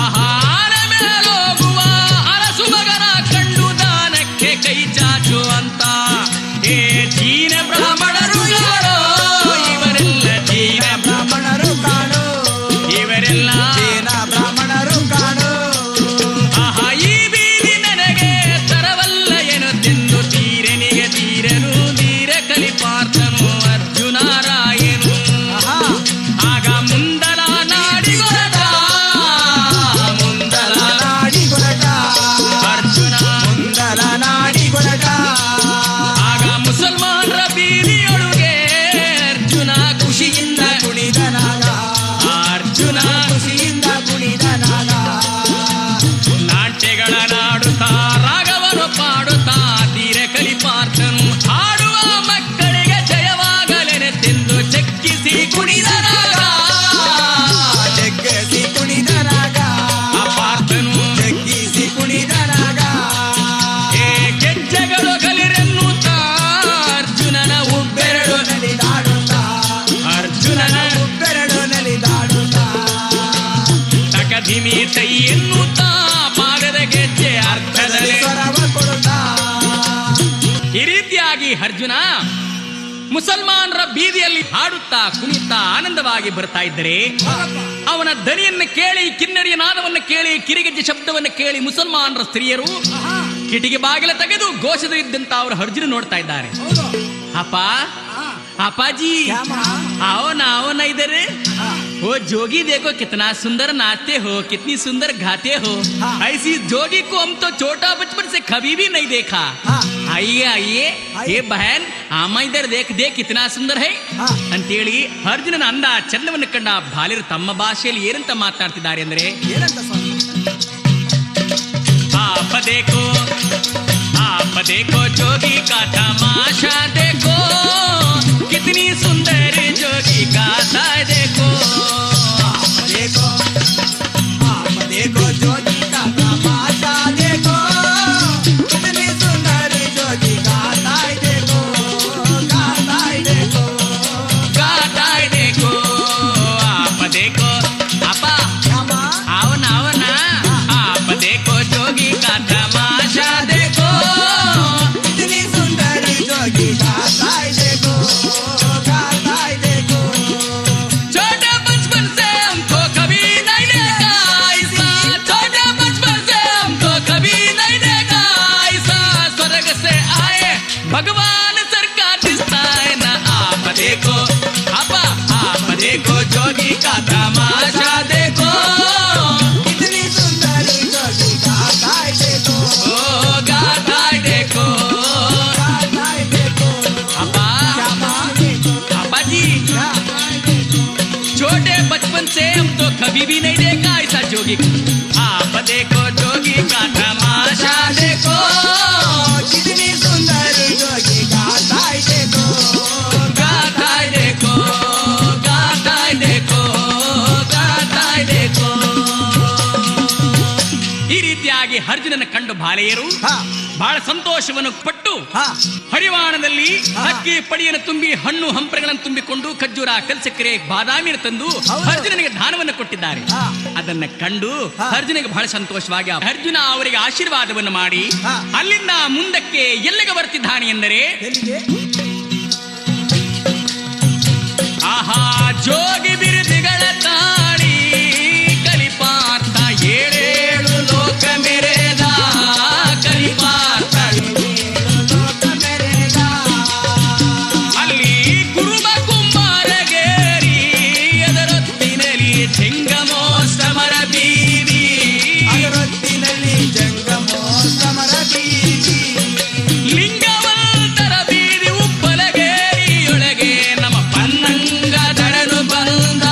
ಆಹಾರ ಮೇಲೋಗುವ ಅರಸು ಮಗನ ಕಂಡು ದಾನಕ್ಕೆ ಕೈ ಚಾಚು ಅಂತ. ಚೀನ ಬ್ರಾಹ್ಮಣರು ಯಾರೋ, ಇವರೆಲ್ಲ ಚೀನ ಬ್ರಾಹ್ಮಣರು ಕಾಣೋ, ಇವರೆಲ್ಲ ಚೀನ ಬ್ರಾಹ್ಮಣರು ಕಾಣೋ. ಆಹಾ, ಈ ಬೀದಿ ನನಗೆ ತರವಲ್ಲ ಎನ್ನುತ್ತೆಂದು ತೀರನಿಗೆ ತೀರನು ತೀರ ಕಲಿಪಾರ್ಥನು ಅರ್ಜುನ ರಾಯನು. ಆಗ ಮುಂದಲ ನಾಡಿಗೊರಟ, ಮುಂದಲ ನಾಡಿಗೊರಟ, ಅರ್ಜುನ ಮುಂದಲ ನಾಡಿಗೊರಟ. ಆಗ ಮುಸಲ್ಮಾನರ ಬೀದಿಯೊಳಗೆ ಅರ್ಜುನ ಖುಷಿಯಿಂದ ಕುಣಿದನಾಗ, ಅರ್ಜುನ ಖುಷಿಯಿಂದ ಕುಣಿದನಾಗ. ನಾಟ್ಯಗಳ ನಾಡುತ್ತಾ ರಾಗವನ್ನು ಪಾಡುತ್ತಾ ತೀರ ಕಲಿಪಾರ್ಥನು ಹಾಡುವ ಮಕ್ಕಳಿಗೆ ಜಯವಾಗಲೆನೆಂದು ಚಕ್ಕಿಸಿ ಕುಣಿದನಾಗ. ಜಗ್ಗಿಸಿ ಕುಣಿದನಾಗ, ಪಾರ್ಥನು ಜಗ್ಗಿಸಿ ಕುಣಿದನಾಗ. ಗೆಜ್ಜೆಗಳು ಕಲಿರೆನ್ನುತ್ತಾ ಅರ್ಜುನನ ಉಬ್ಬೆರಡು ನಲಿದಾಡುತ್ತಾ, ಅರ್ಜುನನ ಉಬ್ಬೆರಡು ನಲಿದಾಡುತ್ತಾ. ತಕಧಿಮಿ ತೈ ಎನ್ನುತ್ತಾ ಪಾದದ ಗೆಜ್ಜೆ ಅರ್ಥದಲ್ಲಿ ಸ್ವರವ ಕೊಡುತ್ತಾ. ಈ ರೀತಿಯಾಗಿ ಅರ್ಜುನ ಮುಸಲ್ಮಾನರ ಬೀದಿಯಲ್ಲಿ ಹಾಡುತ್ತಾ ಕುಣಿತಾ ಆನಂದವಾಗಿ ಬರ್ತಾ ಇದ್ದರೆ ಅವನ ದನಿಯನ್ನು ಕೇಳಿ, ಕಿನ್ನರಿಯ ನಾದವನ್ನು ಕೇಳಿ, ಕಿರಿಗೆಜ್ಜೆ ಶಬ್ದವನ್ನು ಕೇಳಿ ಮುಸಲ್ಮಾನರ ಸ್ತ್ರೀಯರು ಕಿಟಿಕಿ ಬಾಗಿಲ ತೆಗೆದು ಘೋಷದಲ್ಲಿದ್ದಂತ ಅವರು ಅರ್ಜುನ ನೋಡ್ತಾ ಇದ್ದಾರೆ. ಅಪ್ಪ, ಅಪ್ಪಾಜಿ, आओ ना इधर. वो जोगी देखो कितना सुंदर नाचते हो, कितनी सुंदर गाते हो. ऐसी जोगी को हम तो छोटा बचपन से कभी भी नहीं देखा. आइए आइए, ये बहन आमा इधर देख देख कितना सुंदर है ಅಂತೇಳಿ ಅರ್ಜುನನ ಅಂದ ಚಂದವನ್ನು ಕಂಡ ಬಾಲಿರು ತಮ್ಮ ಭಾಷೆಯಲ್ಲಿ ಏನಂತ ಮಾತನಾಡ್ತಿದ್ದಾರೆ ಅಂದ್ರೆ, ಏನಂತ ಸ್ವಾಮಿ? आप देखो जोगी का तमाशा देखो, कितनी सुंदर जोगी गाता देखो. देखो, आप देखो जोगी का तमाशा देखो, कितनी सुंदर जोगी गाता है देखो, गाता है देखो, गाता देखो. आप देखो, आपा श्यामा, आओ ना आप देखो जोगी का तमाशा देखो, कितनी सुंदर जोगी गाता है देखो, गाता है देखो. छोटे बचपन से हमको कभी नहीं देखा ऐसा, छोटे बचपन से हमको कभी नहीं देखा ऐसा. स्वर्ग से आए भगवान सरकार दिखता है ना. आप देखो, आपा आप देखो जोगी का तमाशा देखो, कितनी सुंदर जोगी गाता है देखो, ओ गाता देखो. गाता है देखो. आपा, श्यामा देखो, आपा जी, गाता है देखो. छोटे बचपन से हम तो कभी भी नहीं देखा ऐसा जोगी. आप देखो जोगी का तमाशा देखो, कितनी सुंदर जोगी गाता है देखो, गाता देखो, गाता देखो, गाता देखो. ಈ ರೀತಿಯಾಗಿ ಅರ್ಜುನನ ಕಂಡು ಬಾಲೆಯರು ಹಾ ಬಹಳ ಸಂತೋಷವನ್ನು ಪಟ್ಟು ಹಾ ಹರಿವಾಣದಲ್ಲಿ ಹಾ. ಅಕ್ಕಿ ಪಡಿಯನ್ನು ತುಂಬಿ ಹಣ್ಣು ಹಂಪರೆಗಳನ್ನು ತುಂಬಿಕೊಂಡು ಖಜ್ಜೂರ ಕಲ್ಸಕ್ಕರೆ ಬಾದಾಮಿಯನ್ನು ತಂದು ಹೌದು. ಅರ್ಜುನನಿಗೆ ದಾನವನ್ನು ಕೊಟ್ಟಿದ್ದಾರೆ. ಹಾ. ಅದನ್ನ ಕಂಡು ಹಾ. ಅರ್ಜುನಿಗೆ ಬಹಳ ಸಂತೋಷವಾಗಿ ಅರ್ಜುನ ಅವರಿಗೆ ಆಶೀರ್ವಾದವನ್ನು ಮಾಡಿ ಹಾ. ಅಲ್ಲಿಂದ ಮುಂದಕ್ಕೆ ಎಲ್ಲಿಗೆ ಬರ್ತಿದ್ದಾನೆ ಎಂದರೆ, ಎಲ್ಲಿಗೆ? ಆಹಾ ಜೋಗಿ ಬಿರುದುಗಳ ತಾಳಿ ಕಲಿಪಾರ್ಥ ಏಳೇಳು ಲೋಕ ಮೆರೆದ ಕಲಿಪಾರ್ಥ. ಲೋಕ ಮೆರೆದ. ಅಲ್ಲಿ ಕುರುಬ ಕುಂಬಾರಗೇರಿ ಅದರೊತ್ತಿನಲ್ಲಿ ಜಂಗಮೋತ್ಸವರ ಬೀದಿ, ಅಗರೊತ್ತಿನಲ್ಲಿ ಜಂಗಮೋತ್ಸವರ ಬೀದಿ. ಲಿಂಗವಂತರ ಬೀದಿ ಉಪ್ಪಲಗೇರಿಯೊಳಗೆ ನಮ್ಮ ಪನ್ನಂಗ ದಡನು ಬಂದ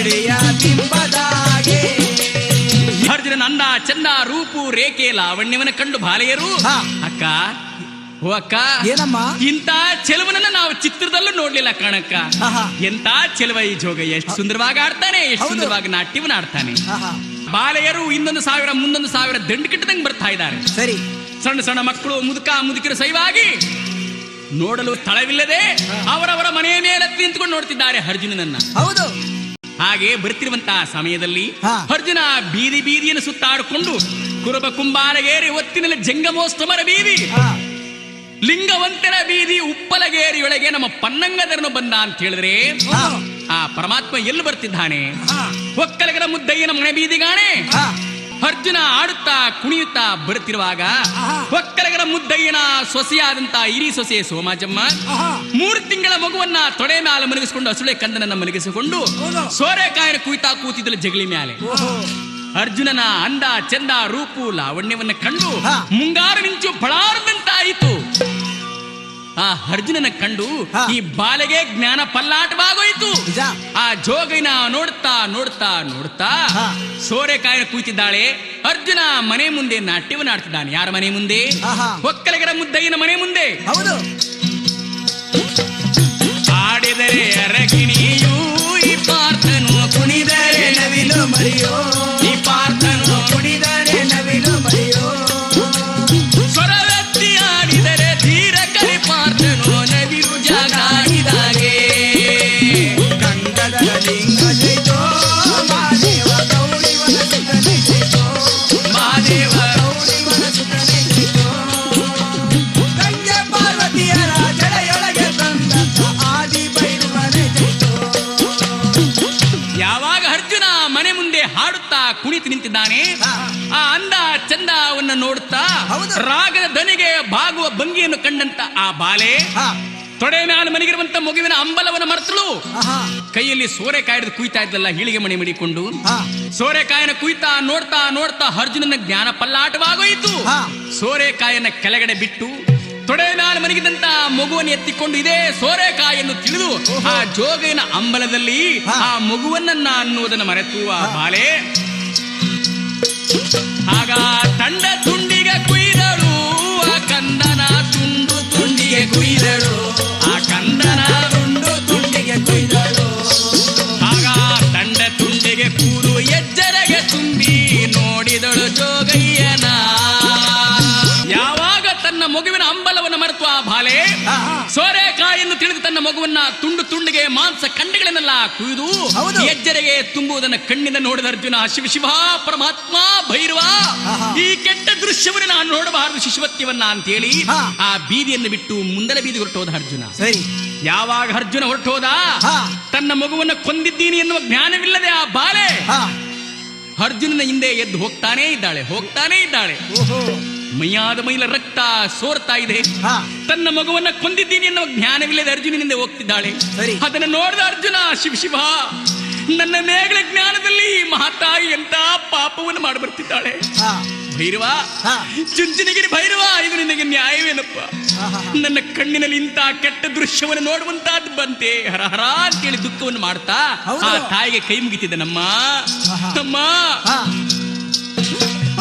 ಮಳೆಯ ಬಿಂಬದಾಗೆ. ಅರ್ಜುನನ ಅಂದ ಚಂದ ರೂಪು ರೇಖೆ ಲಾವಣ್ಯವನ್ನ ಕಂಡು ಬಾಲೆಯರು ಅಕ್ಕ ಓ ಅಕ್ಕ ಏನಮ್ಮ ಇಂತ ಚೆಲುವನನ್ನ ನಾವು ಚಿತ್ರದಲ್ಲೂ ನೋಡ್ಲಿಲ್ಲ ಕಣಕ್ಕ. ಎಂತ ಚೆಲುವ ಈ ಜೋಗ, ಎಷ್ಟು ಸುಂದರವಾಗಿ ಆಡ್ತಾನೆ, ಎಷ್ಟು ಸುಂದರವಾಗಿ ನಾಟ್ಯವನ್ನ ಆಡ್ತಾನೆ. ಬಾಲೆಯರು ಇನ್ನೊಂದು 1000 ಮುಂದೊಂದು 1000 ದಂಡು ಕಟ್ಟದಂಗೆ ಬರ್ತಾ ಇದ್ದಾರೆ. ಸರಿ, ಸಣ್ಣ ಸಣ್ಣ ಮಕ್ಕಳು ಮುದುಕಿರು ಸೈವಾಗಿ ನೋಡಲು ಸ್ಥಳವಿಲ್ಲದೆ ಅವರವರ ಮನೆಯ ಮೇಲೆ ನಿಂತ್ಕೊಂಡು ನೋಡ್ತಿದ್ದಾರೆ ಅರ್ಜುನನನ್ನ. ಹೌದು. ಹಾಗೆ ಬರ್ತಿರುವಂತಹ ಸಮಯದಲ್ಲಿ ಅರ್ಜುನ ಬೀದಿ ಬೀದಿಯನ್ನು ಸುತ್ತಾಡಿಕೊಂಡು ಕುರುಬ ಕುಂಬಾರಗೇರಿ ಒತ್ತಿನಲ್ಲಿ ಜಂಗಮೋಸ್ತಮರ ಬೀದಿ, ಲಿಂಗವಂತರ ಬೀದಿ, ಉಪ್ಪಲಗೇರಿಯೊಳಗೆ ನಮ್ಮ ಪನ್ನಂಗದರನು ಬಂದ ಅಂತ ಹೇಳಿದ್ರೆ ಆ ಪರಮಾತ್ಮ ಎಲ್ಲಿ ಬರ್ತಿದ್ದಾನೆ? ಒಕ್ಕಲಗರ ಮುದ್ದಯ್ಯನ ಮನೆ ಬೀದಿಗಾಣೆ ಅರ್ಜುನ ಆಡುತ್ತಾ ಕುಣಿಯುತ್ತಾ ಬರುತ್ತಿರುವಾಗ ಒಕ್ಕಲಗರ ಮುದ್ದಯ್ಯನ ಸೊಸೆಯಾದಂತ ಹಿರಿ ಸೊಸೆ ಸೋಮಾಜಮ್ಮ 3 ತಿಂಗಳ ಮಗುವನ್ನ ತೊಡೆ ಮ್ಯಾಲ ಮಲಗಿಸಿಕೊಂಡು ಹಸುಳೆ ಕಂದನನ್ನ ಮಲಗಿಸಿಕೊಂಡು ಸೋರೆಕಾಯಿನ ಕುಯ್ತಾ ಕೂತಿದ್ದಳು ಜಗಲಿ ಮ್ಯಾಲೆ. ಅರ್ಜುನನ ಅಂದ ಚಂದ ರೂಪು ಲಾವಣ್ಯವನ್ನ ಕಂಡು ಮುಂಗಾರು ಮಿಂಚು ಫಳಾರದಂತಾಯಿತು. ಆ ಅರ್ಜುನನ ಕಂಡು ಈ ಬಾಲೆಗೆ ಜ್ಞಾನ ಪಲ್ಲಾಟವಾಗೋಯ್ತು. ಆ ಜೋಗೈನ ನೋಡ್ತಾ ನೋಡ್ತಾ ನೋಡ್ತಾ ಸೋರೆಕಾಯಿನ ಕೂತಿದ್ದಾಳೆ. ಅರ್ಜುನ ಮನೆ ಮುಂದೆ ನಾಟ್ಯವನ್ನ ಆಡ್ತಿದ್ದಾನೆ. ಯಾರ ಮನೆ ಮುಂದೆ? ಒಕ್ಕಲಗರ ಮುದ್ದಯ್ಯನ ಮನೆ ಮುಂದೆ. ಆಡಿದರೆ ಅರಗಿಣಿಯೂ ಈ ಪಾರ್ಥನು ಕುಣಿದರೆ ನವಿಲು ಮರಿಯೋ, ಈ ಪಾರ್ಥನು ಕುಣಿದರೆ ನವಿಲು ಮರಿಯೋ. ಸ್ವರವೆತ್ತಿ ಆಡಿದರೆ ಧೀರ ಕರಿ ಪಾರ್ಥನು ನವಿಲು ಜಾಗಾಡಿದಾಗೆ. ಗಂಗಧರ ಲಿಂಗ ಜೈತೋ ಮಾದೇವ ಗೌರಿವನ ಸುತನೆ ಜೈತೋ, ಮಾದೇವ ಗೌರಿವನ ಸುತನೆ ಜೈತೋ. ಗಂಗೆ ಪಾರ್ವತಿಯರ ಜಡೆಯೊಳಗೆ ತಂದಂತ ಆದಿ ಭೈರವನೇ ಜೈತೋ. ಯಾವಾಗ ಅರ್ಜುನ ಮನೆ ಮುಂದೆ ಹಾಡುತ್ತಾ ಕುಣಿತು ನಿಂತಿದ್ದಾನೆ, ಆ ಅಂದ ಚಂದವನ್ನ ನೋಡುತ್ತಾ ರಾಗದ ದನಿಗೆ ಬಾಗುವ ಭಂಗಿಯನ್ನು ಕಂಡಂತ ಆ ಬಾಲೆ ತೊಡೆ ಮ್ಯಾಲ ಮನೆಗಿರುವಂತ ಮಗುವಿನ ಅಂಬಲವನ್ನ ಮರ್ತಳು. ಕೈಯಲ್ಲಿ ಸೋರೆಕಾಯಿ ಹಿಡಿದು ಕುಯ್ತಾ ಇದ್ದಲ್ಲ, ಹೀಳಿಗೆ ಮಣಿ ಮಡಿಕೊಂಡು ಸೋರೆಕಾಯಿನ ಕುಯ್ತಾ ನೋಡ್ತಾ ನೋಡ್ತಾ ಅರ್ಜುನನ ಜ್ಞಾನ ಪಲ್ಲಾಟವಾಗೋಯಿತು. ಸೋರೆಕಾಯಿಯನ್ನ ಕೆಳಗಡೆ ಬಿಟ್ಟು ತೊಡೆ ಮ್ಯಾಲ ಮನೆಗಿದ್ದಂತ ಮಗುವನ್ನು ಎತ್ತಿಕೊಂಡು ಇದೇ ಸೋರೆಕಾಯಿಯನ್ನು ತಿಳಿದು ಆ ಜೋಗಿನ ಅಂಬಲದಲ್ಲಿ ಆ ಮಗುವನ್ನ ಅನ್ನುವುದನ್ನು ಮರೆತು ಆ ಬಾಲೆ ಆಗ ತಂಡ ತುಂಡಿಗೆ ಕುಯ್ದಳು. ಆ ಕಂದನ ತುಂಡು ತುಂಡಿಗೆ ಕುಯ್ದಳು. ಆ ಕಂದನ ತುಂಡು ತುಂಡಿಗೆ ಕೊಯ್ದಳು. ಆಗ ತಂಡ ತುಂಡಿಗೆ ಕೂರು ಎಜ್ಜರೆಗೆ ತುಂಬಿ ನೋಡಿದಳು ಜೋಗಯ್ಯನ. ಯಾವಾಗ ತನ್ನ ಮಗುವಿನ ಅಂಬಲವನ್ನು ಮರೆತು ಆ ಬಾಲೆ ಸೋರೆಕಾಯಿಯನ್ನು ತಿಳಿದು ತನ್ನ ಮಗುವನ್ನ ತುಂಡು ತುಂಡಿಗೆ ಮಾಂಸ ಕಂಡಗಳನ್ನೆಲ್ಲ ಕುಯ್ದು ಎಜ್ಜರೆಗೆ ತುಂಬುವುದನ್ನು ಕಣ್ಣಿಂದ ನೋಡಿದ ಅರ್ಜುನ ಶಿವ ಶಿವ ಪರಮಾತ್ಮ ಭೈರವ, ಈ ಕೆಟ್ಟ ದೃಶ್ಯವನ್ನು ನಾನು ನೋಡಬಾರದು ಶಿಶುವತ್ಯವನ್ನ ಅಂತೇಳಿ ಆ ಬೀದಿಯನ್ನು ಬಿಟ್ಟು ಮುಂದಲ ಬೀದಿ ಹೊರಟೋದ ಅರ್ಜುನ. ಯಾವಾಗ ಅರ್ಜುನ ಹೊರಟೋದ, ತನ್ನ ಮಗುವನ್ನ ಕೊಂದಿದ್ದೀನಿ ಎನ್ನುವ ಜ್ಞಾನವಿಲ್ಲದೆ ಆ ಬಾಲೆ ಅರ್ಜುನನ ಹಿಂದೆ ಎದ್ದು ಹೋಗ್ತಾನೇ ಇದ್ದಾಳೆ. ಮೈಯಾದ ಮೈಲ ರಕ್ತ ಸೋರ್ತಾ ಇದೆ. ತನ್ನ ಮಗುವನ್ನ ಕೊಂದಿದ್ದೀನಿ ಎನ್ನುವ ಜ್ಞಾನವಿಲ್ಲದೆ ಅರ್ಜುನನಿಂದ ಹೋಗ್ತಿದ್ದಾಳೆ. ಅದನ್ನು ನೋಡಿದ ಅರ್ಜುನ ಶಿವ ಶಿವ, ನನ್ನ ಮೇಗಳ ಜ್ಞಾನದಲ್ಲಿ ಮಹಾತಾಯಿ ಅಂತ ಪಾಪವನ್ನು ಮಾಡಿ ಬರ್ತಿದ್ದಾಳೆ. ಭೈರವ, ಚುಂಚನಗಿರಿ ಭೈರವ, ಇದು ನಿನಗೆ ನ್ಯಾಯವೇನಪ್ಪ? ನನ್ನ ಕಣ್ಣಿನಲ್ಲಿ ಇಂತ ಕೆಟ್ಟ ದೃಶ್ಯವನ್ನು ನೋಡುವಂತಹದ್ದು ಬಂತೆ. ಹರಹರ ಅಂತೇಳಿ ದುಃಖವನ್ನು ಮಾಡ್ತಾ ಆ ತಾಯಿಗೆ ಕೈ ಮುಗಿತಿದ್ದ. ನಮ್ಮ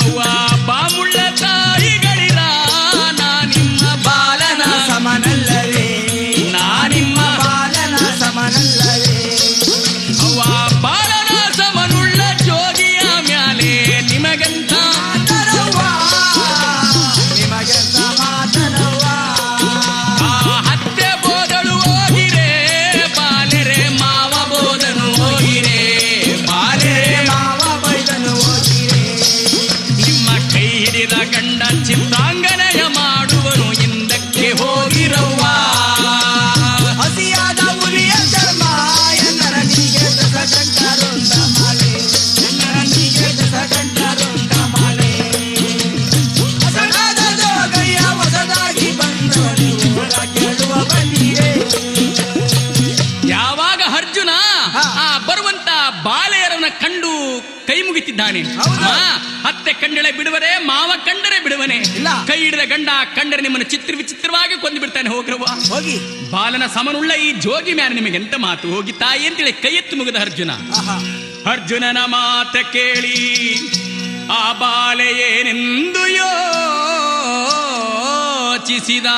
ಅವ್ವ ಬಾಮುಳ್ಳ ತಾಯಿಗಳಿರ ನಾನಿಮ್ಮ ಬಾಲನ ಸಮನಲ್ಲವೇ, ನಾನಿಮ್ಮ ಬಾಲನ ಸಮನಲ್ಲವೇ. ಅವ್ವ ಬಾಲನ ಸಮನುಳ್ಳ ಜೋಗಿಯ ಮ್ಯಾಲೆ ನಿಮಗಂತ ಮಾತರವ್ವ, ನಿಮಗೆಂತ ಮಾತರವ್ವ. ಆ ಹತ್ತೆ ಬೋದಳು ಹೋಗಿರೆ ಬಾಲೆರೆ ಮಾವ ಬೋದನು ಹೋಗಿರೆ, ಬಾಲೆರೆ ಮಾವ ಬೈದನು ಹೋಗಿರೆ. ನಿಮ್ಮ ಕೈ ಹಿಡಿದ ಗಂಡ ಚಿತ್ತಾಂಗನೆಯ ಮಾಡುವನು ಹಿಂದಕ್ಕೆ ಹೋಗಿರವ್ವ. ಹಸಿಯಾದ ಹುಲಿಯ ಚರ್ಮ ಎನ್ನರನಿಗೆ ದಸಗಂಟರೊಂದ ಮಾಲೆ, ಎನ್ನರನಿಗೆ ದಸಗಂಟರೊಂದ ಮಾಲೆ. ಹೊಸದಾದ ಜೋಗಯ್ಯ ಹೊಸದಾಗಿ ಬಂದವನು ಹೊರ ಕೇಳುವ ಬಂದಿದೆ. ಯಾವಾಗ ಅರ್ಜುನ ಆ ಬರುವಂತ ಬಾಲೆಯರನ್ನ ಕಂಡು ಕೈ ಮುಗಿತಿದ್ದಾನೆ. ಅತ್ತೆ ಕಂಡಳೆ ಬಿಡುವರೆ, ಮಾವ ಕಂಡರೆ ಬಿಡುವರೆ. ನಮ್ಮನೆ ಇಲ್ಲ. ಕೈ ಹಿಡಿದ ಗಂಡ ಕಂಡರೆ ನಿಮ್ಮನ್ನು ಚಿತ್ರ ವಿಚಿತ್ರವಾಗಿ ಕೊಂದು ಬಿಡ್ತಾನೆ. ಹೋಗ್ರವ್ವ, ಹೋಗಿ. ಬಾಲನ ಸಮನುಳ್ಳ ಈ ಜೋಗಿ ಮ್ಯಾರ ನಿಮಗೆ ಎಂತ ಮಾತು? ಹೋಗಿ ತಾಯಿ ಅಂತೇಳಿ ಕೈ ಎತ್ತು ಮುಗಿದ ಅರ್ಜುನ. ಅರ್ಜುನನ ಮಾತ ಕೇಳಿ ಆ ಬಾಲೆ ಏನೆಂದು ಯೋಚಿಸಿದ.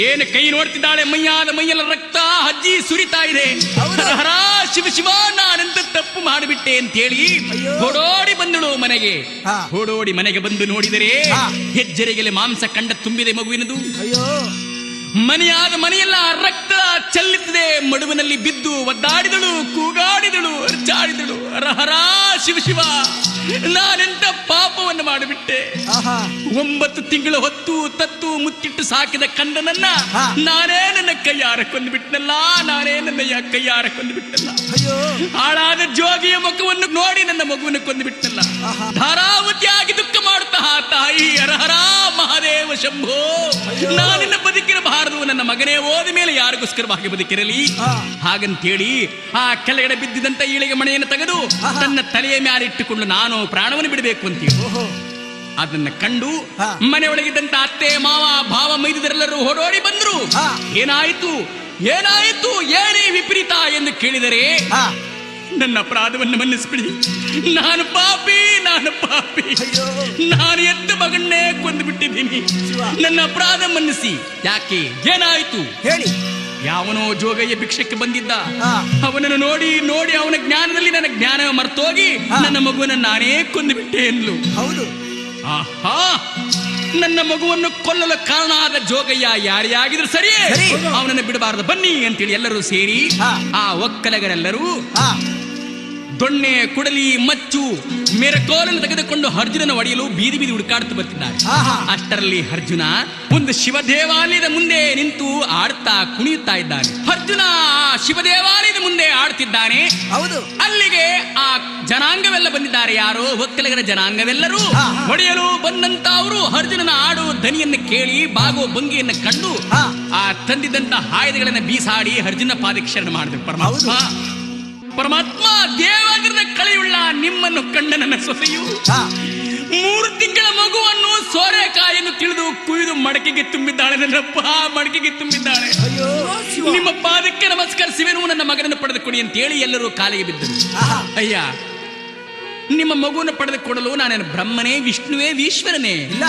ಏನು ಕೈ ನೋಡ್ತಿದ್ದಾಳೆ, ಮೈಯಾದ ಮೈಯೆಲ್ಲ ರಕ್ತ ಹಜ್ಜಿ ಸುರಿತಾ ಇದೆ. ಹರ ಶಿವ ಶಿವ, ನಾನೆಂತ ತಪ್ಪು ಮಾಡಿಬಿಟ್ಟೆ ಅಂತೇಳಿ ಓಡೋಡಿ ಬಂದಳು ಮನೆಗೆ. ಓಡೋಡಿ ಮನೆಗೆ ಬಂದು ನೋಡಿದರೆ ಹೆಜ್ಜೆರೆಗೆಲೆ ಮಾಂಸ ಕಂಡ ತುಂಬಿದೆ ಮಗುವಿನದು. ಮನೆಯೆಲ್ಲ ರಕ್ತ ಚೆಲ್ಲುತ್ತದೆ. ಮಡುವಿನಲ್ಲಿ ಬಿದ್ದು ಒದ್ದಾಡಿದಳು, ಕೂಗಾಡಿದಳು, ಅರ್ಚಾಡಿದಳು. ಹರ ಶಿವ ಶಿವ, ನಾನೆಂತ ಪಾಪವನ್ನು ಮಾಡಿಬಿಟ್ಟೆ. 9 ತಿಂಗಳು ಹೊತ್ತು ತತ್ತು ಮುತ್ತಿಟ್ಟು ಸಾಕಿದ ಕಂದನನ್ನ ನಾನೇ ನನ್ನ ಕೈಯಾರ ಕೊಂದು ಬಿಟ್ಟನಲ್ಲ, ನಾನೇ ನನ್ನ ಕೈಯಾರ ಕೊಂದು ಬಿಟ್ಟನಲ್ಲ. ಹಾಳಾದ ಜೋಗಿಯ ಮುಖವನ್ನು ನೋಡಿ ನನ್ನ ಮಗುವನ್ನು ಕೊಂದು ಬಿಟ್ಟನಲ್ಲ. ಧಾರಾವತಿಯಾಗಿ ದುಃಖ ಮಾಡುತ್ತಾ ತಾಯಿ ಹರ ಮಹಾದೇವ ಶಂಭೋ, ನಾನಿನ್ನ ಬದುಕಿರಬಾರದು, ನನ್ನ ಮಗನೇ ಹೋದ ಮೇಲೆ ಯಾರಿಗೋಸ್ಕರವಾಗಿ ಬದುಕಿರಲಿ. ಹಾಗಂತೇಳಿ ಆ ಕೆಳಗಡೆ ಬಿದ್ದಿದಂತ ಈಳಿಗೆ ಮಣೆಯನ್ನು ತೆಗೆದು ತನ್ನ ತಲೆಯ ಮೇಲೆ ಇಟ್ಟುಕೊಂಡು ನಾನು ಪ್ರಾಣವನ್ನು ಬಿಡಬೇಕು ಅಂತೇಳಿ ಅದನ್ನ ಕಂಡು ಮನೆಯೊಳಗಿದ್ದಂತ ಅತ್ತೆ ಮಾವ ಭಾವ ಮೈದಿದರೆಲ್ಲರೂ ಹೊರಡೋಡಿ ಬಂದ್ರು. ಏನಾಯಿತು ಏನಾಯಿತು, ಏನೇ ವಿಪರೀತ ಎಂದು ಕೇಳಿದರೆ ನನ್ನ ಅಪರಾಧವನ್ನು ಮನ್ನಿಸ್ಬಿಡಿ, ನಾನು ಪಾಪಿ, ನಾನು ಪಾಪಿ, ನಾನು ಎದ್ದ ಮಗನ್ನೇ ಕೊಂದು ಬಿಟ್ಟಿದ್ದೀನಿ, ನನ್ನ ಅಪರಾಧ ಮನ್ನಿಸಿ. ಯಾಕೆ, ಏನಾಯಿತು ಹೇಳಿ. ಯಾವನೋ ಜೋಗಯ್ಯ ಭಿಕ್ಷಕ್ಕೆ ಬಂದಿದ್ದ, ಅವನನ್ನು ನೋಡಿ ನೋಡಿ ಅವನ ಜ್ಞಾನದಲ್ಲಿ ನನ್ನ ಜ್ಞಾನ ಮರ್ತೋಗಿ ನನ್ನ ಮಗುವನ್ನು ನಾನೇ ಕೊಂದು ಬಿಟ್ಟೆ ಎನ್ಲು. ಹೌದು. ಆಹಾ, ನನ್ನ ಮಗುವನ್ನು ಕೊಲ್ಲಲು ಕಾರಣ ಆದ ಜೋಗಯ್ಯ ಯಾರೇ ಆಗಿದ್ರು ಸರಿಯೇ, ಅವನನ್ನು ಬಿಡಬಾರದು, ಬನ್ನಿ ಅಂತೇಳಿ ಎಲ್ಲರೂ ಸೇರಿ ಆ ಒಕ್ಕಲಗರೆಲ್ಲರೂ ದೊಣ್ಣೆ, ಕುಡಲಿ, ಮಚ್ಚು, ಮೇರಕೋಲನ್ನು ತೆಗೆದುಕೊಂಡು ಅರ್ಜುನನ ಒಡೆಯಲು ಬೀದಿ ಬೀದಿ ಹುಡುಕಾಡುತ್ತಾ ಬರ್ತಿದ್ದಾರೆ. ಅಷ್ಟರಲ್ಲಿ ಅರ್ಜುನ ಒಂದು ಶಿವ ದೇವಾಲಯದ ಮುಂದೆ ನಿಂತು ಆಡ್ತಾ ಕುಣಿಯುತ್ತಾ ಇದ್ದಾನೆ. ಅರ್ಜುನ ಶಿವ ದೇವಾಲಯದ ಮುಂದೆ ಆಡ್ತಿದ್ದಾನೆ. ಹೌದು. ಅಲ್ಲಿಗೆ ಆ ಜನಾಂಗವೆಲ್ಲ ಬಂದಿದ್ದಾರೆ. ಯಾರೋ ಒಕ್ಕಲಿಗರ ಜನಾಂಗವೆಲ್ಲರೂ ಹೊಡೆಯಲು ಬಂದಂತ ಅವರು ಅರ್ಜುನನ ಆಡು ದನಿಯನ್ನು ಕೇಳಿ ಬಾಗೋ ಭಂಗಿಯನ್ನು ಕಂಡು ಆ ತಂದಿದ್ದಂತ ಆಯುಧಗಳನ್ನ ಬೀಸಾಡಿ ಅರ್ಜುನ ಪಾದಕ್ಕೆ ಶರಣ ಮಾಡಿದ್ರು. ಪರಮಾತ್ಮ ದೇವಾಗ್ರದ ಕಳೆಯುಳ್ಳ ನಿಮ್ಮನ್ನು ಕಂಡ ನನ್ನ ಸೊಸೆಯು 3 ತಿಂಗಳ ಮಗುವನ್ನು ಸೋರೆಕಾಯನ್ನು ತಿಳಿದು ಕುಯ್ದು ಮಡಕೆಗೆ ತುಂಬಿದ್ದಾಳೆ. ನನ್ನಪ್ಪ ಮಡಕೆಗೆ ತುಂಬಿದ್ದಾಳೆ. ನಿಮ್ಮ ಪಾದಕ್ಕೆ ನಮಸ್ಕರಿಸುವೆನು, ನನ್ನ ಮಗನನ್ನು ಪಡೆದುಕೊಡಿ ಅಂತ ಹೇಳಿ ಎಲ್ಲರೂ ಕಾಲಿಗೆ ಬಿದ್ದರು. ಅಯ್ಯ, ನಿಮ್ಮ ಮಗುವನ್ನು ಪಡೆದುಕೊಡಲು ನಾನೇನು ಬ್ರಹ್ಮನೇ, ವಿಷ್ಣುವೇ, ಈಶ್ವರನೇ? ಇಲ್ಲ,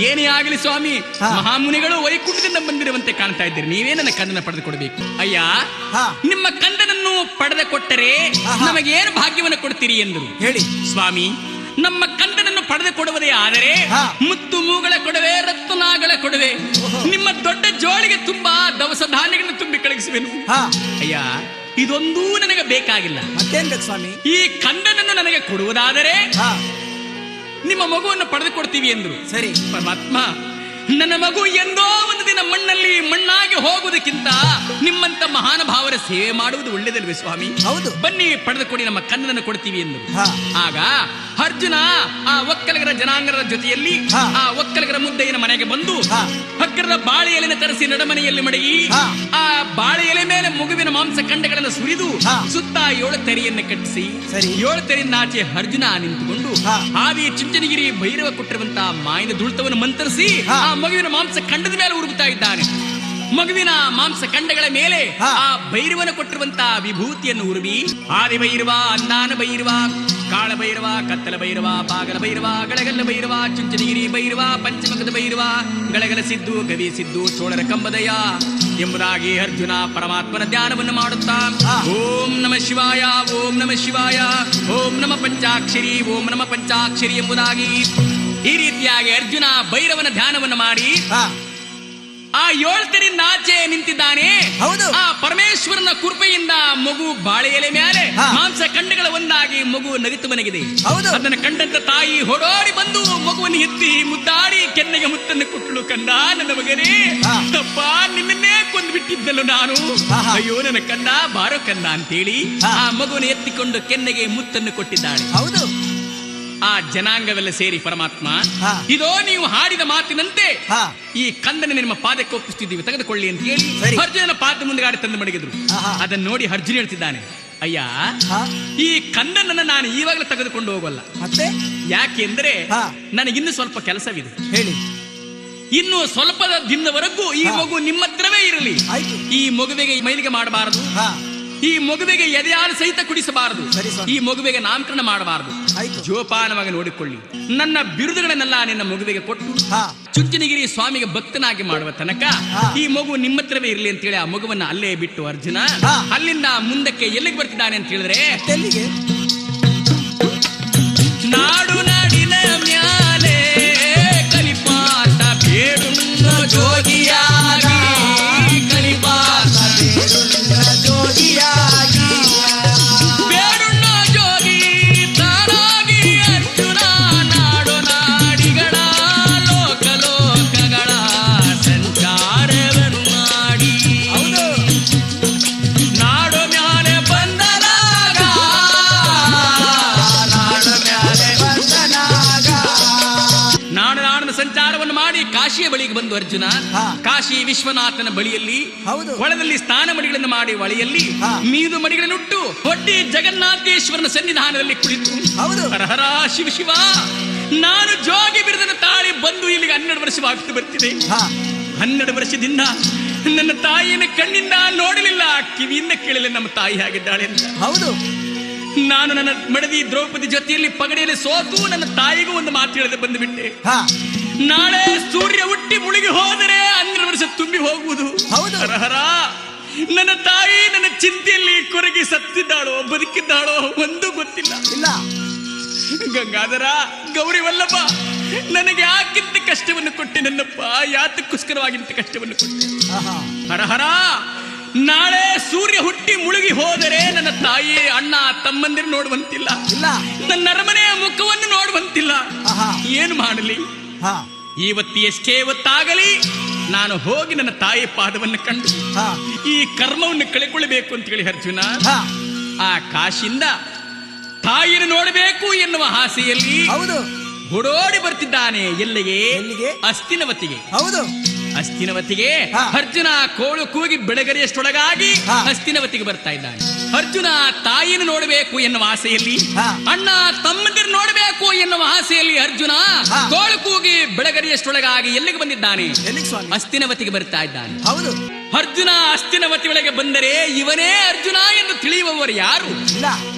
ಏನೇ ಆಗಲಿ ಸ್ವಾಮಿ, ಮಹಾಮುನಿಗಳು ವೈಕುಂಠದಿಂದ ಬಂದಿರುವಂತೆ ಕಾಣ್ತಾ ಇದ್ದೀರಿ, ನೀವೇ ನನ್ನ ಕಂದನ ಪಡೆದುಕೊಡಬೇಕು. ಅಯ್ಯ, ನಿಮ್ಮ ಕಂದನನ್ನು ಪಡೆದುಕೊಟ್ಟರೆ ನಮಗೇನು ಭಾಗ್ಯವನ್ನು ಕೊಡ್ತೀರಿ ಎಂದರು. ಹೇಳಿ ಸ್ವಾಮಿ, ನಮ್ಮ ಕಂದನನ್ನು ಪಡೆದುಕೊಡುವುದೇ ಆದರೆ ಮುತ್ತು ಮೂಗಳ ಕೊಡವೆ, ರತ್ನಾಗಳ ಕೊಡವೆ, ನಿಮ್ಮ ದೊಡ್ಡ ಜೋಳಿಗೆ ತುಂಬಾ ದವಸ ಧಾನ್ಯಗಳನ್ನು ತುಂಬಿ ಕಳಿಸುವೆನು. ಅಯ್ಯ, ಇದೊಂದೂ ನನಗೆ ಬೇಕಾಗಿಲ್ಲ. ಮತ್ತೇನ್ ಬೇಕು ಸ್ವಾಮಿ? ಈ ಕಂದನನ್ನು ನನಗೆ ಕೊಡುವುದಾದರೆ ನಿಮ್ಮ ಮಗುವನ್ನು ಪಡೆದುಕೊಡ್ತೀವಿ ಎಂದ್ರು. ಸರಿ ಪರಮಾತ್ಮ, ನನ್ನ ಮಗು ಎಂದೋ ಒಂದು ದಿನ ಮಣ್ಣಲ್ಲಿ ಮಣ್ಣಾಗಿ ಹೋಗುವುದಕ್ಕಿಂತ ನಿಮ್ಮಂತ ಮಹಾನುಭಾವರ ಸೇವೆ ಮಾಡುವುದು ಒಳ್ಳೆಯದಲ್ವೇ ಸ್ವಾಮಿ? ಹೌದು, ಬನ್ನಿ ಪಡೆದುಕೊಡಿ, ನಮ್ಮ ಕಂದನನ್ನು ಕೊಡ್ತೀವಿ ಎಂದರು. ಆಗ ಅರ್ಜುನ ಆ ಒಕ್ಕಲಿಗರ ಜನಾಂಗದ ಜೊತೆಯಲ್ಲಿ ಆ ಒಕ್ಕಲಿಗರ ಮುದ್ದೆಯ ಮನೆಗೆ ಬಂದು ಹಗ್ಗರದ ಬಾಳೆ ಎಲೆನ ತರಿಸಿ ನಡಮನೆಯಲ್ಲಿ ಮಡಗಿ ಆ ಬಾಳೆ ಎಲೆ ಮೇಲೆ ಮಗುವಿನ ಮಾಂಸ ಖಂಡಗಳನ್ನು ಸುರಿದು ಸುತ್ತ 7 ತೆರೆಯನ್ನು ಕಟ್ಟಿಸಿ 7 ತೆರೆಯಿಂದ ಆಚೆ ಅರ್ಜುನ ನಿಂತುಕೊಂಡು ಆದಿ ಚುಂಚನಗಿರಿ ಭೈರವ ಕೊಟ್ಟಿರುವಂತಹ ಮಾಯದ ದುಳ್ತವನ್ನು ಮಂತರಿಸಿ ಆ ಮಗುವಿನ ಮಾಂಸ ಖಂಡದ ಮೇಲೆ ಉರುಗುತ್ತಾ ಇದ್ದಾನೆ. ಮಗುವಿನ ಮಾಂಸ ಖಂಡಗಳ ಮೇಲೆ ಆ ಭೈರವನ ಕೊಟ್ಟಿರುವಂತಹ ವಿಭೂತಿಯನ್ನು ಉರುಬಿ ಆದಿ ಭೈರವ, ಅಂದಾನ ಭೈರವ, ಕಾಳ ಭೈರವ, ಕತ್ತಲ ಭೈರವ, ಬಾಗಲ ಭೈರವ, ಗಳಗಲ್ಲ ಭೈರವ, ಚುಂಚನಗಿರಿ ಭೈರವ, ಪಂಚಮುಖದ ಭೈರವ, ಗಳಗಲ ಸಿದ್ದು, ಗವಿ ಸಿದ್ದು, ಚೋಳರ ಕಂಬದಯ ಎಂಬುದಾಗಿ ಅರ್ಜುನ ಪರಮಾತ್ಮನ ಧ್ಯಾನವನ್ನು ಮಾಡುತ್ತಾ ಓಂ ನಮ ಶಿವಾಯ, ಓಂ ನಮ ಶಿವಾಯ, ಓಂ ನಮ ಪಂಚಾಕ್ಷರಿ, ಓಂ ನಮ ಪಂಚಾಕ್ಷರಿ ಎಂಬುದಾಗಿ ಈ ರೀತಿಯಾಗಿ ಅರ್ಜುನ ಭೈರವನ ಧ್ಯಾನವನ್ನು ಮಾಡಿ ಆ 7 ತೆರೆಯಿಂದ ಆಚೆ ನಿಂತಿದ್ದಾನೆ. ಆ ಪರಮೇಶ್ವರನ ಕೃಪೆಯಿಂದ ಮಗು ಬಾಳೆ ಎಲೆ ಮೇಲೆ ಮಾಂಸ ಖಂಡಗಳ ಒಂದಾಗಿ ಮಗು ನಗಿತು ಮನೆಗಿದೆ. ಅದನ್ನು ಕಂಡಂತ ತಾಯಿ ಹೊಡೋಡಿ ಬಂದು ಮಗುವನ್ನು ಎತ್ತಿ ಮುದ್ದಾಡಿ ಕೆನ್ನೆಗೆ ಮುತ್ತನ್ನು ಕೊಟ್ಟಳು. ಕಂದ, ನನ್ನ ಮಗನೇ, ತಪ್ಪ ನಿನ್ನನ್ನೇ ಕೊಂದು ಬಿಟ್ಟಿದ್ದಲು ನಾನು, ಅಯ್ಯೋ ನನ್ನ ಕಂದ, ಬಾರೋ ಕಂದ ಅಂತೇಳಿ ಆ ಮಗುವನ್ನು ಎತ್ತಿಕೊಂಡು ಕೆನ್ನೆಗೆ ಮುತ್ತನ್ನು ಕೊಟ್ಟಿದ್ದಾಳೆ. ಹೌದು. ಆ ಜನಾಂಗವೆಲ್ಲ ಸೇರಿ ಪರಮಾತ್ಮ, ಇದೋ ನೀವು ಹಾಡಿದ ಮಾತಿನಂತೆ ಈ ಕಂದನ ನಿಮ್ಮ ಪಾದಕ್ಕೆ ಒಪ್ಪಿಸ್ತಿದ್ದೀವಿ, ತೆಗೆದುಕೊಳ್ಳಿ ಅಂತ ಹೇಳಿ ಅರ್ಜುನನ ಪಾದ ಮುಂದೆ ಗಾಡಿ ತಂದು ಮಡಗಿದ್ರು. ಅದನ್ನು ನೋಡಿ ಅರ್ಜುನ ಹೇಳ್ತಿದ್ದಾನೆ, ಅಯ್ಯ, ಹಾ ಈ ಕಂದನನ್ನ ನಾನು ಈವಾಗಲೇ ತೆಗೆದುಕೊಂಡು ಹೋಗಲ್ಲ. ಮತ್ತೆ ಯಾಕೆಂದ್ರೆ ಹಾ ನನಗಿನ್ನು ಸ್ವಲ್ಪ ಕೆಲಸವಿದೆ. ಹೇಳಿ. ಇನ್ನು ಸ್ವಲ್ಪದ ದಿನದವರೆಗೂ ಈ ಮಗು ನಿಮ್ಮ ಹತ್ರವೇ ಇರಲಿ. ಆಯ್ತು. ಈ ಮಗುವಿಗೆ ಮೈಲಿಗೆ ಮಾಡಬಾರದು, ಹಾ ಈ ಮಗುವಿಗೆ ಎದೆಯಾಲು ಸಹಿತ ಕುಡಿಸಬಾರದು, ಸರಿ ಸ್ವಾಮಿ. ಈ ಮಗುವಿಗೆ ನಾಮಕರಣ ಮಾಡಬಾರದು. ಆಯ್ತು. ಜೋಪಾನವಾಗಿ ನೋಡಿಕೊಳ್ಳಿ. ನನ್ನ ಬಿರುದುಗಳನ್ನೆಲ್ಲ ನಿನ್ನ ಮಗುವಿಗೆ ಕೊಟ್ಟು ಹಾ ಚುಂಚನಗಿರಿ ಸ್ವಾಮಿಗೆ ಭಕ್ತನಾಗಿ ಮಾಡುವ ತನಕ ಹಾ. ಈ ಮಗು ನಿಮ್ಮ ಹತ್ರವೇ ಇರಲಿ ಅಂತೇಳಿ ಆ ಮಗುವನ್ನ ಅಲ್ಲೇ ಬಿಟ್ಟು ಅರ್ಜುನ ಹಾ. ಅಲ್ಲಿಂದ ಮುಂದಕ್ಕೆ ಎಲ್ಲಿಗೆ ಬರ್ತಿದ್ದಾನೆ ಅಂತ ಹೇಳಿದ್ರೆ, ಎಲ್ಲಿಗೆ? ನಾಡು ನಾಡಿನ ಮ್ಯಾಲೆ ಕಲಿಪಾತ ಬೇಡುನ್ನ ಜೋಗಿಯಾಗಿ, ಕಲಿಪಾತ ಬೇಡುಳ್ಳ ಜೋಗಿಯಾಗಿ ಬೇಡುನ್ನ ಜೋಗಿ ತಾನಾಗಿ ಅರ್ಜುನ ನಾಡು ನಾಡಿಗಳ ಲೋಕ ಲೋಕಗಳ ಸಂಚಾರವನ್ನು ಮಾಡಿ ಹೌದು. ನಾಡು ಮ್ಯಾಲೆ ಬಂದನಾಗ, ನಾಡು ಮ್ಯಾಲೆ ಬಂದನಾಗ. ನಾಡು ನಾಡಿನ ಸಂಚಾರವನ್ನು ಮಾಡಿ ಕಾಶಿಯ ಬಳಿಗೆ ಬಂದು ಅರ್ಜುನ ಹಾ. ಕಾಶಿ ವಿಶ್ವನಾಥನ ಬಳಿಯಲ್ಲಿ ಹೌದು. ಹೊಳದಲ್ಲಿ ಸ್ನಾನ ಮಡಿಗಳನ್ನು ಮಾಡಿ ಒಳೆಯಲ್ಲಿ ಹಾ. ಮೀದು ಮಡಿಗಳನ್ನುಟ್ಟು ಹೊಟ್ಟಿ ಜಗನ್ನಾಥೇಶ್ವರನ ಸನ್ನಿಧಾನದಲ್ಲಿ ಕುಳಿತು ಹೌದು. ಹರಹರ ಶಿವ ಶಿವ, ನಾನು ಜೋಗಿ ಬಿರುದನ್ನು ತಾಳಿ ಬಂದು ಇಲ್ಲಿಗೆ 12 ವರ್ಷವಾಗ್ತು ಬರ್ತಿದೆ. ಹಾ 12 ವರ್ಷದಿಂದ ನನ್ನ ತಾಯಿಯನ್ನು ಕಣ್ಣಿಂದ ನೋಡಲಿಲ್ಲ, ಕಿವಿಯಿಂದ ಕೇಳಲಿಲ್ಲ ನಮ್ಮ ತಾಯಿ ಆಗಿದ್ದಾಳೆ ಅಂತ. ಹೌದು. ನಾನು ನನ್ನ ಮಡದಿ ದ್ರೌಪದಿ ಜೊತೆಯಲ್ಲಿ ಪಗಡೆಯಲ್ಲಿ ಸೋತು ನನ್ನ ತಾಯಿಗೂ ಒಂದು ಮಾತು ಹೇಳದೆ ಬಂದು ಬಿಟ್ಟೆ. ಹಾ ನಾಳೆ ಸೂರ್ಯ ಹುಟ್ಟಿ ಮುಳುಗಿ ಹೋದರೆ 12 ವರ್ಷ ತುಂಬಿ ಹೋಗುವುದು. ಹೌದು. ಹರಹರ, ನನ್ನ ತಾಯಿ ನನ್ನ ಚಿಂತೆಯಲ್ಲಿ ಕೊರಗಿ ಸತ್ತಿದ್ದಾಳೋ ಬದುಕಿದ್ದಾಳೋ ಒಂದು ಗೊತ್ತಿಲ್ಲ. ಇಲ್ಲ. ಗಂಗಾಧರ, ಗೌರಿ ವಲ್ಲಭ, ನನಗೆ ಯಾಕಿಂತ ಕಷ್ಟವನ್ನು ಕೊಟ್ಟೆ ನನ್ನಪ್ಪ, ಯಾತಕ್ಕೋಸ್ಕರವಾಗಿಂತ ಕಷ್ಟವನ್ನು ಕೊಟ್ಟೆ. ಆಹಾ. ಹರಹರ, ನಾಳೆ ಸೂರ್ಯ ಹುಟ್ಟಿ ಮುಳುಗಿ ಹೋದರೆ ನನ್ನ ತಾಯಿ ಅಣ್ಣ ತಮ್ಮಂದಿರು ನೋಡುವಂತಿಲ್ಲ, ಇಲ್ಲ. ನನ್ನ ಅರಮನೆಯ ಮುಖವನ್ನು ನೋಡುವಂತಿಲ್ಲ. ಆಹಾ. ಏನು ಮಾಡಲಿ? ಹಾ ಇವತ್ತು ಎಷ್ಟೇ ಹೊತ್ತಾಗಲಿ ನಾನು ಹೋಗಿ ನನ್ನ ತಾಯಿ ಪಾದವನ್ನು ಕಂಡು ಹಾ ಈ ಕರ್ಮವನ್ನು ಕಳೆಕೊಳ್ಳಬೇಕು ಅಂತ ಹೇಳಿ ಅರ್ಜುನ ಹಾ ಆ ಕಾಶಿಯಿಂದ ತಾಯಿಯನ್ನು ನೋಡಬೇಕು ಎನ್ನುವ ಆಸೆಯಲ್ಲಿ ಹೌದು. ಓಡೋಡಿ ಬರ್ತಿದ್ದಾನೆ. ಎಲ್ಲಿಗೆ? ಎಲ್ಲಿಗೆ? ಅಸ್ತಿನವತಿಗೆ. ಹೌದು. ಅಸ್ತಿನವತಿಗೆ ಹಾ. ಅರ್ಜುನ ಕೋಳು ಕೂಗಿ ಬೆಳಗರಿಯಷ್ಟೊಳಗಾಗಿ ಹಾ. ಅಸ್ತಿನವತಿಗೆ ಬರ್ತಾ ಇದ್ದಾನೆ. ಅರ್ಜುನ ತಾಯಿಯನ್ನು ನೋಡಬೇಕು ಎನ್ನುವ ಆಸೆಯಲ್ಲಿ, ಹಾ. ಅಣ್ಣ ತಮ್ಮಂದಿರು ನೋಡಬೇಕು ಎನ್ನುವ ಆಸೆಯಲ್ಲಿ ಅರ್ಜುನ ಹಾ. ಕೋಳು ಕೂಗಿ ಬೆಳಗರಿಯಷ್ಟೊಳಗಾಗಿ ಎಲ್ಲಿಗೆ ಬಂದಿದ್ದಾನೆ? ಎಲ್ಲಿಗೆ ಸ್ವಾಮಿ? ಅಸ್ತಿನವತಿಗೆ ಬರ್ತಾ ಇದ್ದಾನೆ. ಹೌದು. ಅರ್ಜುನ ಅಸ್ತಿನವತಿ ಒಳಗೆ ಬಂದರೆ ಇವನೇ ಅರ್ಜುನ ಎಂದು ತಿಳಿಯುವವರು ಯಾರು? ಇಲ್ಲ.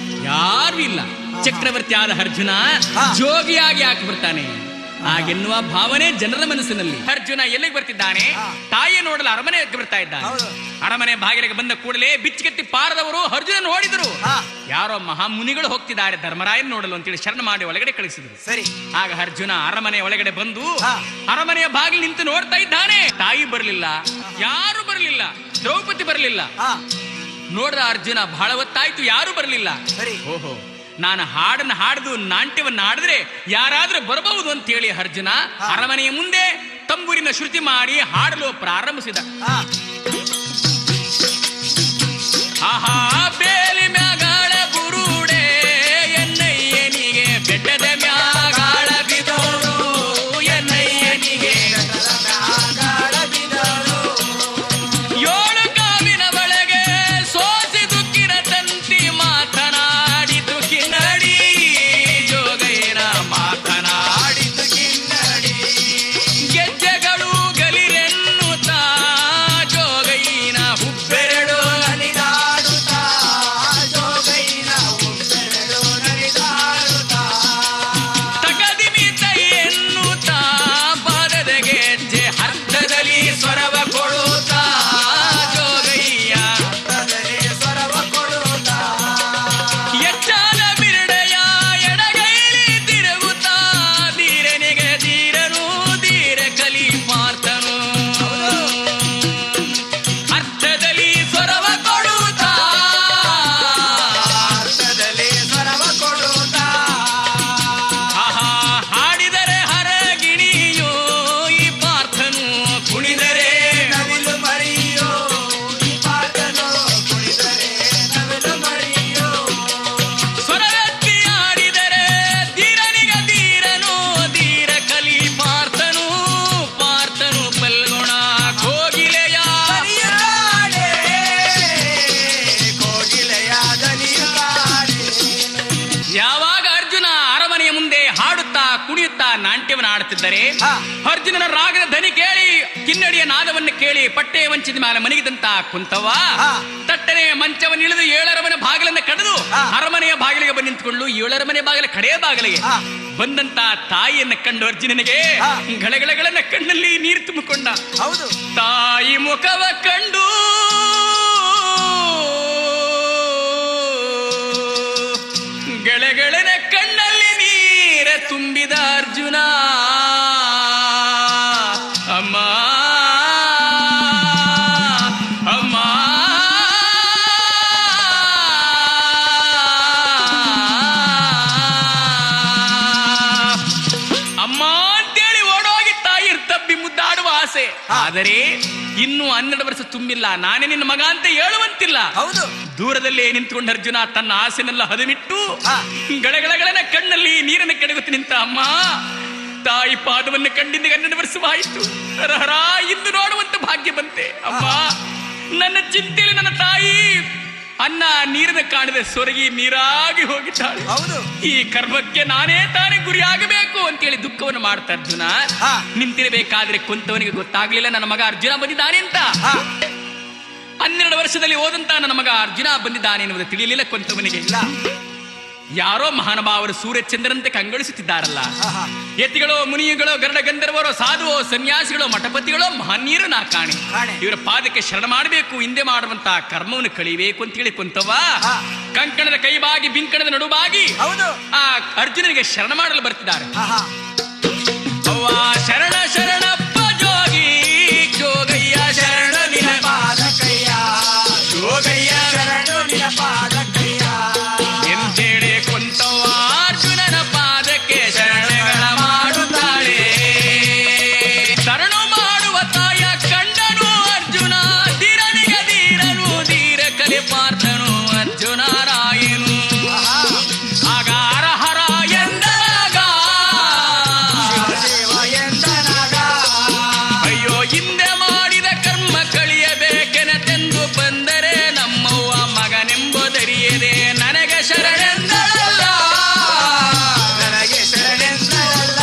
ಯಾರು ಇಲ್ಲ. ಚಕ್ರವರ್ತಿ ಆದ ಅರ್ಜುನ ಹಾ. ಜೋಗಿಯಾಗಿ ಯಾಕೆ ಬರ್ತಾನೆ ಹಾಗೆನ್ನುವ ಭಾವನೆ ಜನರ ಮನಸ್ಸಿನಲ್ಲಿ. ಅರ್ಜುನ ಎಲ್ಲಿಗೆ ಬರ್ತಿದ್ದಾನೆ? ಹಾ. ತಾಯಿಯ ನೋಡಲು ಅರಮನೆಗೆ ಬರ್ತಾ ಇದ್ದಾನೆ. ಹೌದು. ಅರಮನೆ ಬಾಗಿಲಿಗೆ ಬಂದ ಕೂಡಲೇ ಬಿಚ್ಚಿಗೆತ್ತಿ ಪಾರದವರು ಅರ್ಜುನ ನೋಡಿದರು. ಹಾ. ಯಾರೋ ಮಹಾಮುನಿಗಳು ಹೋಗ್ತಿದ್ದಾರೆ ಧರ್ಮರಾಯನ್ ನೋಡಲು ಅಂತೇಳಿ ಶರಣ ಮಾಡಿ ಒಳಗಡೆ ಕಳಿಸಿದ್ರು. ಸರಿ. ಆಗ ಅರ್ಜುನ ಅರಮನೆ ಒಳಗಡೆ ಬಂದು ಹಾ. ಅರಮನೆಯ ಬಾಗಿಲು ನಿಂತು ನೋಡ್ತಾ ಇದ್ದಾನೆ. ತಾಯಿ ಬರಲಿಲ್ಲ, ಯಾರು ಬರಲಿಲ್ಲ, ದ್ರೌಪದಿ ಬರಲಿಲ್ಲ. ಹಾ ನೋಡ್ದ ಅರ್ಜುನ ಬಹಳ ಹೊತ್ತಾಯ್ತು, ಯಾರು ಬರಲಿಲ್ಲ. ಸರಿ. ಓಹೋ, ನಾನು ಹಾಡನ್ನು ಹಾಡ್ದು ನಾಟ್ಯವನ್ನು ಹಾಡಿದ್ರೆ ಯಾರಾದ್ರೂ ಬರಬಹುದು ಅಂತ ಹೇಳಿ ಅರ್ಜುನ ಹಾ. ಅರಮನೆಯ ಮುಂದೆ ತಂಬೂರಿನ ಶ್ರುತಿ ಮಾಡಿ ಹಾಡಲು ಪ್ರಾರಂಭಿಸಿದ. ಹಾ ಆಹಾ ಬೇಲಿ ಮ್ಯಾಗಾಳ ಬುರುಡೆ ಎನ್ನಯ್ಯನಿಗೆ ಬೆಟ್ಟದ ಮ್ಯಾಗಾಳ ಬಿದೋಳು, ಎನ್ನಯ್ಯನಿಗೆ ಮ್ಯಾಗಾಳ ಬಿದಳು. ಏಳು ಕಾವಿನ ಒಳಗೆ ಸೋಸಿ ದುಃಖಿನ ತಂತಿ ಮಾತನಾಡಿತು ಕಿನ್ನಡಿ, ಜೋಗೈನ ಮಾತನಾಡಿತು ಕಿನ್ನಡಿ. ಗೆಜ್ಜೆಗಳು ಗಲಿರೆನ್ನುತ್ತಾ ಜೋಗೈನ ಹುಬ್ಬೆರಡು ನಲಿದಾಡುತ್ತಾ ಮಾಡುತ್ತಿದ್ದರೆ ಅರ್ಜುನನ ರಾಗದ ಧ್ವನಿ ಕೇಳಿ ಕಿನ್ನಡಿಯ ನಾದವನ್ನು ಕೇಳಿ ಪಟ್ಟೆ ವಂಚಿದ ಮೇಲೆ ಮನಗಿದಂತ ಕುಂತವ್ವ ತಟ್ಟನೆ ಮಂಚವನ್ನು ಇಳಿದು 7ರ ಮನೆ ಬಾಗಿಲನ್ನು ಕಡಿದು ಅರಮನೆಯ ಬಾಗಿಲಿಗೆ ಬಂದು ನಿಂತುಕೊಂಡು 7ರ ಮನೆ ಬಾಗಿಲ ಕಡೆಯ ಬಾಗಿಲಿಗೆ ಬಂದಂತ ತಾಯಿಯನ್ನ ಕಂಡು ಅರ್ಜುನನಿಗೆ ಗಳಗಳಗಳನ್ನ ಕಣ್ಣಲ್ಲಿ ನೀರು ತುಂಬಿಕೊಂಡ. ತಾಯಿ ಮುಖವ ಕಂಡು ಗೆಳೆಗಳನ ಕಣ್ಣಲ್ಲಿ ನೀರ ತುಂಬಿದ ಅರ್ಜುನ ಅಮ್ಮ ಅಮ್ಮ ಅಮ್ಮ ಅಂತೇಳಿ ಓಡೋಗಿ ತಾಯಿ ತಬ್ಬಿ ಮುದ್ದಾಡುವ ಆಸೆ. ಆದರೆ ಇನ್ನು 12 ವರ್ಷ ತುಂಬಿಲ್ಲ, ನಾನೇ ನಿನ್ನ ಮಗ ಅಂತ ಹೇಳುವಂತಿಲ್ಲ. ದೂರದಲ್ಲೇ ನಿಂತುಕೊಂಡು ಅರ್ಜುನ ತನ್ನ ಆಸೆನೆಲ್ಲ ಹದಮಿಟ್ಟು ಗಳಗಳಗಳನ ಕಣ್ಣಲ್ಲಿ ನೀರನ್ನು ಕೆಡಗುತ್ತಿ ನಿಂತ ಅಮ್ಮ ತಾಯಿ ಪಾದವನ್ನು ಕಂಡಿದ್ದ 12 ವರ್ಷವಾಯಿತು. ಹರಹರ ಇಂದು ನೋಡುವಂತ ಭಾಗ್ಯ ಬಂತೆ. ಅಮ್ಮ ನನ್ನ ಚಿಂತೆಯಲ್ಲಿ ನನ್ನ ತಾಯಿ ಅನ್ನ ನೀರನ್ನು ಕಾಣದೆ ಸೊರಗಿ ನೀರಾಗಿ ಹೋಗಿದ್ದಾಳೆ. ಈ ಕರ್ಮಕ್ಕೆ ನಾನೇ ತಾನೇ ಗುರಿಯಾಗಬೇಕು ಅಂತೇಳಿ ದುಃಖವನ್ನು ಮಾಡ್ತಾ ಅರ್ಜುನ ನಿಂತಿರಬೇಕಾದ್ರೆ ಕುಂತವನಿಗೆ ಗೊತ್ತಾಗ್ಲಿಲ್ಲ ನನ್ನ ಮಗ ಅರ್ಜುನ ಬಂದಿದ್ದಾನೆ ಅಂತ. 12 ವರ್ಷದಲ್ಲಿ ಹೋದಂತ ನನ್ನ ಮಗ ಅರ್ಜುನ ಬಂದಿದ್ದಾನೆ ಎನ್ನುವುದು ತಿಳಿಯಲಿಲ್ಲ ಕುಂತವನಿಗೆ. ಯಾರೋ ಮಹಾನುಭಾವರು ಸೂರ್ಯಚಂದ್ರನಂತೆ ಕಂಗೊಳಿಸುತ್ತಿದ್ದಾರಲ್ಲ, ಯತಿಗಳು ಮುನಿಗಳು ಗರುಡ ಗಂಧರ್ವರು ಸಾಧುವೋ ಸನ್ಯಾಸಿಗಳು ಮಠಪತಿಗಳು ಮಹನೀಯರು ನಾ ಕಾಣೆ. ಇವರ ಪಾದಕ್ಕೆ ಶರಣ ಮಾಡಬೇಕು, ಹಿಂದೆ ಮಾಡುವಂತ ಕರ್ಮವನ್ನು ಕಳಿಬೇಕು ಅಂತ ಹೇಳಿ ಕುಂತವ ಕಂಕಣದ ಕೈಬಾಗಿ ಬಿಂಕಣದ ನಡುಬಾಗಿ ಆ ಅರ್ಜುನನಿಗೆ ಶರಣ ಮಾಡಲು ಬರ್ತಿದ್ದಾರೆ. ಅವ್ವ ಶರಣ ಶರಣಪ್ಪ ಜೋಗಿ ಜೋಗಯ್ಯ ಶರಣ ನಿನ ಪಾದಕಯ್ಯ ಜೋಗಯ್ಯ ಶರಣ ನಿನ ಪಾದಕಯ್ಯ ಎಂತೇಳಿ ಕುಂತವ್ವ ಅರ್ಜುನನ ಪಾದಕ್ಕೆ ಶರಣಗಳ ಮಾಡುತ್ತಾಳೆ. ಶರಣು ಮಾಡುವ ತಾಯ ಕಂಡನು ಅರ್ಜುನ ಧೀರನಿಗೆ ಧೀರನು ಧೀರ ಕಲೆ ಪಾರ್ಥನು ಅರ್ಜುನ ರಾಯನು. ಆಗ ಹರ ಎಂದನಾಗ ಅಯ್ಯೋ ಹಿಂದೆ ಮಾಡಿದ ಕರ್ಮ ಕಳಿಯಬೇಕೆನತೆಂದು ಬಂದರೆ ನಮ್ಮವ್ವ ಮಗನೆಂಬುದರಿಯದೆ ನನಗೆ ಶರಣೆಂದಳಲ್ಲ ನನಗೆ ಶರಣೆಂದಳಲ್ಲ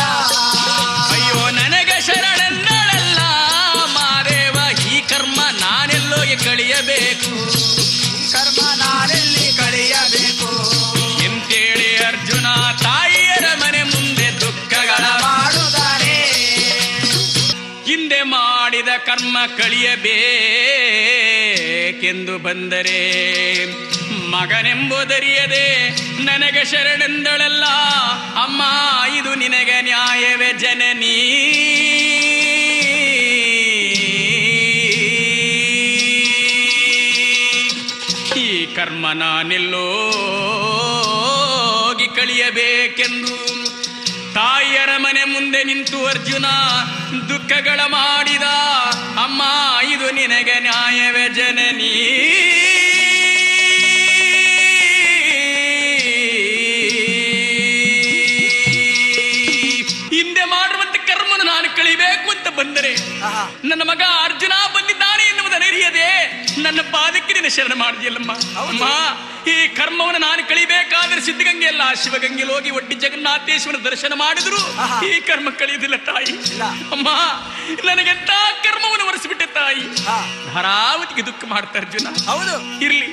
ಅಯ್ಯೋ ನನಗೆ ಶರಣೆಂದಳಲ್ಲ ಮಾದೇವ ಈ ಕರ್ಮ ನಾನೆಲ್ಲೋಗೆ ಕಳಿಯಬೇಕು ಕರ್ಮ ನಾನೆಲ್ಲಿ ಕಳೆಯಬೇಕು ಎಂತೇಳಿ ಅರ್ಜುನ ತಾಯಿಯರ ಮನೆ ಮುಂದೆ ದುಃಖಗಳ ಮಾಡುತ್ತಾನೆ. ಹಿಂದೆ ಮಾಡಿದ ಕರ್ಮ ಕಳಿಯಬೇಕೆಂದು ಬಂದರೆ ಮಗನೆಂಬುದರಿಯದೆ ನನಗೆ ಶರಣೆಂದಳಲ್ಲ ಅಮ್ಮ ಇದು ನಿನಗೆ ನ್ಯಾಯವೇ ಜನನೀ. ಈ ಕರ್ಮ ನಾನೆಲ್ಲೋಗಿ ಕಳಿಯಬೇಕೆಂದು ತಾಯಿಯರ ಮನೆ ಮುಂದೆ ನಿಂತು ಅರ್ಜುನ ದುಃಖಗಳ ಮಾಡಿದ ಅಮ್ಮ ಇದು ನಿನಗೆ ನ್ಯಾಯವೇ ಜನನೀ. ಹಿಂದೆ ಮಾಡಿರುವಂತ ಕರ್ಮವನ್ನು ನಾನು ಕಳಿಬೇಕು ಅಂತ ಬಂದರೆ ನನ್ನ ಮಗ ಅರ್ಜುನ ಬಂದಿದ್ದಾನೆ ಎನ್ನುವುದನ್ನು ಅರಿಯದೆ ನನ್ನ ಪಾದಕ್ಕೆ ನಿನ್ನ ಶರಣ ಮಾಡಿದೆಯಲ್ಲಮ್ಮ. ಅಮ್ಮ ಈ ಕರ್ಮವನ್ನು ನಾನು ಕಳಿಬೇಕಾದ್ರೆ ಸಿದ್ಧಗಂಗೆ ಅಲ್ಲ ಶಿವಗಂಗೆಯಲ್ಲಿ ಹೋಗಿ ಒಡ್ಡಿ ಜಗನ್ನಾಥೇಶ್ವರ ದರ್ಶನ ಮಾಡಿದ್ರು ಈ ಕರ್ಮ ಕಳಿಯುವುದಿಲ್ಲ ತಾಯಿ. ಅಮ್ಮ ನನಗೆಂತ ಕರ್ಮವನ್ನು ಒರೆಸಿಬಿಟ್ಟೆ ತಾಯಿ. ಧಾರಾವತಿಗೆ ದುಃಖ ಮಾಡ್ತಾ ಅರ್ಜುನ. ಇರ್ಲಿ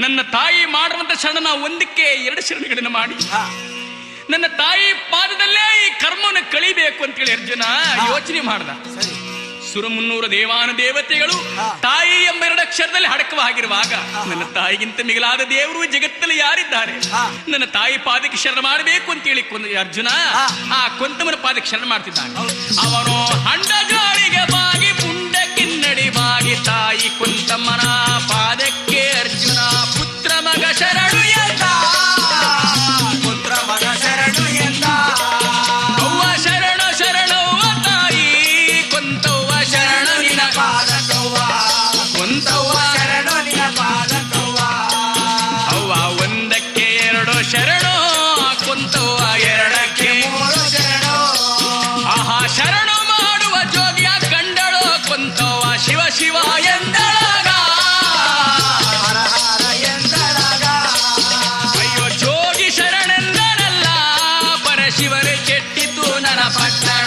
ನನ್ನ ತಾಯಿ ಮಾಡುವಂತ ಶರಣ ಒಂದಕ್ಕೆ 2 ಶರಣಗಳನ್ನು ಮಾಡಿ ನನ್ನ ತಾಯಿ ಪಾದದಲ್ಲೇ ಈ ಕರ್ಮವನ್ನು ಕಳಿಬೇಕು ಅಂತೇಳಿ ಅರ್ಜುನ ಯೋಚನೆ ಮಾಡ್ದ. ಸುರ 300 ದೇವಾನು ದೇವತೆಗಳು ತಾಯಿ ಎಂಬ 2 ಅಕ್ಷರದಲ್ಲಿ ಅಡಕವಾಗಿರುವಾಗ ನನ್ನ ತಾಯಿಗಿಂತ ಮಿಗಿಲಾದ ದೇವರು ಜಗತ್ತಲ್ಲಿ ಯಾರಿದ್ದಾರೆ? ನನ್ನ ತಾಯಿ ಪಾದಕ್ಕೆ ಶರಣ ಮಾಡಬೇಕು ಅಂತೇಳಿ ಅರ್ಜುನ ಆ ಕೊಂತಮನ ಪಾದಕ್ಕೆ ಶರಣ ಮಾಡ್ತಿದ್ದಾನೆ. ಅವನು ಹಂಡ ಜಾಳಿಗೆ ಬಾಗಿ ಪುಂಡ ಕಿನ್ನಡಿ ಬಾಗಿ ತಾಯಿ ಕುಂತಮ್ಮನ ಪಾದಕ್ಕೆ ಅರ್ಜುನ ಪುತ್ರ ಮಗ ಶರಣು ಎಂದ ಪುತ್ರ ಮಗ ಶರಣು ಎಂದ. ಅವ್ವ ಶರಣು ಶರಣವ್ವ ತಾಯಿ ಕುಂತವ್ವ ಶರಣು ನಿನ ಪಾದಕವ್ವ ಕುಂತವ್ವ ಶರಣು ನಿನ ಪಾದಕವ್ವ. ಅವ್ವ ಒಂದಕ್ಕೆ 2 ಶರಣು ಕುಂತವ್ವ 2ಕ್ಕೆ 3 ಶರಣು. ಆಹಾ ಶರಣು ಮಾಡುವ ಜೋಗಿಯ ಕಂಡಳು ಕುಂತವ್ವ ಶಿವ ಶಿವ ಎಂದಳಾಗ ಎಂದಳಾಗ. ಅಯ್ಯೋ ಜೋಗಿ ಶರಣೆಂದಳಲ್ಲ ಪರಶಿವರೇ ಕೆಟ್ಟಿತು ನನ್ನ ಪಟ್ಟಣ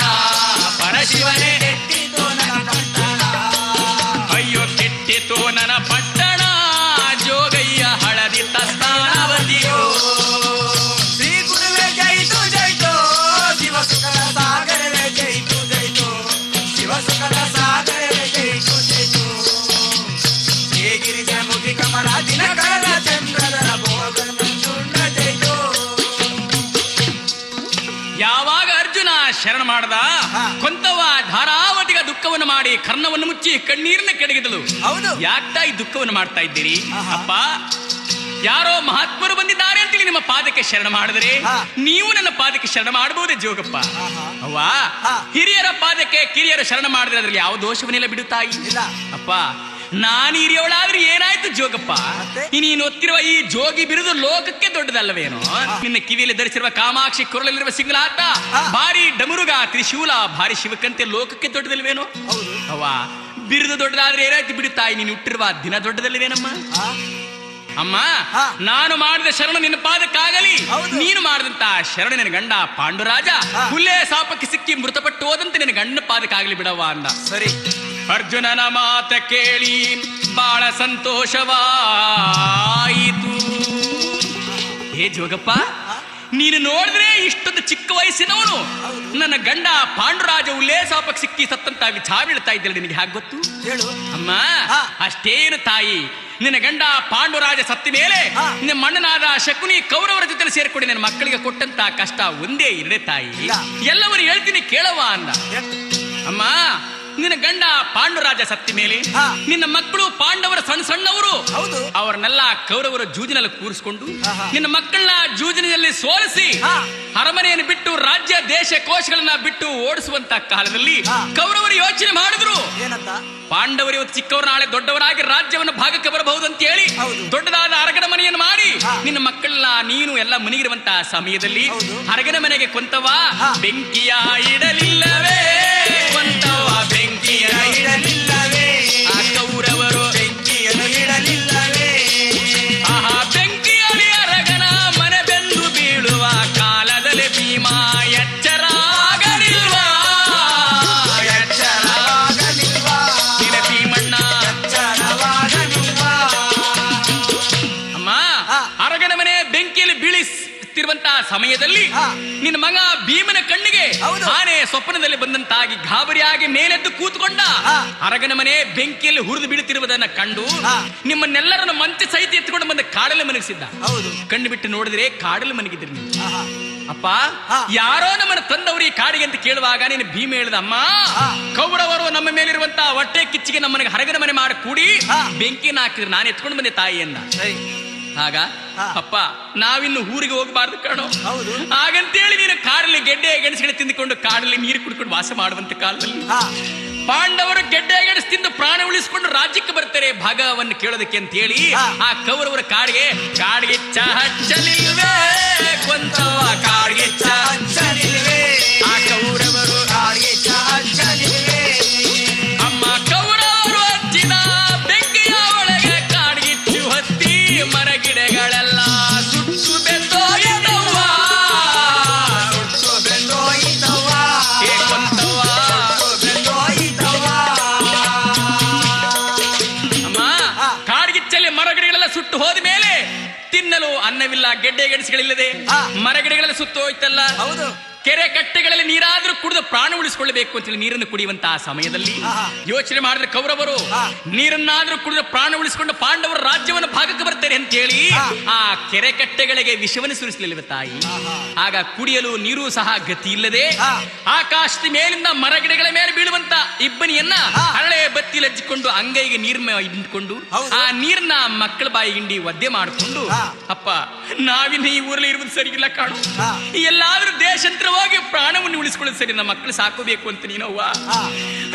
ಮಾಡಿ ಕರ್ಣವನ್ನು ಮುಚ್ಚಿ ಕಣ್ಣೀರನ್ನ ಕೆಡಗಿದಳು. ಹೌದು. ಯಾಕೆ ತಾಯಿ ದುಃಖವನ್ನು ಮಾಡ್ತಾ ಇದ್ದೀರಿ? ಅಪ್ಪ, ಯಾರೋ ಮಹಾತ್ಮರು ಬಂದಿದ್ದಾರೆ ಅಂತೇಳಿ ನಿಮ್ಮ ಪಾದಕ್ಕೆ ಶರಣ ಮಾಡಿದರೆ ನೀವು ನನ್ನ ಪಾದಕ್ಕೆ ಶರಣ ಮಾಡಬಹುದೇ ಜೋಗಪ್ಪ? ಅವ್ವ, ಹಿರಿಯರ ಪಾದಕ್ಕೆ ಕಿರಿಯರ ಶರಣ ಮಾಡಿದ್ರೆ ಅದ್ರಲ್ಲಿ ಯಾವ ದೋಷವನ್ನೆಲ್ಲ ಬಿಡುತ್ತಾಯಿ? ಅಪ್ಪ, ನಾನು ಹಿರಿಯವಳಾದ್ರೆ ಏನಾಯ್ತು ಜೋಗಪ್ಪ? ನೀನು ಒತ್ತಿರುವ ಈ ಜೋಗಿ ಬಿರುದು ಲೋಕಕ್ಕೆ ದೊಡ್ಡದಲ್ಲವೇನೋ? ನಿನ್ನ ಕಿವಿಯಲ್ಲಿ ಧರಿಸಿರುವ ಕಾಮಾಕ್ಷಿ, ಕೊರಳಲ್ಲಿರುವ ಸಿಂಗಲಾತ, ಭಾರಿ ಡಮರುಗ, ತ್ರಿಶೂಲ, ಭಾರಿ ಶಿವಕಂತೆ ಲೋಕಕ್ಕೆ ದೊಡ್ಡದಲ್ವೇನೋ? ಅವ್ವ, ಬಿರುದು ದೊಡ್ಡದಾದ್ರೆ ಏನಾಯ್ತು ಬಿಡುತ್ತಾಯಿ? ನೀನು ಹುಟ್ಟಿರುವ ದಿನ ದೊಡ್ಡದಲ್ಲವೇನಮ್ಮ? ಅಮ್ಮ, ನಾನು ಮಾಡಿದ ಶರಣ ನಿನ್ನ ಪಾದಕ್ಕಾಗಲಿ, ನೀನು ಮಾಡಿದಂತ ಶರಣ ನಿನ್ನ ಗಂಡ ಪಾಂಡುರಾಜ ಹುಲ್ಲೆ ಸಾಪಕ್ಕೆ ಸಿಕ್ಕಿ ಮೃತಪಟ್ಟು ಹೋದಂತೆ ನಿನ್ನ ಗಂಡನ ಪಾದಕ್ಕಾಗಲಿ ಬಿಡವ ಅಂದ. ಸರಿ. ಅರ್ಜುನನ ಮಾತ ಕೇಳಿ ಬಹಳ ಸಂತೋಷವಾಯಿತು. ಹೇ ಜೋಗಪ್ಪ, ನೀನು ನೋಡಿದ್ರೆ ಇಷ್ಟೊಂದು ಚಿಕ್ಕ ವಯಸ್ಸಿನವನು ನನ್ನ ಗಂಡ ಪಾಂಡುರಾಜ ಉಲ್ಲೇಸಾಪಕ್ಕೆ ಸಿಕ್ಕಿ ಸತ್ತಂತ ವಿಚಾರ ಬೀಳ್ತಾ ಇದ್ದಿಲ್ಲ, ನಿನಗೆ ಹೇಗೆ ಗೊತ್ತು? ಅಮ್ಮ, ಅಷ್ಟೇನು ತಾಯಿ, ನಿನ್ನ ಗಂಡ ಪಾಂಡುರಾಜ ಸತ್ತ ಮೇಲೆ ನಿಮ್ಮ ಮಣ್ಣನಾದ ಶಕುನಿ ಕೌರವರ ಜೊತೆ ಸೇರ್ಕೊಂಡು ನನ್ನ ಮಕ್ಕಳಿಗೆ ಕೊಟ್ಟಂತ ಕಷ್ಟ ಒಂದೇ ಎರಡೇ ತಾಯಿ, ಎಲ್ಲವರು ಹೇಳ್ತೀನಿ ಕೇಳವ ಅಂದ. ಅಮ್ಮ, ನಿನ್ನ ಗಂಡ ಪಾಂಡುರಾಜ ಸತ್ತಿ ಮೇಲೆ ನಿನ್ನ ಮಕ್ಕಳು ಪಾಂಡವರ ಸಣ್ಣ ಸಣ್ಣವರು, ಅವರನ್ನೆಲ್ಲ ಕೌರವರು ಜೂಜಿನಲ್ಲಿ ಕೂರಿಸಿಕೊಂಡು ನಿನ್ನ ಮಕ್ಕಳನ್ನ ಜೂಜಿನಲ್ಲಿ ಸೋಲಿಸಿ ಅರಮನೆಯನ್ನು ಬಿಟ್ಟು ರಾಜ್ಯ ದೇಶ ಕೋಶಗಳನ್ನ ಬಿಟ್ಟು ಓಡಿಸುವಂತ ಕಾಲದಲ್ಲಿ ಕೌರವರು ಯೋಚನೆ ಮಾಡಿದ್ರು, ಪಾಂಡವರು ಇವತ್ತು ಚಿಕ್ಕವರು ನಾಳೆ ದೊಡ್ಡವರಾಗಿ ರಾಜ್ಯವನ್ನು ಭಾಗಕ್ಕೆ ಬರಬಹುದು ಅಂತ ಹೇಳಿ ದೊಡ್ಡದಾದ ಅರಗನ ಮನೆಯನ್ನು ಮಾಡಿ ನಿನ್ನ ಮಕ್ಕಳನ್ನ ನೀನು ಎಲ್ಲ ಮನೆಗಿರುವಂತ ಸಮಯದಲ್ಲಿ ಅರಗನ ಮನೆಗೆ ಕೊಂತವ ಬೆಂಕಿಯ ಇಡಲಿಲ್ಲವೇ? ಕೊಂತವ ಬೆಂಕಿಯ ಇಡಲಿಲ್ಲವೇ? ಆ ಕೌರವರು ಬೆಂಕಿಯನ್ನು ಇಡಲಿಲ್ಲವೇ? ಆಹಾ, ಬೆಂಕಿಯಲ್ಲಿ ಅರಗನ ಮನೆ ಬೆಂದು ಬೀಳುವ ಕಾಲದಲ್ಲಿ ಭೀಮಾ ಎಚ್ಚರಾಗಲಿಲ್ವಾ? ಎಚ್ಚರಾಗಲಿಲ್ವಾ? ನಿನ್ನ ಭೀಮಣ್ಣ ಎಚ್ಚರವಾಗಲಿಲ್ವಾ? ಅಮ್ಮ, ಅರಗನ ಮನೆ ಬೆಂಕಿಯಲ್ಲಿ ಬೀಳಿಸುತ್ತಿರುವಂತಹ ಸಮಯದಲ್ಲಿ ನಿನ್ನ ಮಗ ಭೀಮನ ಕಣ್ಣಿಗೆ ಆನೆ ಸ್ವಪ್ನದಲ್ಲಿ ಬಂದಂತಾಗಿ ಗಾಬರಿಯಾಗಿ ಮೇಲೆದ್ದು ಕೂತ್ಕೊಂಡ. ಅರಗನ ಮನೆ ಬೆಂಕಿಯಲ್ಲಿ ಹುರಿದು ಬೀಳುತ್ತಿರುವುದನ್ನ ಕಂಡು ನಿಮ್ಮನ್ನೆಲ್ಲರನ್ನು ಮಂಚ ಸಹಿತ ಎತ್ಕೊಂಡು ಬಂದ ಕಾಡಲ್ಲಿ ಮನಗಿಸಿದ್ದ. ಕಣ್ಣು ಬಿಟ್ಟು ನೋಡಿದ್ರೆ ಕಾಡಲ್ಲಿ ಮನಗಿದ್ರಿ ನೀವು. ಅಪ್ಪ, ಯಾರೋ ನಮ್ಮನ್ನು ತಂದವರು ಈ ಕಾಡಿಗೆ ಅಂತ ಕೇಳುವಾಗ ನೀನು ಭೀಮ ಹೇಳಿದ, ಅಮ್ಮ, ಕೌರವರು ನಮ್ಮ ಮೇಲಿರುವಂತಹ ಹೊಟ್ಟೆ ಕಿಚ್ಚಿಗೆ ನಮ್ಮನಿಗೆ ಅರಗನ ಮನೆ ಮಾಡಿ ಕೂಡಿ ಬೆಂಕಿನ ಹಾಕಿದ್ರೆ ನಾನು ಎತ್ಕೊಂಡು ಬಂದೆ ತಾಯಿಯನ್ನ. ಆಗ ಅಪ್ಪ, ನಾವಿನ್ನು ಊರಿಗೆ ಹೋಗಬಾರ್ದು ಕಾಣೋ, ಹಾಗಂತೇಳಿ ನೀನು ಕಾಡಲ್ಲಿ ಗೆಡ್ಡೆ ಗೆಣಸುಗಳು ತಿಂದುಕೊಂಡು ಕಾಡಲ್ಲಿ ನೀರು ಕುಡ್ಕೊಂಡು ವಾಸ ಮಾಡುವಂತ ಕಾಲದಲ್ಲಿ ಪಾಂಡವರು ಗೆಡ್ಡೆ ಗೆಣಸು ತಿಂದು ಪ್ರಾಣ ಉಳಿಸಿಕೊಂಡು ರಾಜ್ಯಕ್ಕೆ ಬರ್ತಾರೆ ಭಾಗವನ್ನು ಕೇಳೋದಕ್ಕೆ ಅಂತ ಹೇಳಿ ಆ ಕೌರವರ ಕಾಡಿಗೆ ಚಹಚ್ಚಲಿಲ್ವೇ? ಕೊಂತವ ಕಾಡಿಗೆ ಚಹಚ್ಚಲಿಲ್ವೇ? ಆ ಕೌರವರು ಕಾಡಿಗೆ ಚಹಚ್ಚಲಿಲ್ವೇ? ಅಮ್ಮ, ಕೌರವರು ಹಚ್ಚಿದ ಬೆಂಕಿಯ ಒಳಗೆ ಕಾಡ್ಗಿಚ್ಚು ಹತ್ತಿ ಮರಗಿಡಗಳೆಲ್ಲ ಸುಟ್ಟು ಬೆಂದೋಯ್ತವ್ವ, ಸುಟ್ಟು ಬೆಂದೋಯ್ತವ್ವ. ಏ ಕೊಂತವ್ವ, ಬೆಂದೋಯ್ತವ್ವ. ಅಮ್ಮ, ಕಾಡ್ಗಿಚ್ಚಲ್ಲಿ ಮರಗಿಡಗಳೆಲ್ಲ ಸುಟ್ಟು ಹೋದ ಮೇಲೆ ತಿನ್ನಲು ಅನ್ನವಿಲ್ಲ, ಗೆಡ್ಡೆ ಗೆಣಸುಗಳಿಲ್ಲದೆ ಮರಗಿಡಗಳೆಲ್ಲ ಸುತ್ತು ಹೋಯ್ತಲ್ಲ. ಕೆರೆ ಕಟ್ಟೆಗಳಲ್ಲಿ ನೀರಾದ್ರೂ ಕುಡಿದು ಪ್ರಾಣ ಉಳಿಸಿಕೊಳ್ಳಬೇಕು ಅಂತೇಳಿ ನೀರನ್ನು ಕುಡಿಯುವಂತಹ ಸಮಯದಲ್ಲಿ ಯೋಚನೆ ಮಾಡಿದ್ರೆ ಕೌರವರು ನೀರನ್ನಾದ್ರೂ ಕುಡಿದು ಪ್ರಾಣ ಉಳಿಸಿಕೊಂಡು ಪಾಂಡವರು ರಾಜ್ಯವನ್ನು ಭಾಗಕ್ಕೆ ಬರ್ತಾರೆ ಅಂತ ಹೇಳಿ ಆ ಕೆರೆ ಕಟ್ಟೆಗಳಿಗೆ ವಿಷವನ್ನು ಸುರಿಸಲಿಲ್ಲ ತಾಯಿ. ಆಗ ಕುಡಿಯಲು ನೀರು ಸಹ ಗತಿ ಇಲ್ಲದೆ ಆಕಾಶದ ಮೇಲಿಂದ ಮರಗಿಡಗಳ ಮೇಲೆ ಬೀಳುವಂತ ಇಬ್ಬನಿಯನ್ನ ಹರಳೆ ಬತ್ತಿ ಲಜ್ಜಿಕೊಂಡು ಅಂಗೈಗೆ ನೀರ್ ಹಿಂಡ್ಕೊಂಡು ಆ ನೀರನ್ನ ಮಕ್ಕಳ ಬಾಯಿ ಹಿಂಡಿ ಒದ್ದೆ ಮಾಡಿಕೊಂಡು, ಅಪ್ಪ, ನಾವಿನ್ನ ಈ ಊರಲ್ಲಿ ಇರುವುದು ಸರಿಗಿಲ್ಲ ಕಾಣು, ಎಲ್ಲಾದ್ರೂ ದೇಶಾಂತರ ಹೋಗಿ ಪ್ರಾಣವನ್ನು ಉಳಿಸಿಕೊಳ್ಳೋದು ಸರಿ, ನಮ್ಮ ಮಕ್ಕಳು ಸಾಕೋಬೇಕು ಅಂತ ನೀನವ್ವ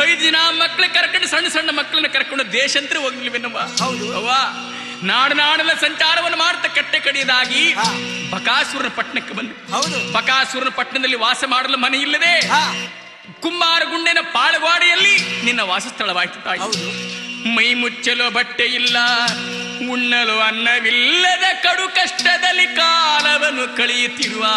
5 ದಿನ ಮಕ್ಕಳು ಕರ್ಕೊಂಡು ಸಣ್ಣ ಸಣ್ಣ ಮಕ್ಕಳನ್ನ ಕರ್ಕೊಂಡು ದೇಶಾಂತರ ಹೋಗ್ಲಿಲ್ವೇನವ್ವ? ಅವ್ವ, ನಾಡನಾಡಲ ಸಂಚಾರವನ್ನು ಮಾಡ್ತಾ ಕಟ್ಟೆ ಕಡಿಯದಾಗಿ ಬಕಾಸುರನ ಪಟ್ಟಣಕ್ಕೆ ಬಂದು ಬಕಾಸುರನ ಪಟ್ಟಣದಲ್ಲಿ ವಾಸ ಮಾಡಲು ಮನೆ ಇಲ್ಲದೆ ಕುಂಬಾರಗುಂಡೆನ ಪಾಳವಾಡಿಯಲ್ಲಿ ನಿನ್ನ ವಾಸಸ್ಥಳವಾಯ್ತು ತಾಯಿ. ಮೈ ಮುಚ್ಚಲು ಬಟ್ಟೆ ಇಲ್ಲ, ಉಣ್ಣಲು ಅನ್ನವಿಲ್ಲದ ಕಡು ಕಷ್ಟದಲ್ಲಿ ಕಾಲವನ್ನು ಕಳೆಯುತ್ತಿರುವಾಗ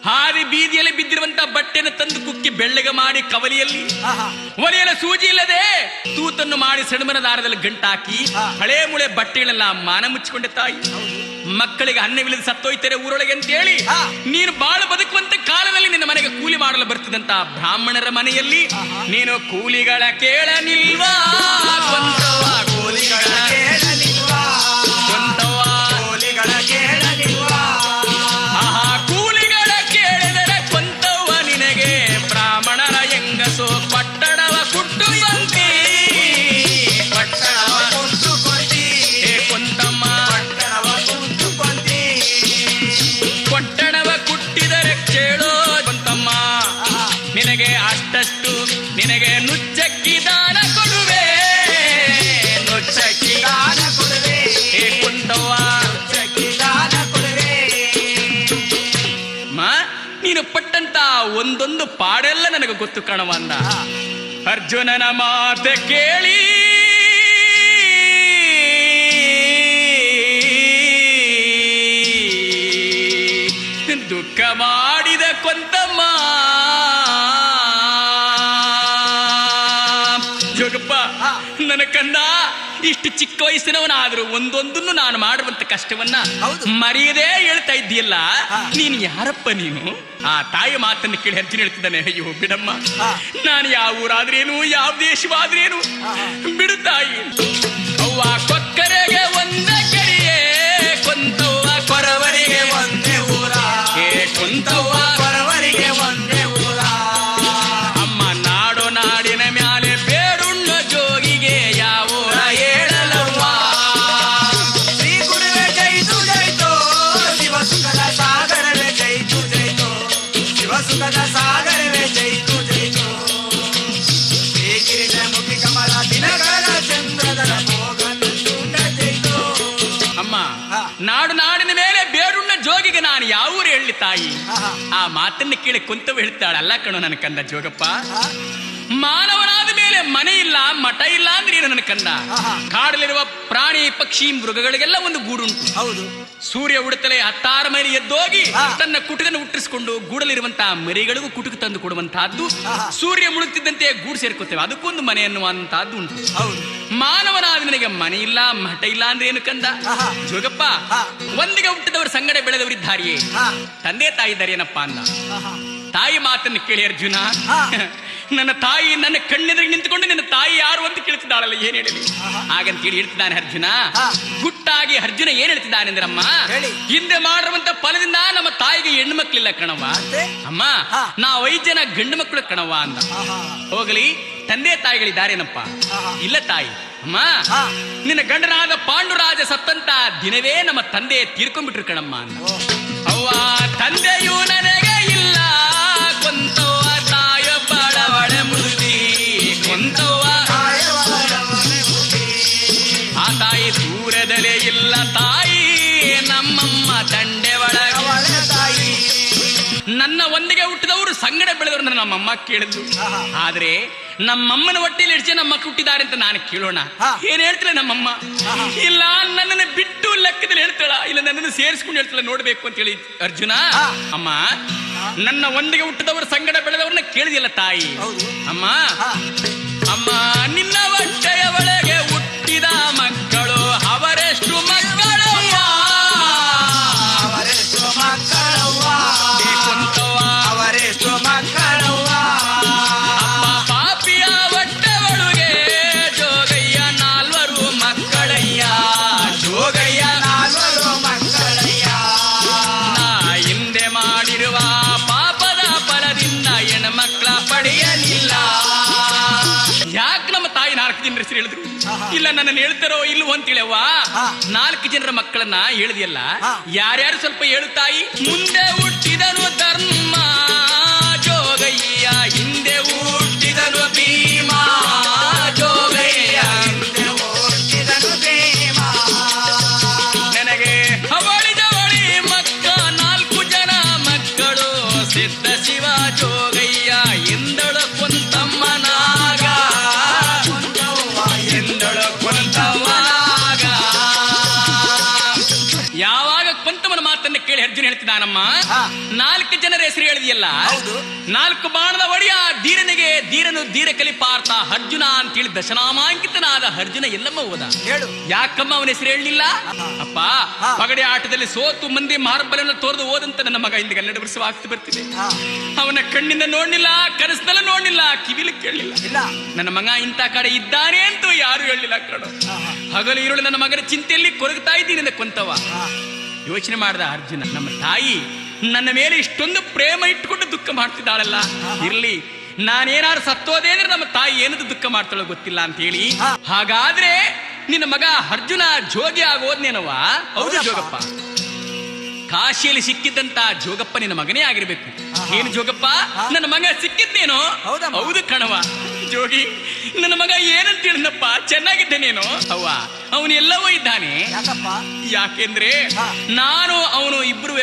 ಹಾದಿ ಬೀದಿಯಲ್ಲಿ ಬಿದ್ದಿರುವಂತ ಬಟ್ಟೆಯನ್ನು ತಂದು ಕುಕ್ಕಿ ಬೆಳ್ಳಗೆ ಮಾಡಿ ಕವಲಿಯಲ್ಲಿ ಒಲೆಯಲ್ಲ ಸೂಜಿ ಇಲ್ಲದೆ ತೂತನ್ನು ಮಾಡಿ ಸೆಣಬನ ದಾರದಲ್ಲಿ ಗಂಟಾಕಿ ಹಳೆ ಮುಳೆ ಬಟ್ಟೆಗಳೆಲ್ಲ ಮಾನ ಮುಚ್ಚಿಕೊಂಡೆ ತಾಯಿ. ಮಕ್ಕಳಿಗೆ ಅನ್ನವಿಲ್ಲದೆ ಸತ್ತೋಯ್ತಾರೆ ಊರೊಳಗೆ ಅಂತ ಹೇಳಿ ನೀನು ಬಾಳು ಬದುಕುವಂತ ಕಾಲದಲ್ಲಿ ನಿನ್ನ ಮನೆಗೆ ಕೂಲಿ ಮಾಡಲು ಬರ್ತಿದಂತ ಬ್ರಾಹ್ಮಣರ ಮನೆಯಲ್ಲಿ ನೀನು ಕೂಲಿಗಳ ಕೇಳನಿಲ್ವಾ? ಕೂಲಿಗಳ ಕೇಳನಿಲ್ವಾ? ಕೂಲಿಗಳ ಕೇಳನಿಲ್ವಾ? ಆಹಾ, ಕೂಲಿಗಳ ಕೇಳ ಒಂದೊಂದು ಪಾಡೆಲ್ಲ ನನಗೆ ಗೊತ್ತು ಕಣವ ಅಂದ. ಅರ್ಜುನನ ಮಾತೆ ಕೇಳಿ ದುಃಖ ಮಾಡಿದ ಕೊಂತಮ್ಮ. ಜೋಗಪ್ಪ, ನನ್ನ ಕಂದ ಇಷ್ಟು ಚಿಕ್ಕ ವಯಸ್ಸಿನವನಾದ್ರೂ ಒಂದೊಂದನ್ನು ನಾನು ಮಾಡುವಂತ ಕಷ್ಟವನ್ನ ಮರೆಯದೇ ಹೇಳ್ತಾ ಇದ್ದೀಯಲ್ಲ, ನೀನು ಯಾರಪ್ಪ ನೀನು? ಆ ತಾಯಿ ಮಾತನ್ನು ಕೇಳಿ ಅರ್ಜುನ ಹೇಳ್ತಿದ್ದಾನೆ, ಅಯ್ಯೋ ಬಿಡಮ್ಮ, ನಾನು ಯಾವ ಊರಾದ್ರೇನು, ಯಾವ ದೇಶವಾದ್ರೇನು, ಬಿಡು ತಾಯಿ. ಅವ್ವ ಕೊಕ್ಕರೆಗೆ ಒಂದ ಕರಿಯೇ, ಕೊಂತವ್ವ ಕೊರವರಿಗೆ ಒಂದೇ ಊರ, ಕೊಂತವ್ವ ಕೊರವರಿಗೆ ಒಂದೇ ಊರ. ಅಮ್ಮ ನಾಡು ನಾಡಿನ ಮ್ಯಾಲೆ ಬೇಡುಣ್ಣ ಜೋಗಿಗೆ ಯಾವ ಊರ ಹೇಳಲವ್ವ. ಶ್ರೀ ಗುರುವೆ ಜೈತು ಜೈತೋ, ಶಿವ ಸುಖದ ಸಾಗರವೇ ಜೈತು ಜೈತೋ, ಶಿವ ಸುಖದ ಸಾಗರವೇ ಜೈತು ಜೈತೋ. ಶ್ರೀಗಿರಿಜ ಮುಖಿ ಕಮಲ ದಿನಗಳ ಚಂದ್ರದರ ಮೋಗನ ಚೂಟ ಜೈತೋ. ಅಮ್ಮ, ನಾಡು ನಾಡಿನ ಮೇಲೆ ಬೇಡುಣ್ಣ ಜೋಗಿಗೆ ನಾನು ಯಾವ ಊರು ಹೇಳಿ ತಾಯಿ? ಆ ಮಾತನ್ನ ಕೇಳಿ ಕುಂತವ ಹೇಳ್ತಾಳೆ, ಅಲ್ಲ ಕಣೋ ನನ್ನ ಕಂದ ಜೋಗಪ್ಪ, ಮಾನವನಾದ ಮೇಲೆ ಮನೆ ಇಲ್ಲ ಮಠ ಇಲ್ಲ ಅಂದ್ರೆ ಏನು ನನ್ನ ಕಂದ? ಕಾಡಲಿರುವ ಪ್ರಾಣಿ ಪಕ್ಷಿ ಮೃಗಗಳಿಗೆಲ್ಲ ಒಂದು ಗೂಡುಂಟು. ಹೌದು. ಸೂರ್ಯ ಉಡುತ್ತಲೇ 16 ಮೈಲಿ ಎದ್ದೋಗಿ ತನ್ನ ಕುಟುಕನ್ನು ಹುಟ್ಟಿಸಿಕೊಂಡು ಗೂಡಲಿರುವಂತಹ ಮರಿಗಳಿಗೂ ಕುಟುಕು ತಂದು ಕೊಡುವಂತಹದ್ದು. ಸೂರ್ಯ ಮುಳುಗ್ತಿದ್ದಂತೆ ಗೂಡು ಸೇರ್ಕೊತೇವೆ, ಅದಕ್ಕೊಂದು ಮನೆ ಅನ್ನುವಂತಹದ್ದು ಉಂಟು. ಮಾನವನಾದ ನನಗೆ ಮನೆ ಇಲ್ಲ ಮಠ ಇಲ್ಲ ಅಂದ್ರೆ ಏನು ಕಂದ? ಜೋಗಪ್ಪ, ಒಂದಿಗೆ ಹುಟ್ಟಿದವರು ಸಂಗಡ ಬೆಳೆದವರಿದ್ದಾರೆಯೇ, ತಂದೆ ತಾಯಿ ಇದ್ದಾರೆ ಏನಪ್ಪಾ ಅಂದ. ತಾಯಿ ಮಾತನ್ನು ಕೇಳಿ ಅರ್ಜುನ, ನನ್ನ ತಾಯಿ ನನ್ನ ಕಣ್ಣೆದುರಿಗೆ ನಿಂತುಕೊಂಡು ನಿನ್ನ ತಾಯಿ ಯಾರು ಅಂತ ಕೇಳ್ತಿದ್ದಾಳಲ್ಲ, ಏನ್ ಹೇಳಲಿ? ಹಾಗಂತೇಳಿ ಹೇಳ್ತಿದ್ದಾನೆ ಅರ್ಜುನ. ಗುಟ್ಟಾಗಿ ಅರ್ಜುನ ಏನ್ ಹೇಳ್ತಿದ್ದಾನೆ ಅಂದ್ರಮ್ಮ, ಹಿಂದೆ ಮಾಡಿರುವಂತ ಫಲದಿಂದ ನಮ್ಮ ತಾಯಿಗೆ ಹೆಣ್ಣು ಮಕ್ಳಿಲ್ಲ ಕಣವ್ವ. ಅಮ್ಮ, ನಾವು 5 ಜನ ಗಂಡು ಮಕ್ಕಳು ಕಣವ್ವ ಅಂದ. ಹೋಗಲಿ, ತಂದೆ ತಾಯಿಗಳಿದ್ದಾರೇನಪ್ಪ? ಇಲ್ಲ ತಾಯಿ. ಅಮ್ಮ, ನಿನ್ನ ಗಂಡನಾದ ಪಾಂಡುರಾಜ ಸತ್ತಂತ ದಿನವೇ ನಮ್ಮ ತಂದೆ ತೀರ್ಕೊಂಡ್ಬಿಟ್ರು ಕಣಮ್ಮ ಅಂದ. ಅವ್ವ ತಂದೆಯೂ ನನಗೆ ಇಲ್ಲ, ಕೊಂತವ್ವ ತಾಯ ಬಡವಳೆ ಮುದುಕಿ, ಕೊಂತವ್ವ ಆ ತಾಯಿ ದೂರದಲ್ಲೇ ಇಲ್ಲ ತಾಯಿ, ನಮ್ಮಮ್ಮ ತಂಡೆ ಒಳಗೆ ತಾಯಿ. ನನ್ನ ಒಂದಿಗೆ ಹುಟ್ಟಿದವರು ಸಂಗಡ ಬೆಳೆದವರು ನಮ್ಮಮ್ಮ ಕೇಳಿದ್ರು. ಆದ್ರೆ ನಮ್ಮಮ್ಮನ ಹೊಟ್ಟೆಯಲ್ಲಿ ಎಷ್ಟು ಜನ ಮಕ್ಕಳು ಹುಟ್ಟಿದ್ದಾರೆ ಅಂತ ನಾನು ಕೇಳೋಣ, ಏನ್ ಹೇಳ್ತಿಲ್ಲ ನಮ್ಮಮ್ಮ? ಇಲ್ಲ ನನ್ನನ್ನು ಬಿಟ್ಟು ಲೆಕ್ಕದಲ್ಲಿ ಹೇಳ್ತಾಳ, ಇಲ್ಲ ನನ್ನನ್ನು ಸೇರಿಸ್ಕೊಂಡು ಹೇಳ್ತಾಳ, ನೋಡ್ಬೇಕು ಅಂತ ಹೇಳಿ ಅರ್ಜುನ. ಅಮ್ಮ, ನನ್ನ ಒಂದಿಗೆ ಹುಟ್ಟಿದವರು ಸಂಗಡ ಬೆಳೆದವ್ರನ್ನ ಕೇಳಿದಿಲ್ಲ ತಾಯಿ. ಅಮ್ಮ, ಅಮ್ಮ ನಿನ್ನ ಹೊಟ್ಟೆಯ ಒಳಗೆ ಹುಟ್ಟಿದ ಮಕ್ಕಳು ಅವರೆಷ್ಟು ಮಕ್ಕಳವ್ವ, ಅವರೆಷ್ಟು ಮಕ್ಕಳವ್ವ, ಕೊಂತವ್ವ ಅವರೆಷ್ಟು ಮಕ್ಕಳವ್ವ. ಅಮ್ಮ ಪಾಪಿಯ ಹೊಟ್ಟೆ ಒಳಗೆ ಜೋಗಯ್ಯ 4 ಮಕ್ಕಳಯ್ಯ, ಜೋಗಯ್ಯ 4 ಮಕ್ಕಳಯ್ಯ. ನಾ ಹಿಂದೆ ಮಾಡಿರುವ ಪಾಪದ ಫಲದಿಂದ ಹೆಣ್ಮಕ್ಳ ಪಡೆಯಲಿಲ್ಲ. ಯಾಕೆ ನಮ್ಮ ತಾಯಿ 4 ಜನರ ಹೆಸರು ಹೇಳಿದ್ರು? ಇಲ್ಲ ನನ್ನನ್ನು ಹೇಳ್ತಾರೋ ಇಲ್ವೋ ಅಂತೇಳವ್ವ. 4 ಜನರ ಮಕ್ಕಳನ್ನ ಹೇಳಿದೆಯಲ್ಲ, ಯಾರ್ಯಾರು ಸ್ವಲ್ಪ ಹೇಳು ತಾಯಿ. ಮುಂದೆ ಹುಟ್ಟಿದನು ಧರ್ಮ ಜೋಗಯ್ಯ, ಹಿಂದೆ ಹುಟ್ಟಿದನು ಭೀಮ ಜೋಗಯ್ಯ, ಹಿಂದೆ ಹುಟ್ಟಿದನು ಭೀಮ. ನನಗೆ ಅವಳಿ ಜವಳಿ ಮಕ್ಕ 4 ಜನ ಮಕ್ಕಳು, ಸಿದ್ಧ ಶಿವ ಜೋಗಯ್ಯ ಎಂದಳು ಕೊಂತಮ್ಮನಾಗ, ಎಂದಳು ಕೊಂತಮ್ಮನಾಗ. ಯಾವಾಗ ಕೊಂತಮ್ಮನ ಮಾತನ್ನ ಕೇಳಿ ಅರ್ಜುನ ಹೇಳ್ತಿದ್ದಾನಮ್ಮ, 4 ಜನರ ಹೆಸರು ಹೇಳಿದೆಯಲ್ಲ, 4 ಬಾಣದ ಒಡೆಯ ಧೀರನಿಗೆ ಧೀರನು ಧೀರ ಕಲಿಪಾರ್ಥ ಅರ್ಜುನ ಅಂತೇಳಿ ದಶನಾಮಾಂಕಿತನಾದ ಅರ್ಜುನ ಎಲ್ಲಮ್ಮ ಹೋದ. ಯಾಕಮ್ಮ ಅವನ ಹೆಸರು ಹೇಳಲಿಲ್ಲ? ಅಪ್ಪ, ಪಗಡೆ ಆಟದಲ್ಲಿ ಸೋತು ಮಂದಿ ಮಾರ್ಬಲನ್ನು ತೋರ್ದು ಹೋದಂತ ನನ್ನ ಮಗ ಇಂದಿಗೆ 12 ವರ್ಷ ಆಗ್ತು ಬರ್ತಿದೆ. ಅವನ ಕಣ್ಣಿಂದ ನೋಡ್ಲಿಲ್ಲ, ಕನಸದಲ್ಲ ನೋಡ್ಲಿಲ್ಲ, ಕಿವಿಲಿ ಕೇಳಲಿಲ್ಲ. ನನ್ನ ಮಗ ಇಂಥ ಕಡೆ ಇದ್ದಾನೆ ಅಂತೂ ಯಾರು ಹೇಳಲಿಲ್ಲ ಕಣೋ. ಹಗಲು ಇರುಳು ನನ್ನ ಮಗನ ಚಿಂತೆಯಲ್ಲಿ ಕೊರಗ್ತಾ ಇದ್ದೀನಿ ಕೊಂತವ. ಯೋಚನೆ ಮಾಡಿದ ಅರ್ಜುನ, ನಮ್ಮ ತಾಯಿ ನನ್ನ ಮೇಲೆ ಇಷ್ಟೊಂದು ಪ್ರೇಮ ಇಟ್ಟುಕೊಂಡು ದುಃಖ ಮಾಡ್ತಿದ್ದಾಳಲ್ಲ, ಇರ್ಲಿ ನಾನೇನಾದ್ರು ಸತ್ತೋದೇ ಅಂದ್ರೆ ನಮ್ಮ ತಾಯಿ ಏನದು ದುಃಖ ಮಾಡ್ತಾಳೋ ಗೊತ್ತಿಲ್ಲ ಅಂತ ಹೇಳಿ, ಹಾಗಾದ್ರೆ ನಿನ್ನ ಮಗ ಅರ್ಜುನ ಜೋಗಿ ಆಗೋದ್ನೇನವ? ಹೌದು ಜೋಗಪ್ಪ, ಕಾಶಿಯಲ್ಲಿ ಸಿಕ್ಕಿದ್ದಂತ ಜೋಗಪ್ಪ ನಿನ್ನ ಮಗನೇ ಆಗಿರ್ಬೇಕು. ಏನು ಜೋಗಪ್ಪ, ನನ್ನ ಮಗ ಸಿಕ್ಕಿದ್ನೇನೋ? ಹೌದು ಕಣವ. ಜೋಗಿ ನನ್ನ ಮಗ ಏನಂತ ಹೇಳಿದ್ನಪ್ಪ, ಚೆನ್ನಾಗಿದ್ದೇನೇನು? ಅವ್ವ ಅವನು ಎಲ್ಲವೂ ಇದ್ದಾನೆ. ಯಾಕಪ್ಪ? ಯಾಕೆಂದ್ರೆ ನಾನು ಅವನು ಇಬ್ರು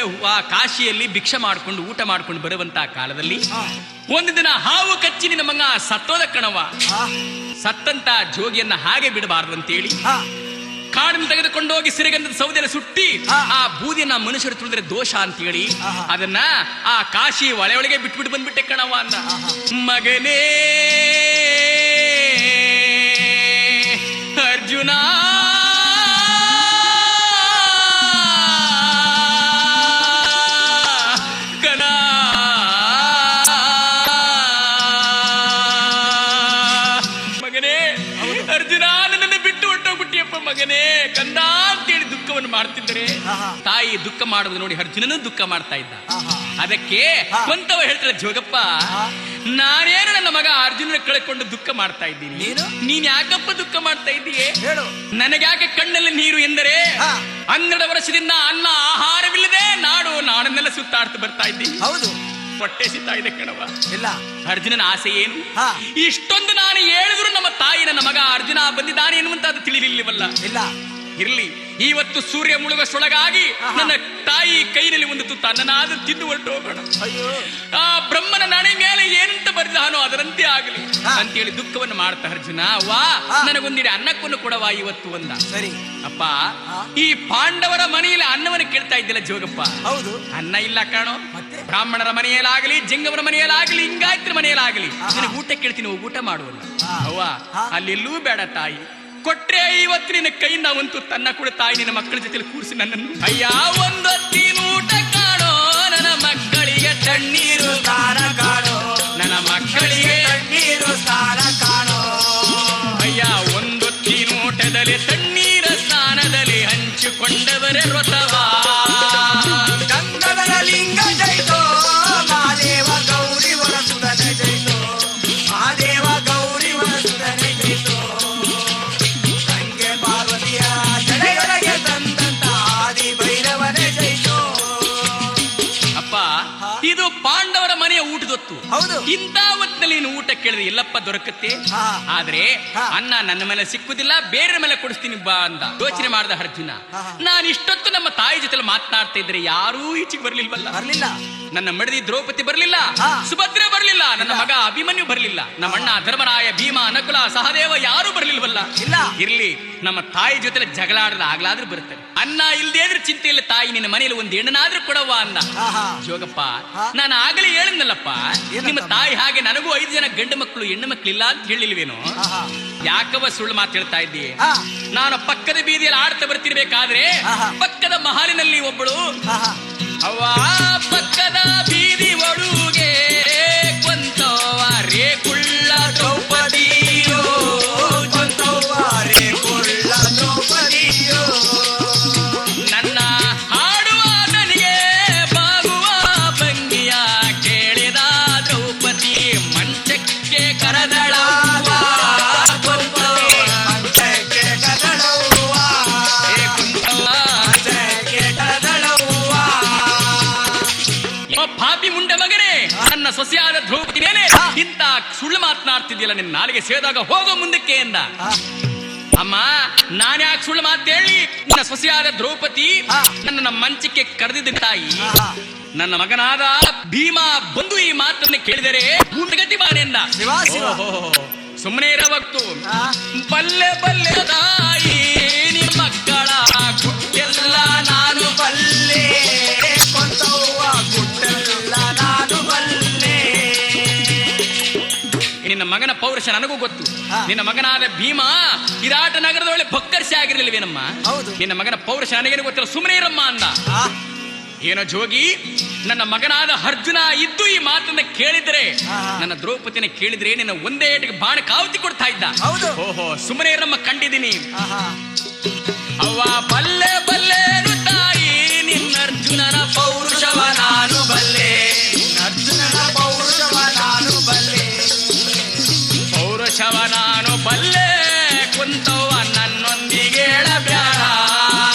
ಕಾಶಿಯಲ್ಲಿ ಭಿಕ್ಷೆ ಮಾಡ್ಕೊಂಡು ಊಟ ಮಾಡ್ಕೊಂಡು ಬರುವಂತ ಕಾಲದಲ್ಲಿ ಒಂದು ದಿನ ಹಾವು ಕಚ್ಚಿ ನಿನ್ನ ಮಗ ಸತ್ತೋದ ಕಣವ. ಸತ್ತಂತ ಜೋಗಿಯನ್ನ ಹಾಗೆ ಬಿಡಬಾರ್ದು ಅಂತೇಳಿ ಕಾಡನ್ನು ತೆಗೆದುಕೊಂಡು ಹೋಗಿ ಸಿರಿಗಂಧದ ಸೌದೆಲ್ಲ ಸುಟ್ಟಿ ಆ ಬೂದಿಯನ್ನ ಮನುಷ್ಯರು ತುಳಿದ್ರೆ ದೋಷ ಅಂತೇಳಿ ಅದನ್ನ ಆ ಕಾಶಿ ಒಳಗೆ ಬಿಟ್ಬಿಟ್ಟು ಬಂದ್ಬಿಟ್ಟೆ ಕಣವ ಅಂದ. ಮಗನೇ ಅರ್ಜುನ, ಮಗನೇ ಕಂದ ಅಂತೇಳಿ ದುಃಖವನ್ನು ಮಾಡ್ತಿದ್ದರೆ ತಾಯಿ ದುಃಖ ಮಾಡುವುದು ನೋಡಿ ಅರ್ಜುನನು ದುಃಖ ಮಾಡ್ತಾ ಇದ್ದ. ಅದಕ್ಕೆ ಕೊಂತವ ಹೇಳ್ತಾರೆ, ಜೋಗಪ್ಪ ನಾನೇನು ನನ್ನ ಮಗ ಅರ್ಜುನನ ಕಳ್ಕೊಂಡು ದುಃಖ ಮಾಡ್ತಾ ಇದ್ದೀನಿ, ನೀನ್ ಯಾಕಪ್ಪ ದುಃಖ ಮಾಡ್ತಾ ಇದ್ದೀಯೇ? ನನಗ್ಯಾಕೆ ಕಣ್ಣಲ್ಲಿ ನೀರು ಎಂದರೆ 12 ವರ್ಷದಿಂದ ಅನ್ನ ಆಹಾರವಿಲ್ಲದೆ ನಾಡನ್ನೆಲ್ಲ ಸುತ್ತಾಡ್ತಾ ಬರ್ತಾ ಇದ್ದೀನಿ. ಹೌದು, ಹೊಟ್ಟೆ ಸಿಗ್ತಾ ಇದೆ ಕಣವ. ಇಲ್ಲ, ಅರ್ಜುನನ ಆಸೆ ಏನು? ಇಷ್ಟೊಂದು ನಾನು ಹೇಳಿದ್ರು ನಮ್ಮ ತಾಯಿ ನನ್ನ ಮಗ ಅರ್ಜುನ ಬಂದಿದ್ದಾನೆ ಎನ್ನುವಂತ ಅದು ತಿಳಿಲಿಲ್ಲವಲ್ಲ. ಇಲ್ಲ, ಇರ್ಲಿ, ಇವತ್ತು ಸೂರ್ಯ ಮುಳುಗಷ್ಟೊಳಗಾಗಿ ನನ್ನ ತಾಯಿ ಕೈನಲ್ಲಿ ಒಂದು ತುತ್ತ ಅನ್ನನಾದ್ರೂ ತಿಂದು ಹೊರಟು ಹೋಗೋಣ. ಆ ಬ್ರಹ್ಮನ ನಡೆ ಮೇಲೆ ಏನಂತ ಬರೆದಾನೋ ಅದರಂತೆ ಆಗಲಿ ಅಂತೇಳಿ ದುಃಖವನ್ನು ಮಾಡ್ತಾ ಅರ್ಜುನ, ವಾ ನನಗೊಂದಿಡೆ ಅನ್ನಕ್ಕನ್ನು ಕೊಡವಾ ಇವತ್ತು ಒಂದ. ಸರಿ ಅಪ್ಪ, ಈ ಪಾಂಡವರ ಮನೆಯಲ್ಲಿ ಅನ್ನವನ್ನು ಕೇಳ್ತಾ ಇದ್ದಿಲ್ಲ ಜೋಗಪ್ಪ. ಹೌದು, ಅನ್ನ ಇಲ್ಲ ಕಾಣೋ. ಬ್ರಾಹ್ಮಣರ ಮನೆಯಲ್ಲಾಗಲಿ, ಜಂಗಮರ ಮನೆಯಲ್ಲಾಗಲಿ, ಹಿಂಗಾಯ್ತರ ಮನೆಯಲ್ಲಾಗಲಿ ನನಗೆ ಊಟ ಕೇಳ್ತೀನಿ, ಊಟ ಮಾಡುವಲ್ಲ. ಅವ್ವ ಅಲ್ಲೆಲ್ಲೂ ಬೇಡ ತಾಯಿ, ಕೊಟ್ರೆ ಇವತ್ತು ನಿನ್ನ ಕೈಯಿಂದ ಒಂದು ತನ್ನ ಕೂಡ ತಾಯಿ ನಿನ್ನ ಮಕ್ಕಳ ಜೊತೆ ಕೂರಿಸಿ ನನ್ನನ್ನು. ಅಯ್ಯ ಒಂದೊತ್ತಿನ ಊಟ ಕಾಣೋ, ನನ್ನ ಮಕ್ಕಳಿಗೆ ತಣ್ಣೀರು ಸ್ನಾನ ಕಾಣೋ, ನನ್ನ ಮಕ್ಕಳಿಗೆ ತಣ್ಣೀರು ಸ್ನಾನ ಕಾಣೋ. ಅಯ್ಯ ಒಂದೊತ್ತಿನ ಊಟದಲ್ಲಿ ತಣ್ಣೀರ ಸ್ನಾನದಲ್ಲಿ ಹಂಚಿಕೊಂಡವರೇ ವ್ರತವಾ. ಗಂಗದ ಲಿಂಗ ಜೈತೋ, ಮಹಾದೇವ ಗೌರಿ ವರಸುದನೆ ಜೈತೋ, ಮಹಾದೇವ ಗೌರಿ ವರಸುದನೆ ಜೈತೋ, ಇದು ಪಾಂಡವರ ಮನೆಯ ಊಟದೊತ್ತು. ಹೌದು, ಇಂಥ ಹೊತ್ತಿನಲ್ಲಿ ನೀನು ಊಟ ಕೇಳಿದ್ರೆ ಎಲ್ಲಪ್ಪ ದೊರಕುತ್ತೆ. ಆದ್ರೆ ಅನ್ನ ನನ್ನ ಮೇಲೆ ಸಿಕ್ಕುದಿಲ್ಲ, ಬೇರೆ ಮೇಲೆ ಕೊಡಿಸ್ತೀನಿ ಬಾ ಅಂತ ಯೋಚನೆ ಮಾಡಿದ ಅರ್ಜುನ. ನಾನು ಇಷ್ಟೊತ್ತು ನಮ್ಮ ತಾಯಿ ಜೊತೆ ಮಾತನಾಡ್ತಾ ಇದ್ರೆ ಯಾರೂ ಈಚೆಗೆ ಬರ್ಲಿಲ್ವಲ್ಲ. ಬರ್ಲಿಲ್ಲ, ನನ್ನ ಮಡದಿ ದ್ರೌಪದಿ ಬರ್ಲಿಲ್ಲ, ಸುಭದ್ರೆ ಬರ್ಲಿಲ್ಲ, ನನ್ನ ಮಗ ಅಭಿಮನ್ಯು ಬರ್ಲಿಲ್ಲ, ನಮ್ಮ ಅಣ್ಣ ಧರ್ಮರಾಯ, ಭೀಮ, ನಕುಲ, ಸಹದೇವ ಯಾರು ಬರ್ಲಿಲ್ವಲ್ಲ. ಇಲ್ಲ, ಇರ್ಲಿ, ನಮ್ಮ ತಾಯಿ ಜೊತೆ ಜಗಳ ಆಡದ ಆಗ್ಲಾದ್ರೂ ಬರುತ್ತೆ. ಅನ್ನ ಇಲ್ದೇ ಇದ್ರೆ ಚಿಂತೆ ಇಲ್ಲ ತಾಯಿ, ನಿನ್ನ ಮನೆಯಲ್ಲಿ ಒಂದು ಹೆಣ್ಣನಾದ್ರೂ ಕೊಡವ ಅಂದ. ಜೋಗಪ್ಪ, ನಾನು ಆಗಲೇ ಹೇಳಿದ್ನಲ್ಲಪ್ಪ, ನಿಮ್ಮ ತಾಯಿ ಹಾಗೆ ನನಗೂ 5 ಜನ ಗಂಡು ಮಕ್ಕಳು ಹೆಣ್ಣು ಮಕ್ಕಳಿಲ್ಲ ಅಂತ ಹೇಳಿಲ್ವೇನೋ? ಯಾಕವ ಸುಳ್ಳು ಮಾತು ಹೇಳ್ತಾ ಇದ್ದೀ? ನಾನು ಪಕ್ಕದ ಬೀದಿಯಲ್ಲಿ ಆಡ್ತಾ ಬರ್ತಿರ್ಬೇಕಾದ್ರೆ ಪಕ್ಕದ ಮಹಾಲಿನಲ್ಲಿ ಒಬ್ಬಳು ಅವ್ವ ಪಕ್ಕದ ಬೀದಿ ಒಡುಗೆ ಕೊಂತವ ರೇ ಕುಳ್ಳ ದ್ರೌಪದಿಯೋ, ಕೊಂತವ ರೇ ಕುಳ್ಳ ದ್ರೌಪದಿಯೋ, ನನ್ನ ಹಾಡುವ ನನಗೆ ಬಾಗುವ ಭಂಗಿಯ ಕೇಳಿದ ದ್ರೌಪದಿ ಮಂಚಕ್ಕೆ ಕರದಳವ್ವ, ಮಂಚಕ್ಕೆ ಕರದಳವ್ವ, ಮಂಚಕ್ಕೆ ಕರದಳವ್ವ. ಪಾಪಿ ಮುಂಡೆ ಮಗನೇ, ನನ್ನ ಸೊಸೆಯಾದ ದ್ರೌಪದಿ ಮೇಲೆ ಇಂತ ಸುಳ್ಳು ಮಾತನಾಡ್ತಿದ್ಯಲ್ಲ, ನಿನ್ನ ನಾಲಿಗೆ ಸೇದಾಗ ಹೋಗೋ ಮುಂದಕ್ಕೆ ಎಂದ. ಅಮ್ಮ, ನಾನ್ಯಾಕೆ ಸುಳ್ಳು ಮಾತು ಹೇಳಿ? ನನ್ನ ಸೊಸೆಯಾದ ದ್ರೌಪದಿ ನನ್ನ ಮಂಚಕ್ಕೆ ಕರೆದಿದ್ದ ತಾಯಿ, ನನ್ನ ಮಗನಾದ ಭೀಮ ಬಂದು ಈ ಮಾತನ್ನು ಕೇಳಿದರೆ ಮುಂದಗತಿ ಬಾನೆಂದ. ಸುಮ್ಮನೆ ಇರವತ್ತು ಬಲ್ಲೆ ಬಲ್ಲೆ ತಾಯಿ, ನಿಮ್ಮ ಮಕ್ಕಳ ಗುಟ್ಟೆಲ್ಲ ನಾನು ಬಲ್ಲೆ, ಕೊಂತವ್ವ ಗುಟ್ಟೆಲ್ಲ ನಾನು ಬಲ್ಲೆ. ನಿನ್ನ ಮಗನ ಪೌರುಷ ನನಗೂ ಗೊತ್ತು. ನಿನ್ನ ಮಗನಾದ ಭೀಮ ವಿರಾಟ ನಗರದೊಳಗೆ ಭಕ್ಕರ್ಷಿ ಆಗಿರ್ಲಿಲ್ವೇನಮ್ಮ? ನಿನ್ನ ಮಗನ ಪೌರುಷ ನನಗೇನು ಗೊತ್ತಿಲ್ಲ, ಸುಮ್ಮನೆ ಇರಮ್ಮ ಅಂದ. ಏನೋ ಜೋಗಿ, ನನ್ನ ಮಗನಾದ ಅರ್ಜುನ ಇದ್ದು ಈ ಮಾತನ್ನ ಕೇಳಿದ್ರೆ, ನನ್ನ ದ್ರೌಪದಿನ ಕೇಳಿದ್ರೆ ನಿನ್ನ ಒಂದೇ ಏಟಿಗೆ ಬಾಣ ಕಾವತಿ ಕೊಡ್ತಾ ಇದ್ದ. ಓಹೋ, ಸುಮ್ಮನೆ ಇರಮ್ಮ, ಕಂಡಿದ್ದೀನಿ. ಅವ್ವ ಬಲ್ಲೆ ಬಲ್ಲೇನು ತಾಯಿ, ನಿನ್ನ ಅರ್ಜುನನ ಪೌರುಷವ ನಾನು ಬಲ್ಲೆ, ಅರ್ಜುನನ ಪೌರುಷವ ನಾನು ಬಲ್ಲೆ, ಪೌರುಷವ ನಾನು ಬಲ್ಲೆ, ಕುಂತವ್ವ ನನ್ನೊಂದಿಗೆ ಹೇಳಬ್ಯಾಡ.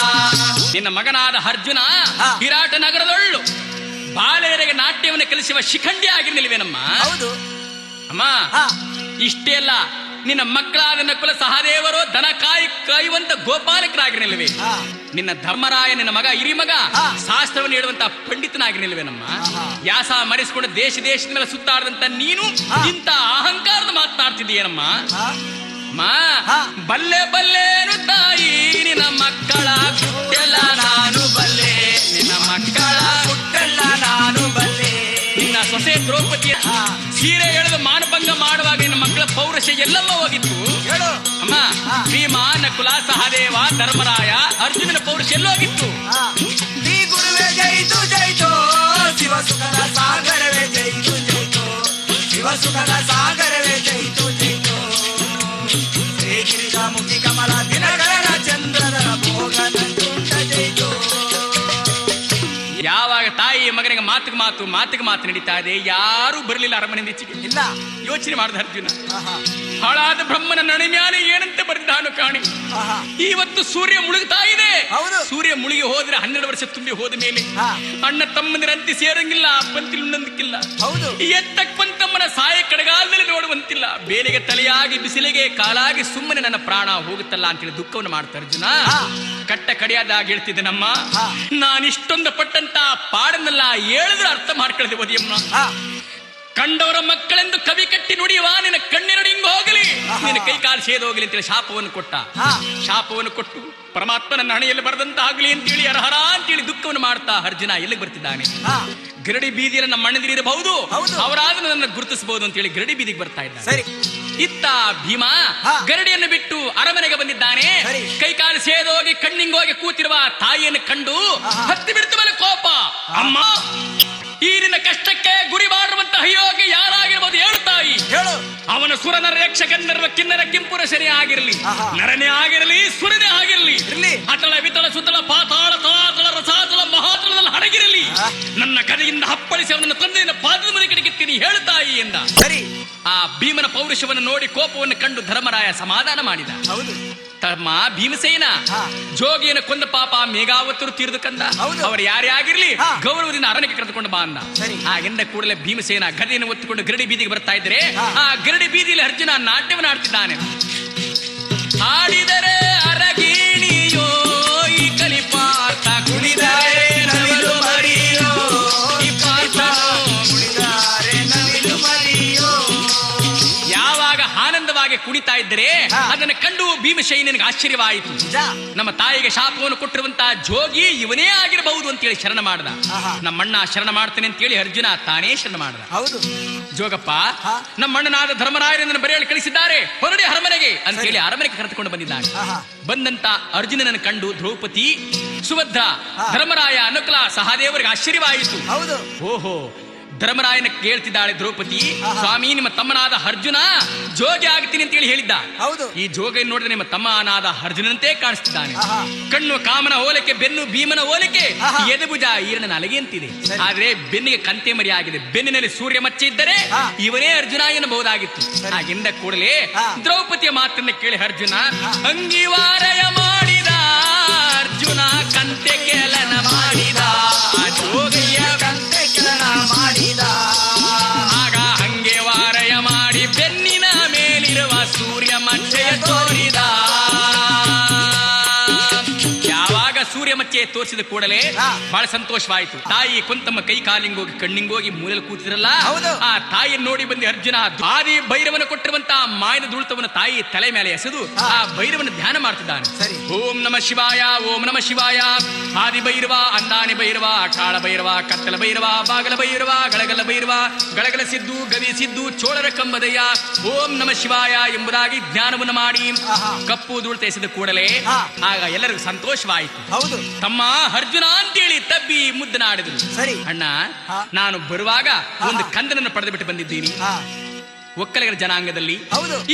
ನಿನ್ನ ಮಗನಾದ ಅರ್ಜುನ ವಿರಾಟ ನಗರದೊಳ್ಳು ಬಾಲೆಯರಿಗೆ ನಾಟ್ಯವನ್ನು ಕಲಿಸುವ ಶಿಖಂಡಿ ಆಗಿರ್ಲಿಲ್ವೇನಮ್ಮ? ಹೌದು ಅಮ್ಮ, ಇಷ್ಟೇ ಅಲ್ಲ, ನಿನ್ನ ಮಕ್ಕಳಾದ ನಕುಲ ಸಹದೇವರು ದನ ಕಾಯುವಂತ ಗೋಪಾಲಕರಾಗಿರಲಿಲ್ವೇ? ನಿನ್ನ ಧರ್ಮರಾಯ ನಿನ್ನ ಮಗ ಹಿರಿ ಮಗ ಶಾಸ್ತ್ರವನ್ನು ಹೇಳುವಂತ ಪಂಡಿತನಾಗಿರಲಿಲ್ವೇ? ನಮ್ಮ ಯಾಸ ಮರೆಸಿಕೊಂಡು ದೇಶದ ಮೇಲೆ ಸುತ್ತಾಡದಂತ ನೀನು ಇಂತ ಅಹಂಕಾರದ ಮಾತನಾಡ್ತಿದ್ದೀಯನಮ್ಮ. ಬಲ್ಲೆ ಬಲ್ಲೇನು ತಾಯಿ ನಿನ್ನ ಮಕ್ಕಳ ಗುಟ್ಟೆಲ್ಲ ನಾನು ಬಲ್ಲೆ, ನಿನ್ನ ಮಕ್ಕಳ ಹುಟ್ಟೆಲ್ಲ ನಾನು ಬಲ್ಲೆ. ನಿನ್ನ ಸೊಸೆ ದ್ರೌಪದಿ ಸೀರೆ ಎಳೆದು ಮಾನಭಂಗ ಮಾಡುವಾಗ ನಿನ್ನ ಮಕ್ಕಳ ಪೌರುಷ ಎಲ್ಲೆಲ್ಲ ಹೋಗಿತ್ತು ಹೇಳು ಅಮ್ಮ. ಭೀಮ, ನಕುಲ, ಸಹದೇವ, ಧರ್ಮರಾಯ, ಅರ್ಜುನನ ಪೌರುಷ ಎಲ್ಲೋಗಿತ್ತು? ಶ್ರೀ ಗುರುವೇ ಜೈತು ಜೈತು, ಶಿವ ಸುಖದ ಸಾಗರವೇ ಜೈತು ಜೈತು, ಶಿವ ಸುಖದ ಸಾಗರವೇ ಜೈತು ಜೈತು. ಶ್ರೀಗಿರಿಜ ಮುಖಿ ಕಮಲ ದಿನಗಳ ಚಂದ್ರದರ ಭೋಗ ನಂಜುಂಡ ಜೈತು. ಯಾವಾಗ ತಾಯಿ ಮಗನಿಗೆ ಮಾತಿಗೆ ಮಾತು ನಡೀತಾ ಇದೆ, ಯಾರು ಬರಲಿಲ್ಲ ಅರಮನೆಯಿಂದ ಈಚೆಗೆ. ಇಲ್ಲ ಯೋಚನೆ ಮಾಡಿದ ಅರ್ಜುನ, ಹಾಳಾದ ಬ್ರಹ್ಮನ ನಡಿಮ್ಯಾನೆ ಏನಂತೆ ಬರೆದಾನು ಕಾಣಿ. ಇವತ್ತು ಸೂರ್ಯ ಮುಳುಗ್ತಾ ಇದೆ. ಸೂರ್ಯ ಮುಳುಗಿ ಹೋದ್ರೆ 12 ವರ್ಷ ತುಂಬಿ ಹೋದ ಮೇಲೆ ಅಣ್ಣ ತಮ್ಮಂದಿರಂತೆ ಸೇರಂಗಿಲ್ಲ, ಪಂತಿಲ್ ಉಣ್ಣಂದಕ್ಕಿಲ್ಲ. ಎತ್ತಕ್ ಪಂತಮ್ಮನ ಸಾಯ ಕಡಗಾಲದಲ್ಲಿ ನೋಡುವಂತಿಲ್ಲ. ಬೇಲಿಗೆ ತಲೆಯಾಗಿ ಬಿಸಿಲಿಗೆ ಕಾಲಾಗಿ ಸುಮ್ಮನೆ ನನ್ನ ಪ್ರಾಣ ಹೋಗುತ್ತಲ್ಲ ಅಂತೇಳಿ ದುಃಖವನ್ನು ಮಾಡ್ತಾ ಅರ್ಜುನ ಕಟ್ಟ ಕಡಿಯಾದಾಗ ಹೇಳ್ತಿದ್ದೆ, ನಮ್ಮ ನಾನಿಷ್ಟೊಂದು ಪಟ್ಟಂತ ಪಾಡನ್ನೆಲ್ಲ ಹೇಳಿದ್ರೆ ಅರ್ಥ ಮಾಡ್ಕೊಳ್ಳದೆ ಓದಿಯಮ್ಮ. ಕಂಡವರ ಮಕ್ಕಳೆಂದು ಕವಿ ಕಟ್ಟಿ ನುಡಿಯುವ ನಿನ್ನ ಕಣ್ಣಿನಡಿ ಹಿಂಗ ಹೋಗಲಿ, ನಿನ್ನ ಕೈ ಕಾಲು ಸೇದು ಹೋಗಲಿ ಅಂತೇಳಿ ಶಾಪವನ್ನು ಕೊಟ್ಟ. ಶಾಪವನ್ನು ಕೊಟ್ಟು ಪರಮಾತ್ಮ ನನ್ನ ಹಣೆಯಲ್ಲಿ ಬರದಂತ ಆಗ್ಲಿ ಅಂತೇಳಿ ಹರಹರ ಅಂತೇಳಿ ದುಃಖವನ್ನು ಮಾಡ್ತಾ ಅರ್ಜುನ ಎಲ್ಲಿಗೆ ಬರ್ತಿದ್ದಾನೆ? ಗರಡಿ ಬೀದಿಯಲ್ಲಿ ನಮ್ಮ ಅಣ್ಣದಿರಬಹುದು, ಅವರಾದ್ರೂ ನನ್ನ ಗುರುತಿಸಬಹುದು ಅಂತೇಳಿ ಗರಡಿ ಬೀದಿಗೆ ಬರ್ತಾ ಇದ್ದ. ಇತ್ತ ಭೀಮ ಗರಡಿಯನ್ನು ಬಿಟ್ಟು ಅರಮನೆಗೆ ಬಂದಿದ್ದಾನೆ. ಕೈಕಾಲು ಸೇದೋಗಿ ಕಣ್ಣಿಂಗೋಗಿ ಕೂತಿರುವ ತಾಯಿಯನ್ನು ಕಂಡು ಹತ್ತಿ ಬಿಡ್ತು ಮೇಲೆ ಕೋಪ. ಅಮ್ಮ, ಈ ನಿನ್ನ ಕಷ್ಟಕ್ಕೆ ಗುರಿ ಮಾಡುವಂತ ಅಯೋಗ್ಯ ಯಾರಾಗಿರ್ಬೋದು ಹೇಳು ತಾಯಿ. ಅವನ ಸುರನರ ಯಕ್ಷ ಗಂಧರ್ವ ಕಿನ್ನರ ಕಿಂಪುರ ಶನಿ ಆಗಿರಲಿ, ನರನೇ ಆಗಿರಲಿ, ಸುರನೇ ಆಗಿರಲಿ, ಅತಳ ವಿತಳ ಸುತಳ ಪಾತಾಳ ತಳಾತಳ ರಸಾತಳ ಮಹಾತಳದಲ್ಲಿ ಹಡಗಿರಲಿ, ನನ್ನ ಕಡೆಯಿಂದ ಹಪ್ಪಳಿಸಿ ಅವನನ್ನು ತಂದೆಯ ಪಾದದ ಮನೆ ಕಡೆಗೆತ್ತೀನಿ ಹೇಳು ತಾಯಿ ಎಂದ. ಆ ಭೀಮನ ಪೌರುಷವನ್ನು ನೋಡಿ ಕೋಪವನ್ನು ಕಂಡು ಧರ್ಮರಾಯ ಸಮಾಧಾನ ಮಾಡಿದ. ತಮ್ಮ ಭೀಮಸೇನ ಜೋಗಿಯನ್ನು ಕೊಂದ ಪಾಪ ಮೇಘಾವತರು ತೀರ್ದು ಕಂದ. ಅವರು ಯಾರೇ ಆಗಿರ್ಲಿ ಗೌರವದಿಂದ ಅರಣ್ಯಕ್ಕೆ ಕರೆದುಕೊಂಡು ಬಾ ಅಂದ. ಹಾಗೆಂದ ಕೂಡಲೇ ಭೀಮಸೇನ ಗದೆಯನ್ನು ಒತ್ತಿಕೊಂಡು ಗರಡಿ ಬೀದಿಗೆ ಬರ್ತಾ ಇದ್ರೆ ಆ ಗರಡಿ ಬೀದಿಯಲ್ಲಿ ಅರ್ಜುನ ನಾಟ್ಯವನ್ನು ಆಡ್ತಿದ್ದಾನೆ. ಆಡಿದರೆ ಅರಗಿಣಿಯೋ ಈ ಕಲಿಪಾರ್ಥ, ಕುಣಿದರೆ ನವಿಲು ಮರಿಯೋ ಈ ಪಾರ್ಥ, ಕುಣಿದರೆ ನವಿಲು ಮರಿಯೋ. ಯಾವಾಗ ಆನಂದವಾಗಿ ಕುಣಿತಾ ಇದ್ದರೆ ಅದನ್ನು ಕಂಡು ಭೀಮಸೇನಿಗೆ ಆಶ್ಚರ್ಯವಾಯಿತು. ನಮ್ಮ ತಾಯಿಗೆ ಶಾಪವನ್ನು ಕೊಟ್ಟಿರುವಂತಹ ಜೋಗಿ ಇವನೇ ಆಗಿರಬಹುದು ಅಂತೇಳಿ ಶರಣ ಮಾಡ್ದ. ನಮ್ಮಣ್ಣ ಶರಣ ಮಾಡ್ತೇನೆ ಅಂತೇಳಿ ಅರ್ಜುನ ತಾನೇ ಶರಣ ಮಾಡ್ದ. ಜೋಗಪ್ಪ, ನಮ್ಮಣ್ಣನಾದ ಧರ್ಮರಾಯನನ್ನು ಬರೆಯಲು ಕಳಿಸಿದ್ದಾರೆ, ಹೊರಡಿ ಅರಮನೆಗೆ ಅಂತೇಳಿ ಅರಮನೆಗೆ ಕರೆದುಕೊಂಡು ಬಂದಿದ್ದಾನೆ. ಬಂದಂತ ಅರ್ಜುನನನ್ನು ಕಂಡು ದ್ರೌಪದಿ, ಸುಭದ್ರ, ಧರ್ಮರಾಯ, ನಕುಲ, ಸಹದೇವರಿಗೆ ಆಶ್ಚರ್ಯವಾಯಿತು. ಓಹೋ, ಧರ್ಮರಾಯನ ಕೇಳ್ತಿದ್ದಾಳೆ ದ್ರೌಪದಿ, ಸ್ವಾಮಿ ನಿಮ್ಮ ತಮ್ಮನಾದ ಅರ್ಜುನ ಜೋಗಿ ಆಗ್ತೀನಿ ಅಂತ ಹೇಳಿ ಹೇಳಿದ್ದ. ಈ ಜೋಗಿ ನೋಡಿದ್ರೆ ನಿಮ್ಮ ತಮ್ಮನಾದ ಅರ್ಜುನಂತೆ ಕಾಣಿಸ್ತಿದ್ದಾನೆ. ಕಣ್ಣು ಕಾಮನ ಹೋಲಿಕೆ, ಬೆನ್ನು ಭೀಮನ ಹೋಲಿಕೆ, ಎದೆಭುಜ ಈರನ ಅಲಗೆ ಅಂತಿದೆ. ಆದ್ರೆ ಬೆನ್ನಿಗೆ ಕಂತೆ ಮರಿ ಆಗಿದೆ. ಬೆನ್ನಿನಲ್ಲಿ ಸೂರ್ಯ ಮಚ್ಚೆ ಇದ್ದರೆ ಇವನೇ ಅರ್ಜುನ ಎನ್ನಬಹುದಾಗಿತ್ತು. ಹಾಗೆಂದ ಕೂಡಲೇ ದ್ರೌಪದಿಯ ಮಾತನ್ನ ಕೇಳಿ ಅರ್ಜುನ ಅಂಗಿವಾರಯ ಮಾಡಿದ, ಅರ್ಜುನ ಕಂತೆ ಕೆಲನ ಮಾಡಿದ, ಜೋಗಿಯ ಕಂತೆ ಕೆಲನ ಮಾಡಿದ. ಆಗ ಹಂಗೆ ವಾರಯ ಮಾಡಿ ಬೆನ್ನಿನ ಮೇಲಿರುವ ಸೂರ್ಯ ಮಚ್ಚೆಯ ತೋರಿದ. ಯಾವಾಗ ಸೂರ್ಯ ಮಚ್ಚೆ ತೋರಿಸಿದ ಕೂಡಲೇ ಬಹಳ ಸಂತೋಷವಾಯಿತು. ತಾಯಿ ಕೊಂತಮ್ಮ ಕೈ ಕಾಲಿಂಗೋಗಿ ಕಣ್ಣಿಂಗೋಗಿ ಮೂಲೆಯಲ್ಲಿ ಕೂತಿರಲ್ಲ, ಆ ತಾಯಿಯನ್ನು ನೋಡಿ ಬಂದು ಅರ್ಜುನ ಆದಿ ಭೈರವನ ಕೊಟ್ಟಿರುವಂತಹ ಮಾಯನ ದುಳಿತವನ್ನು ತಾಯಿ ತಲೆ ಮೇಲೆ ಎಸೆದು ಆ ಭೈರವನ ಧ್ಯಾನ ಮಾಡ್ತಿದ್ದಾನೆ. ಓಂ ನಮ ಶಿವಾಯ, ಓಂ ನಮ ಶಿವಾಯ. ಆದಿ ಭೈರವ, ಅಂದಾನಿ ಭೈರವ, ಕಾಳ ಭೈರವ, ಕತ್ತಲ ಭೈರವ, ಬಾಗಲ ಭೈರವ, ಗಳಗಲ ಭೈರವ, ಗಳಗಲ ಸಿದ್ದು, ಗವಿ ಸಿದ್ದು, ಚೋಳರ ಕಂಬದಯ್ಯ, ಓಂ ನಮ ಶಿವಾಯ ಎಂಬುದಾಗಿ ಧ್ಯಾನವನ್ನು ಮಾಡಿ ಕಪ್ಪು ದುಳಿತ ಎಸೆದ ಕೂಡಲೇ ಆಗ ಎಲ್ಲರಿಗೂ ಸಂತೋಷವಾಯಿತು. ತಮ್ಮ ಅರ್ಜುನ ಅಂತೇಳಿ ತಬ್ಬಿ ಮುದ್ದನಾಡಿದ್ರು. ಅಣ್ಣ, ನಾನು ಬರುವಾಗ ಒಂದು ಕಂದನನ್ನು ಪಡೆದು ಬಿಟ್ಟು ಬಂದಿದ್ದೀನಿ. ಒಕ್ಕಲಿಗರ ಜನಾಂಗದಲ್ಲಿ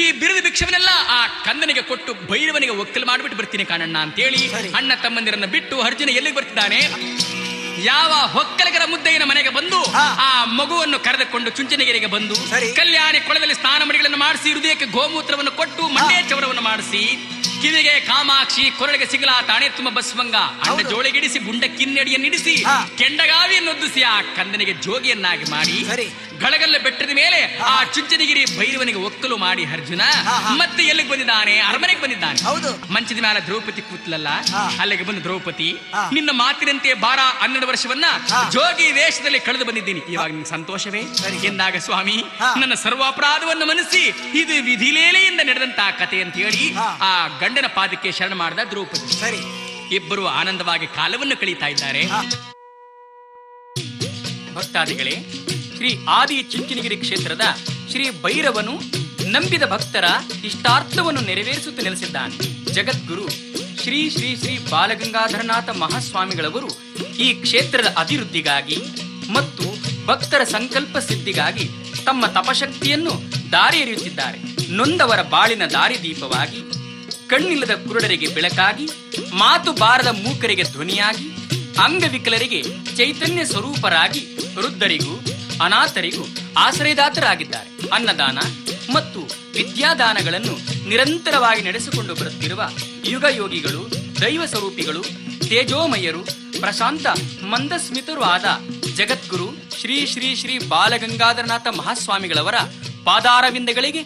ಈ ಬಿರುದು ಭಿಕ್ಷವನ್ನೆಲ್ಲ ಆ ಕಂದನಿಗೆ ಕೊಟ್ಟು ಭೈರವನಿಗೆ ಒಕ್ಕಲು ಮಾಡಿಬಿಟ್ಟು ಬರ್ತೀನಿ ಕಾಣಣ್ಣ ಅಂತೇಳಿ ಅಣ್ಣ ತಮ್ಮಂದಿರನ್ನ ಬಿಟ್ಟು ಅರ್ಜುನ ಎಲ್ಲಿಗೆ ಬರ್ತಿದ್ದಾನೆ? ಯಾವ ಒಕ್ಕಲಿಗರ ಮುದ್ದೆಯನ ಮನೆಗೆ ಬಂದು ಆ ಮಗುವನ್ನು ಕರೆದುಕೊಂಡು ಚುಂಚನಗಿರಿಗೆ ಬಂದು ಕಲ್ಯಾಣಿ ಕೊಳದಲ್ಲಿ ಸ್ನಾನ ಮಡಿಗಳನ್ನು ಮಾಡಿಸಿ ಹೃದಯಕ್ಕೆ ಗೋಮೂತ್ರವನ್ನು ಕೊಟ್ಟು ಮಂಡೇ ಚವರವನ್ನು ಮಾಡಿಸಿ ಕಿವಿಗೆ ಕಾಮಾಕ್ಷಿ, ಕೊರಳಿಗೆ ಸಿಗಲ, ತಾಣೆ ತುಂಬ ಬಸ್ವಂಗ, ಅಂಡ ಜೋಳಿಗಿಡಿಸಿ ಗುಂಡ ಕಿನ್ನಡಿಯನ್ನಿಡಿಸಿ ಕೆಂಡಗಾವಿಯನ್ನೊದ್ದಿಸಿ ಆ ಕಂದನಿಗೆ ಜೋಗಿಯನ್ನಾಗಿ ಮಾಡಿ ಗಳಗಲ್ಲ ಬೆಟ್ಟದ ಮೇಲೆ ಆ ಚುಂಚನಗಿರಿ ಭೈರವನಿಗೆ ಒಕ್ಕಲು ಮಾಡಿ ಅರ್ಜುನ ಮತ್ತೆ ಎಲ್ಲಿಗೆ ಬಂದಿದ್ದಾನೆ? ಅರಮನೆಗೆ ಬಂದಿದ್ದಾನೆ. ಮಂಚದ ಮೇಲೆ ದ್ರೌಪದಿ ಕೂತ್ಲಲ್ಲ, ಅಲ್ಲಿಗೆ ಬಂದು ದ್ರೌಪದಿ, ನಿನ್ನ ಮಾತಿನಂತೆ 12 ವರ್ಷವನ್ನ ಜೋಗಿ ವೇಷದಲ್ಲಿ ಕಳೆದು ಬಂದಿದ್ದೀನಿ, ಇವಾಗ ನಿಮ್ಗೆ ಸಂತೋಷವೇ ಎಂದಾಗ, ಸ್ವಾಮಿ ನನ್ನ ಸರ್ವ ಅಪರಾಧವನ್ನು ಮನಸ್ಸಿ ಇದು ವಿಧಿಲೇಲೆಯಿಂದ ನಡೆದಂತಹ ಕಥೆ ಅಂತ ಹೇಳಿ ಆ ಗಂಡನ ಪಾದಕ್ಕೆ ಶರಣ ಮಾಡಿದ ದ್ರೌಪದಿ. ಇಬ್ಬರು ಆನಂದವಾಗಿ ಕಾಲವನ್ನು ಕಳೀತಾ ಇದ್ದಾರೆ. ಭಕ್ತಾದಿಗಳೇ, ಶ್ರೀ ಆದಿ ಚುಂಚನಗಿರಿ ಕ್ಷೇತ್ರದ ಶ್ರೀ ಭೈರವನು ನಂಬಿದ ಭಕ್ತರ ಇಷ್ಟಾರ್ಥವನ್ನು ನೆರವೇರಿಸುತ್ತ ನೆಲೆಸಿದ್ದಾನೆ. ಜಗದ್ಗುರು ಶ್ರೀ ಶ್ರೀ ಶ್ರೀ ಬಾಲಗಂಗಾಧರನಾಥ ಮಹಾಸ್ವಾಮಿಗಳವರು ಈ ಕ್ಷೇತ್ರದ ಅಭಿವೃದ್ಧಿಗಾಗಿ ಮತ್ತು ಭಕ್ತರ ಸಂಕಲ್ಪ ಸಿದ್ಧಿಗಾಗಿ ತಮ್ಮ ತಪಶಕ್ತಿಯನ್ನು ದಾರಿ ಎರೆಯುತ್ತಿದ್ದಾರೆ. ನೊಂದವರ ಬಾಳಿನ ದಾರಿದೀಪವಾಗಿ, ಕಣ್ಣಿಲ್ಲದ ಕುರುಡರಿಗೆ ಬೆಳಕಾಗಿ, ಮಾತು ಬಾರದ ಮೂಕರಿಗೆ ಧ್ವನಿಯಾಗಿ, ಅಂಗವಿಕಲರಿಗೆ ಚೈತನ್ಯ ಸ್ವರೂಪರಾಗಿ, ವೃದ್ಧರಿಗೂ ಅನಾಥರಿಗೂ ಆಶ್ರಯದಾತರಾಗಿದ್ದಾರೆ. ಅನ್ನದಾನ ಮತ್ತು ವಿದ್ಯಾದಾನಗಳನ್ನು ನಿರಂತರವಾಗಿ ನಡೆಸಿಕೊಂಡು ಬರುತ್ತಿರುವ ಯುಗ ಯೋಗಿಗಳು, ದೈವ ಸ್ವರೂಪಿಗಳು, ತೇಜೋಮಯರು, ಪ್ರಶಾಂತ ಮಂದಸ್ಮಿತರು ಆದ ಜಗದ್ಗುರು ಶ್ರೀ ಶ್ರೀ ಶ್ರೀ ಬಾಲಗಂಗಾಧರನಾಥ ಮಹಾಸ್ವಾಮಿಗಳವರ ಪಾದಾರವಿಂದಗಳಿಗೆ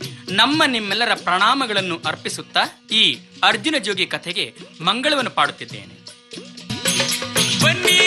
ನಿಮ್ಮೆಲ್ಲರ ಪ್ರಣಾಮಗಳನ್ನು ಅರ್ಪಿಸುತ್ತಾ ಈ ಅರ್ಜುನ ಜೋಗಿ ಕಥೆಗೆ ಮಂಗಳವನ್ನು ಪಾಡುತ್ತಿದ್ದೇನೆ. ಬನ್ನಿ